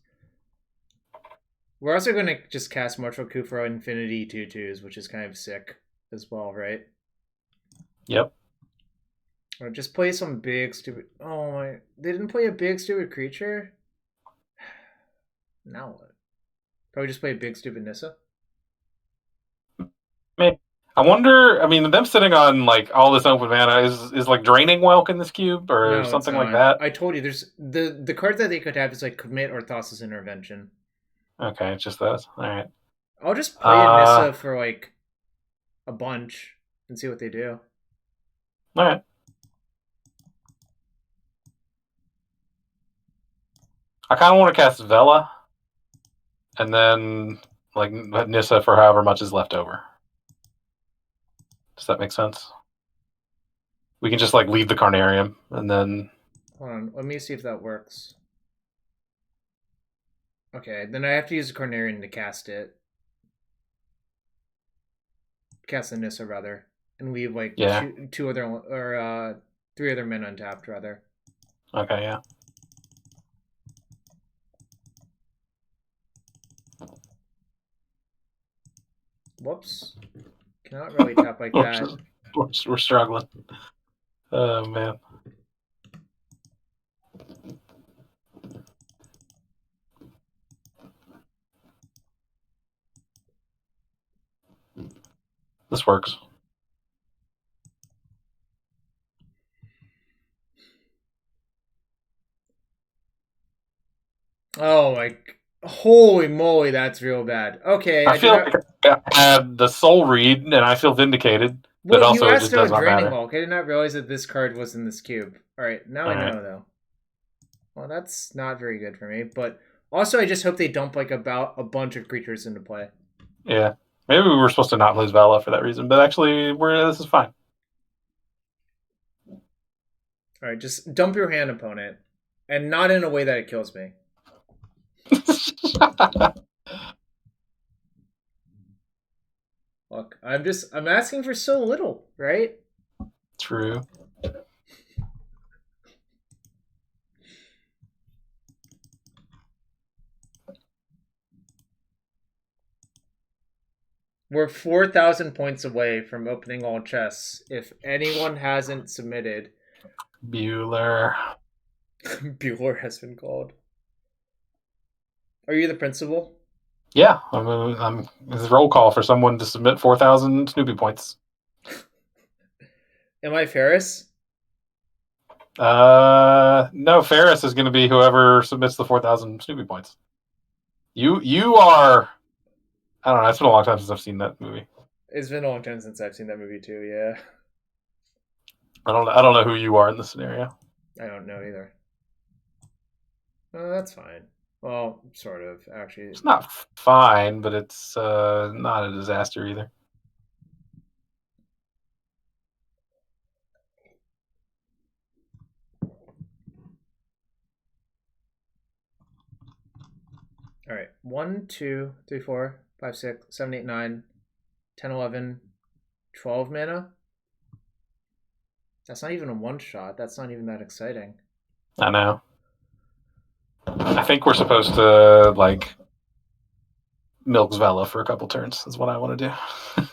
We're also going to just cast Martial Coup for Infinity 2/2s, which is kind of sick as well, right? Yep. Or just play some big stupid. Oh my! They didn't play a big stupid creature. Now what? Probably just play a big stupid Nissa. I wonder. I mean, them sitting on like all this open mana is like draining Welk in this cube or No, it's something like not. that. I told you, there's the card that they could have is like commit or Thassa's Intervention. Okay, it's just those. All right. I'll just play a Nissa for like a bunch and see what they do. All right. I kind of want to cast Vela, and then like Nissa for however much is left over. Does that make sense? We can just like leave the Carnarium, and then. Hold on, let me see if that works. Okay, then I have to use a Carnarian to cast it. Cast the Nissa rather, and leave like two other or 3 other men untapped rather. Okay, yeah. Whoops. Cannot really tap like that. We're struggling. Oh man. This works. Oh my! Holy moly, that's real bad. Okay, I feel like I had the soul read, and I feel vindicated. Well, But you also, it asked just does about not Draining matter. Hulk. I did not realize that this card was in this cube. All right, now I know though. Well, that's not very good for me. But also, I just hope they dump like about a bunch of creatures into play. Yeah, maybe we were supposed to not lose Vela for that reason, but actually, this is fine. All right, just dump your hand, opponent, and not in a way that it kills me. Look, I'm asking for so little, right? True. We're 4,000 points away from opening all chests. If anyone hasn't submitted, Bueller. Bueller has been called. Are you the principal? Yeah, I'm it's a roll call for someone to submit 4,000 Snoopy points. Am I Ferris? No, Ferris is going to be whoever submits the 4,000 Snoopy points. You are. I don't know. It's been a long time since I've seen that movie. It's been a long time since I've seen that movie too. Yeah, I don't know who you are in this scenario. I don't know either. That's fine. Well, sort of actually. It's not fine, but it's not a disaster either. All right. 1, 2, 3, 4, 5, 6, 7, 8, 9, 10, 11, 12 mana. That's not even a one shot. That's not even that exciting. I know. I think we're supposed to like milk Vela for a couple turns. Is what I want to do.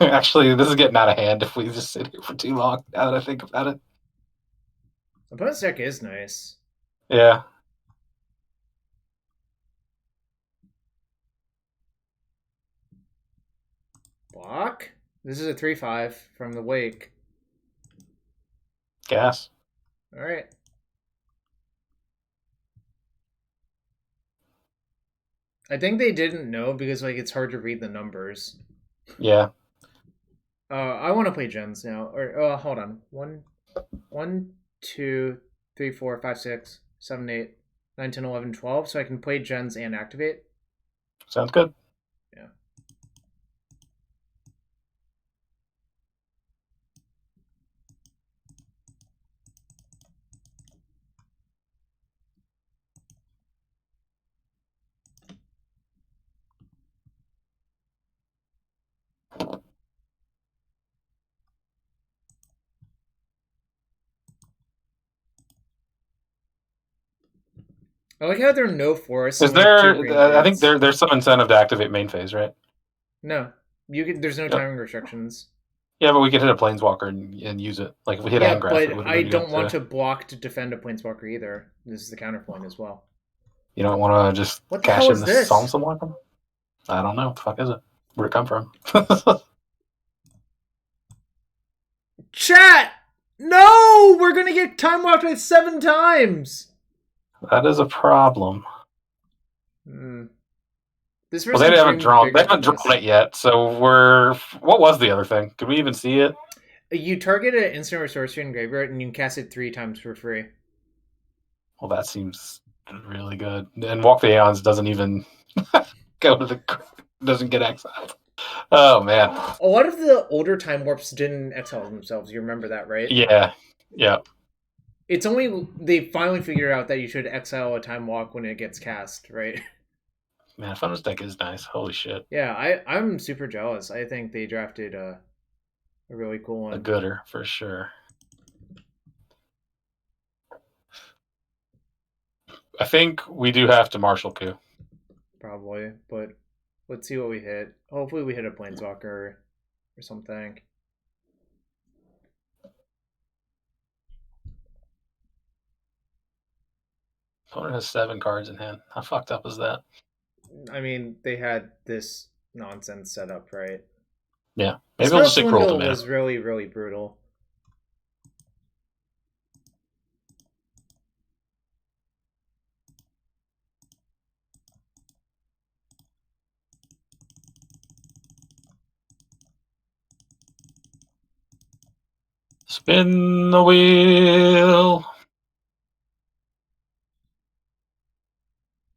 Actually, this is getting out of hand if we just sit here for too long. Now that I think about it. Opponent's deck is nice. Yeah. Block? This is a 3/5 from the Wake. Gas. Alright. I think they didn't know because like it's hard to read the numbers. Yeah. I want to play gens now. Or hold on. 1, 2, 3, 4, 5, 6, 7, 8, 9, 10, 11, 12. So I can play gens and activate. Sounds good. Yeah. I like how there are no forests Is and we have 2 there? green I think plains. there's some incentive to activate main phase, right? No, you can. There's no Yep. timing restrictions. Yeah, but we could hit a planeswalker and use it. Like if we hit Yeah, Angrath, it but would have I been good don't want to. to block to defend a planeswalker either. This is the counterpoint as well. You don't want to just What the cash hell in is the this? Psalm Walker? I don't know. What the fuck is it? Where'd it come from? Chat! No! We're gonna get time walked like 7 times! That is a problem. Hmm. This Well, person they haven't dreamed drawn. They bigger haven't than drawn this. it yet. So we're. What was the other thing? Can we even see it? You target an instant or sorcery in graveyard and you can cast it 3 times for free. Well, that seems really good. And Walk the Aeons doesn't even go to the. Doesn't get exiled. Oh man. A lot of the older time warps didn't exile themselves. You remember that, right? Yeah. Yeah. It's only they finally figured out that you should exile a time walk when it gets cast, right? Man, Funner's deck is nice. Holy shit. Yeah, I'm super jealous. I think they drafted a really cool one. A gooder for sure. I think we do have to Marshall coup. Probably, but let's see what we hit. Hopefully, we hit a planeswalker or something. Opponent has 7 cards in hand. How fucked up is that? I mean, they had this nonsense set up, right? Yeah. The Maybe I'll spell just stick roll to swindle mana. was really, really brutal. Spin the wheel.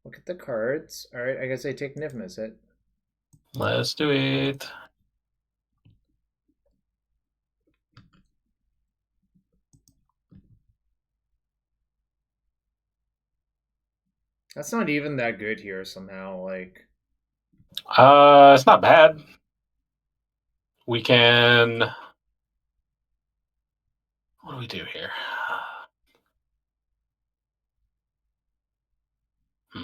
Look at the cards. All right, I guess I take Niv Mizzet. Let's do it. That's not even that good here somehow. Like, It's not bad. We can. What do we do here? Hmm.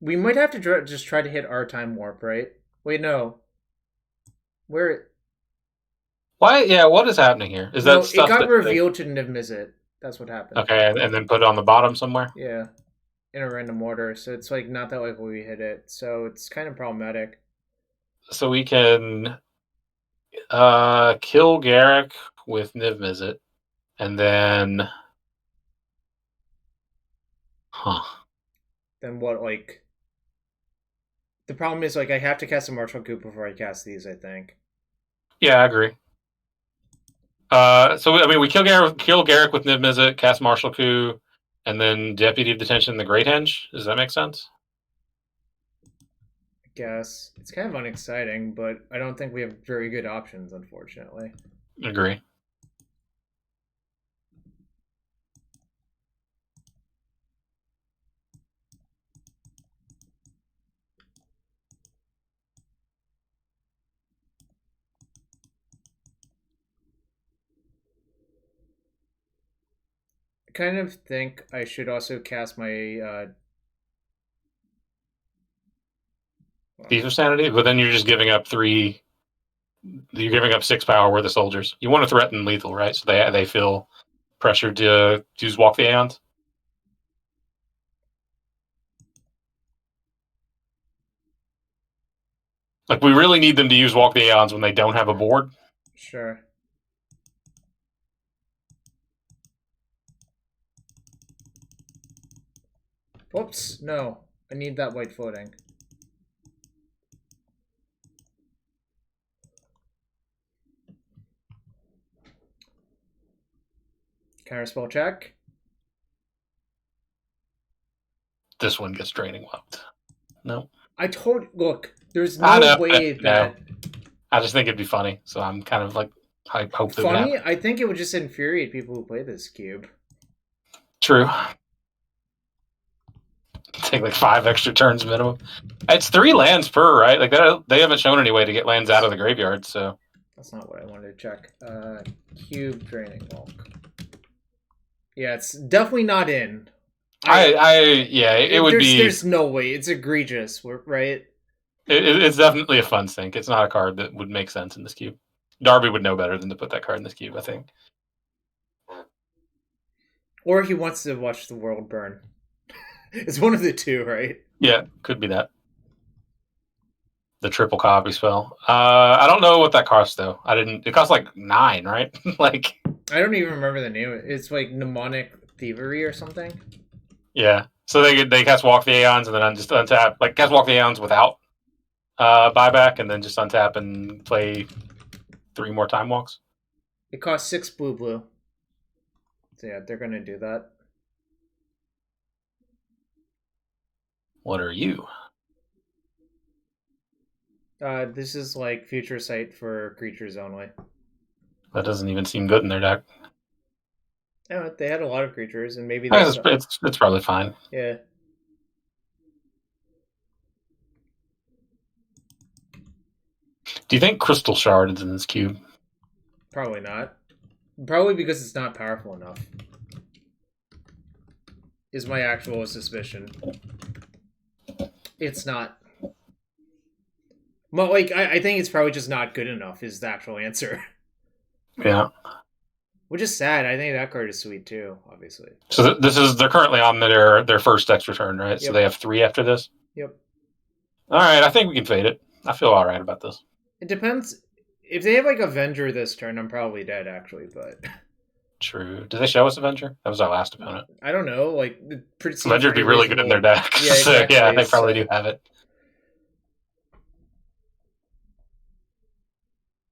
we might have to just try to hit our time warp, right? Wait, no. Where? Why? Yeah, what is happening here? Is that No, it stuff got that revealed to Niv-Mizzet. That's what happened. okay, and then put it on the bottom somewhere? Yeah, in a random order. So it's like not that likely we hit it. So it's kind of problematic. So we can kill Garrick with Niv Mizzet, and then huh. Then what? Like the problem is like I have to cast a Marshall Coop before I cast these. I think. Yeah, I agree. So I mean, we kill Garrick with Niv Mizzet, cast Martial Coup, and then Deputy of Detention the Great Henge. Does that make sense? I guess it's kind of unexciting, but I don't think we have very good options, unfortunately. Agree. I kind of think I should also cast my. Thief of Sanity, but then you're just giving up three. You're giving up 6 power worth of soldiers. You want to threaten lethal, right? So they feel pressured to use Walk the Aeons. Like we really need them to use Walk the Aeons when they don't have a board. Sure. Whoops! No, I need that white floating. Counterspell check. This one gets draining wept. No. Look, there's I no know. way No. that. I just think it'd be funny. So I'm kind of like, I hope that would Funny? happen. I think it would just infuriate people who play this cube. True. Take like 5 extra turns minimum. It's 3 lands per, right? Like they haven't shown any way to get lands out of the graveyard, so That's not what I wanted to check. Cube draining walk. Yeah, it's definitely not in. Yeah, it would be. There's no way. It's egregious, right? It's definitely a fun sink. It's not a card that would make sense in this cube. Darby would know better than to put that card in this cube, I think. Or he wants to watch the world burn. It's one of the two, right? Yeah, could be that. The triple copy spell. I don't know what that costs though. I didn't. It costs like 9, right? Like. I don't even remember the name. It's like mnemonic thievery or something. Yeah. So they cast Walk the Aeons and then just untap, like cast Walk the Aeons without buyback, and then just untap and play 3 more time walks. It costs 6 blue. So yeah, they're gonna do that. What are you? This is like future sight for creatures only. That doesn't even seem good in their deck. Yeah, they had a lot of creatures, and maybe they. It's probably fine. Yeah. Do you think Crystal Shard is in this cube? Probably not. Probably because it's not powerful enough. Is my actual suspicion. It's not. Well, like I think it's probably just not good enough. Is the actual answer. Yeah. Which is sad. I think that card is sweet too. Obviously. So they're currently on their first extra turn, right? Yep. So they have 3 after this. Yep. All right, I think we can fade it. I feel all right about this. It depends. If they have like Avenger this turn, I'm probably dead actually. But true. Did they show us Avenger? That was our last opponent. I don't know. Like Avenger would be really good in their deck. Yeah, exactly. So, yeah, they probably do have it.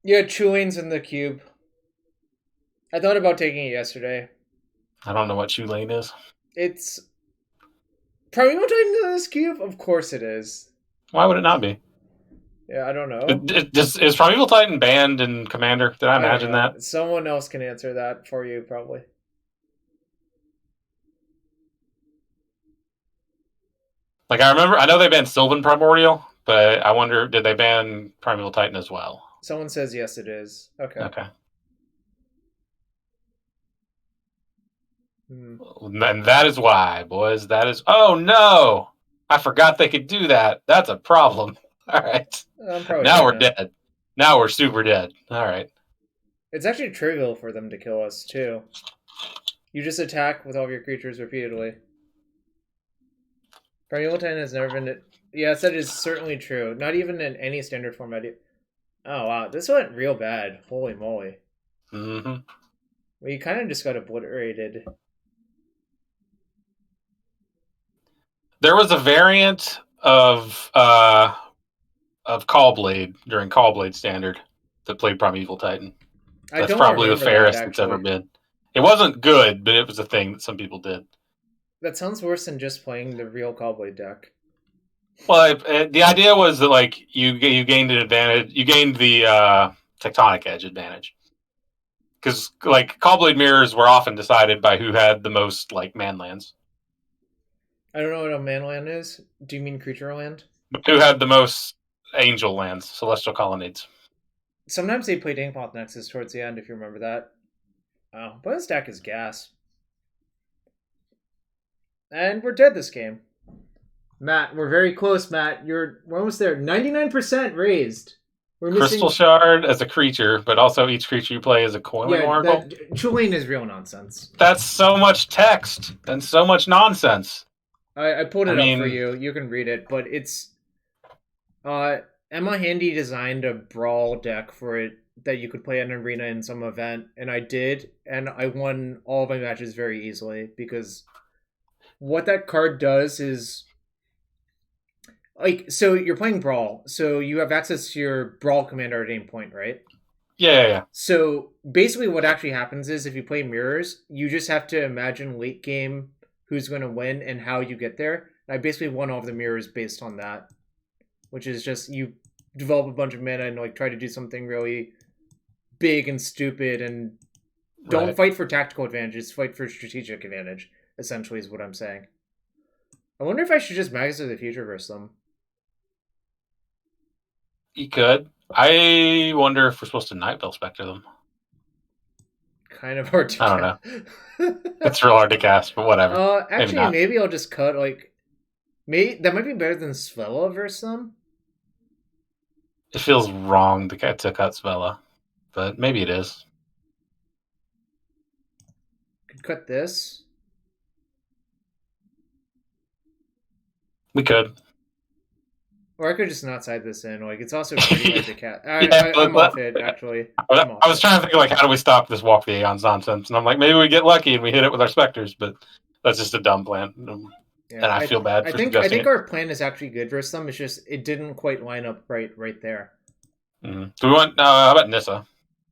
Yeah, Chulane's in the cube. I thought about taking it yesterday. I don't know what Chulane is. It's Primeval Titan in this cube? Of course it is. Why would it not be? Yeah, I don't know. Is Primeval Titan banned in Commander? Did I imagine that? Someone else can answer that for you, probably. Like I know they banned Sylvan Primordial, but I wonder did they ban Primeval Titan as well? Someone says yes, it is. Okay. Okay. Hmm. And that is why, boys. That is. Oh no! I forgot they could do that. That's a problem. All right. I'm probably Now dead we're now. dead. Now we're super dead. All right. It's actually trivial for them to kill us too. You just attack with all of your creatures repeatedly. Primeval Titan has never been. Yes, that is certainly true. Not even in any standard format. Oh wow, this went real bad. Holy moly! Mm-hmm. We kind of just got obliterated. There was a variant of Callblade during Callblade Standard that played Primeval Titan. I That's don't probably the remember that fairest it's ever actually. been. It wasn't good, but it was a thing that some people did. That sounds worse than just playing the real Callblade deck. Well, the idea was that like you gained an advantage. You gained the tectonic edge advantage because like Callblade mirrors were often decided by who had the most like manlands, I don't know what a manland is. Do you mean creature land? but who had the most angel lands, celestial colonnades. Sometimes they played Inkmoth Nexus towards the end, if you remember that. Oh, but this deck is gas. And we're dead this game. Matt, we're very close, Matt. We're almost there. 99% raised. We're missing. Crystal Shard as a creature, but also each creature you play is a coiling Yeah, oracle. that Chulain is real nonsense. That's so much text and so much nonsense. I pulled I it up for mean, you. You can read it, but it's Emma Handy designed a brawl deck for it that you could play at an arena in some event, and I did, and I won all of my matches very easily because what that card does is like, so you're playing brawl, so you have access to your brawl commander at any point, right? yeah. So basically what actually happens is if you play mirrors, you just have to imagine late game who's going to win and how you get there. And I basically won all of the mirrors based on that, which is just you develop a bunch of mana and like try to do something really big and stupid and don't Right. fight for tactical advantages, fight for strategic advantage, essentially is what I'm saying. I wonder if I should just Magus of the Future versus them. You could. I wonder if we're supposed to Nightbell Spectre them. Kind of hard to I don't know. It's real hard to cast, but whatever. Actually, maybe I'll just cut like maybe that might be better than Svella versus them. It feels wrong to cut Svella, but maybe it is. Could cut this. We could. Or I could just not side this in. Like it's also pretty hard to cast. I'm off it actually. I was trying to think like how do we stop this Walk the Aeons nonsense, and I'm like maybe we get lucky and we hit it with our specters, but that's just a dumb plan. Yeah, and I feel bad for I suggesting think it. our plan is actually good versus them. It's just it didn't quite line up right there. Mm-hmm. Do we want? How about Nissa?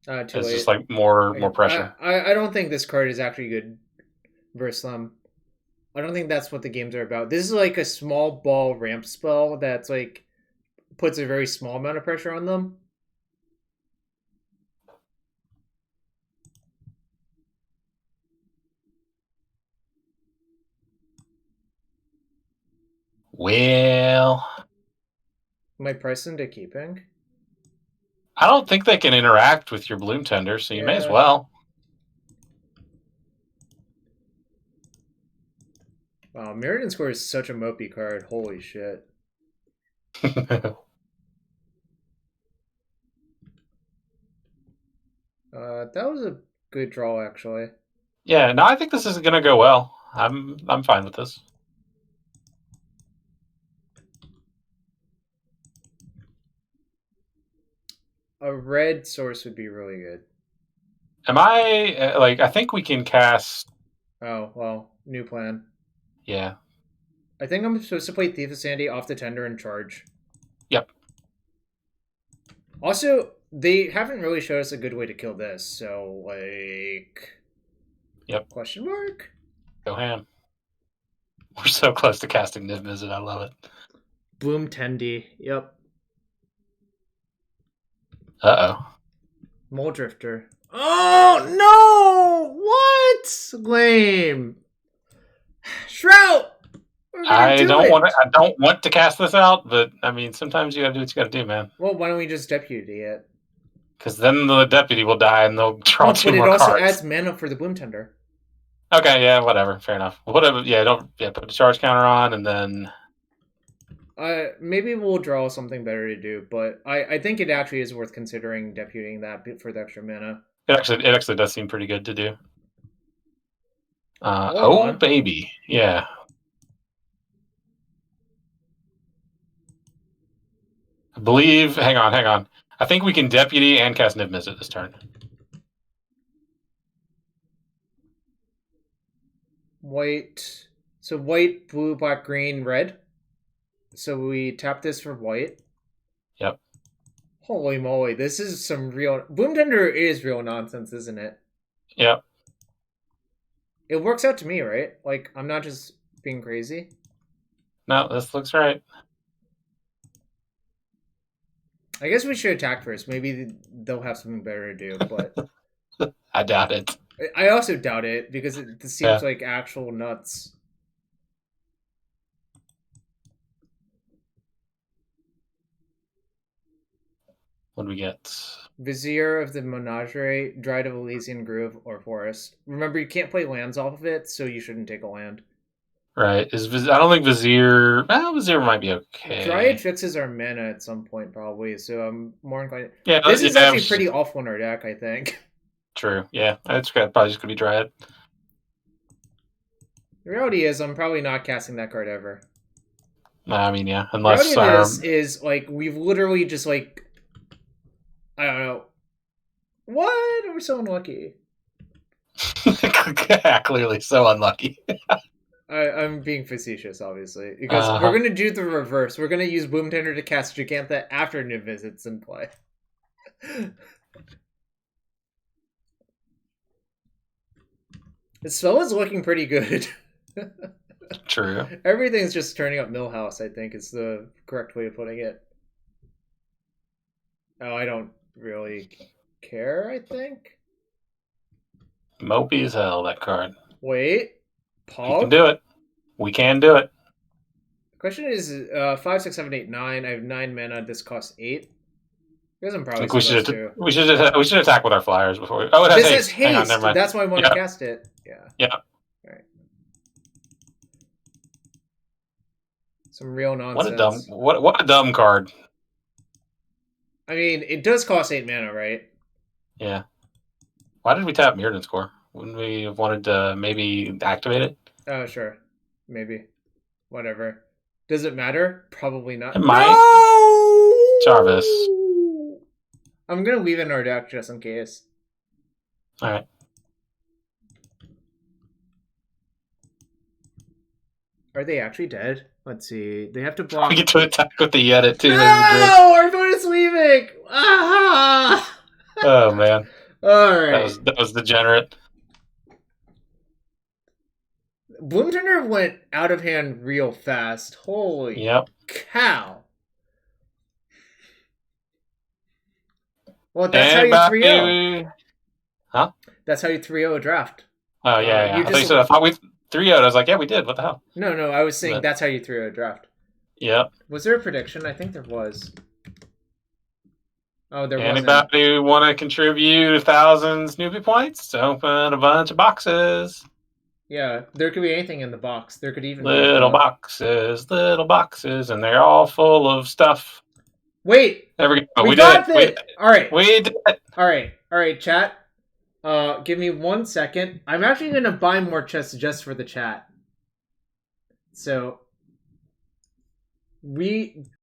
Too It's late. just like more pressure. I don't think this card is actually good versus them. I don't think that's what the games are about. This is like a small ball ramp spell that's like puts a very small amount of pressure on them. Well, Am I priced into keeping? I don't think they can interact with your Bloom Tender, so you may as well. Wow, Mirrodin Score is such a mopey card. Holy shit. That was a good draw, actually. Yeah, no, I think this is going to go well. I'm fine with this. A red source would be really good. Am I like? I think we can cast. Oh well, new plan. Yeah. I think I'm supposed to play Thief of Sandy off the tender and charge. Yep. Also, they haven't really showed us a good way to kill this, so like. Yep. Question mark? Go ham. We're so close to casting Niv Mizzet. I love it. Bloom Tendy. Yep. Uh-oh. Mole Drifter. Oh no! What? Lame. Shrout! We're gonna do it. I don't want to cast this out, but I mean, sometimes you gotta do what you gotta do, man. Well, why don't we just deputy it? Because then the deputy will die, and they'll draw No, two but it more also cards. adds mana for the Bloom Tender. Okay, yeah, whatever, fair enough. Whatever, yeah, don't put the charge counter on, and then Maybe we'll draw something better to do, but I think it actually is worth considering deputing that for the extra mana. it actually does seem pretty good to do. Hold Oh on. baby, yeah. I believe. Hang on. I think we can deputy and cast Niv Mizzet this turn. White. So white, blue, black, green, red. So we tap this for white. Yep. Holy moly, this is some real... Bloom Tender is real nonsense, isn't it? Yep. It works out to me, right? Like, I'm not just being crazy. No, this looks right. I guess we should attack first. Maybe they'll have something better to do, but... I doubt it. I also doubt it, because it seems like actual nuts. What do we get? Vizier of the Menagerie, Dryad of Elysian Grove, or Forest. Remember, you can't play lands off of it, so you shouldn't take a land. Right. I don't think Vizier... Well, Vizier might be okay. Dryad fixes our mana at some point, probably, so I'm more inclined... Yeah, this is actually pretty awful in our deck, I think. True, yeah. It's probably just going to be Dryad. The reality is, I'm probably not casting that card ever. I mean, yeah, unless... The reality of this is, like, we've literally just, like... I don't know. What? We're so unlucky. Clearly so unlucky. I'm being facetious, obviously, because we're going to do the reverse. We're going to use Bloom Tender to cast Gigantha after Niv Mizzet's in play. The spell is looking pretty good. True. Everything's just turning up Millhouse, I think, is the correct way of putting it. Oh, I don't really care, I think. Mopey as hell, that card. Wait. Paul? You can do it. We can do it. The question is 5, 6, 7, 8, 9. I have 9 mana. This costs 8. I guess I'm probably supposed to. We should attack with our flyers before we... Oh, it has this haste. Has haste. Hang on, never mind. That's why I want to cast it. Yeah. Yeah. All right. Some real nonsense. What a dumb card. I mean, it does cost 8 mana, right? Yeah. Why did we tap Mirrodin's Core? Wouldn't we have wanted to maybe activate it? Oh, sure. Maybe. Whatever. Does it matter? Probably not. It might. No! Jarvis. I'm going to leave it in our deck just in case. All right. Are they actually dead? Let's see. They have to block. We get to attack with the Yedit too. No! Our opponent's leaving! Aha! Oh, man. All right. That was degenerate. Bloom Tender went out of hand real fast. Holy cow. Well, that's how you 3-0. Huh? That's how you 3-0 a draft. Oh, yeah. I thought we 3-0'd. I was like, yeah, we did. What the hell? No, I was saying that's how you 3-0 a draft. Yep. Was there a prediction? I think there was. Oh, there wasn't. Anybody want to contribute 1,000 Snoopy points to open a bunch of boxes? Yeah, there could be anything in the box. There could even little boxes, and they're all full of stuff. Wait. There we go. We got it. All right. We did it. All right, chat. Give me 1 second. I'm actually going to buy more chests just for the chat. So we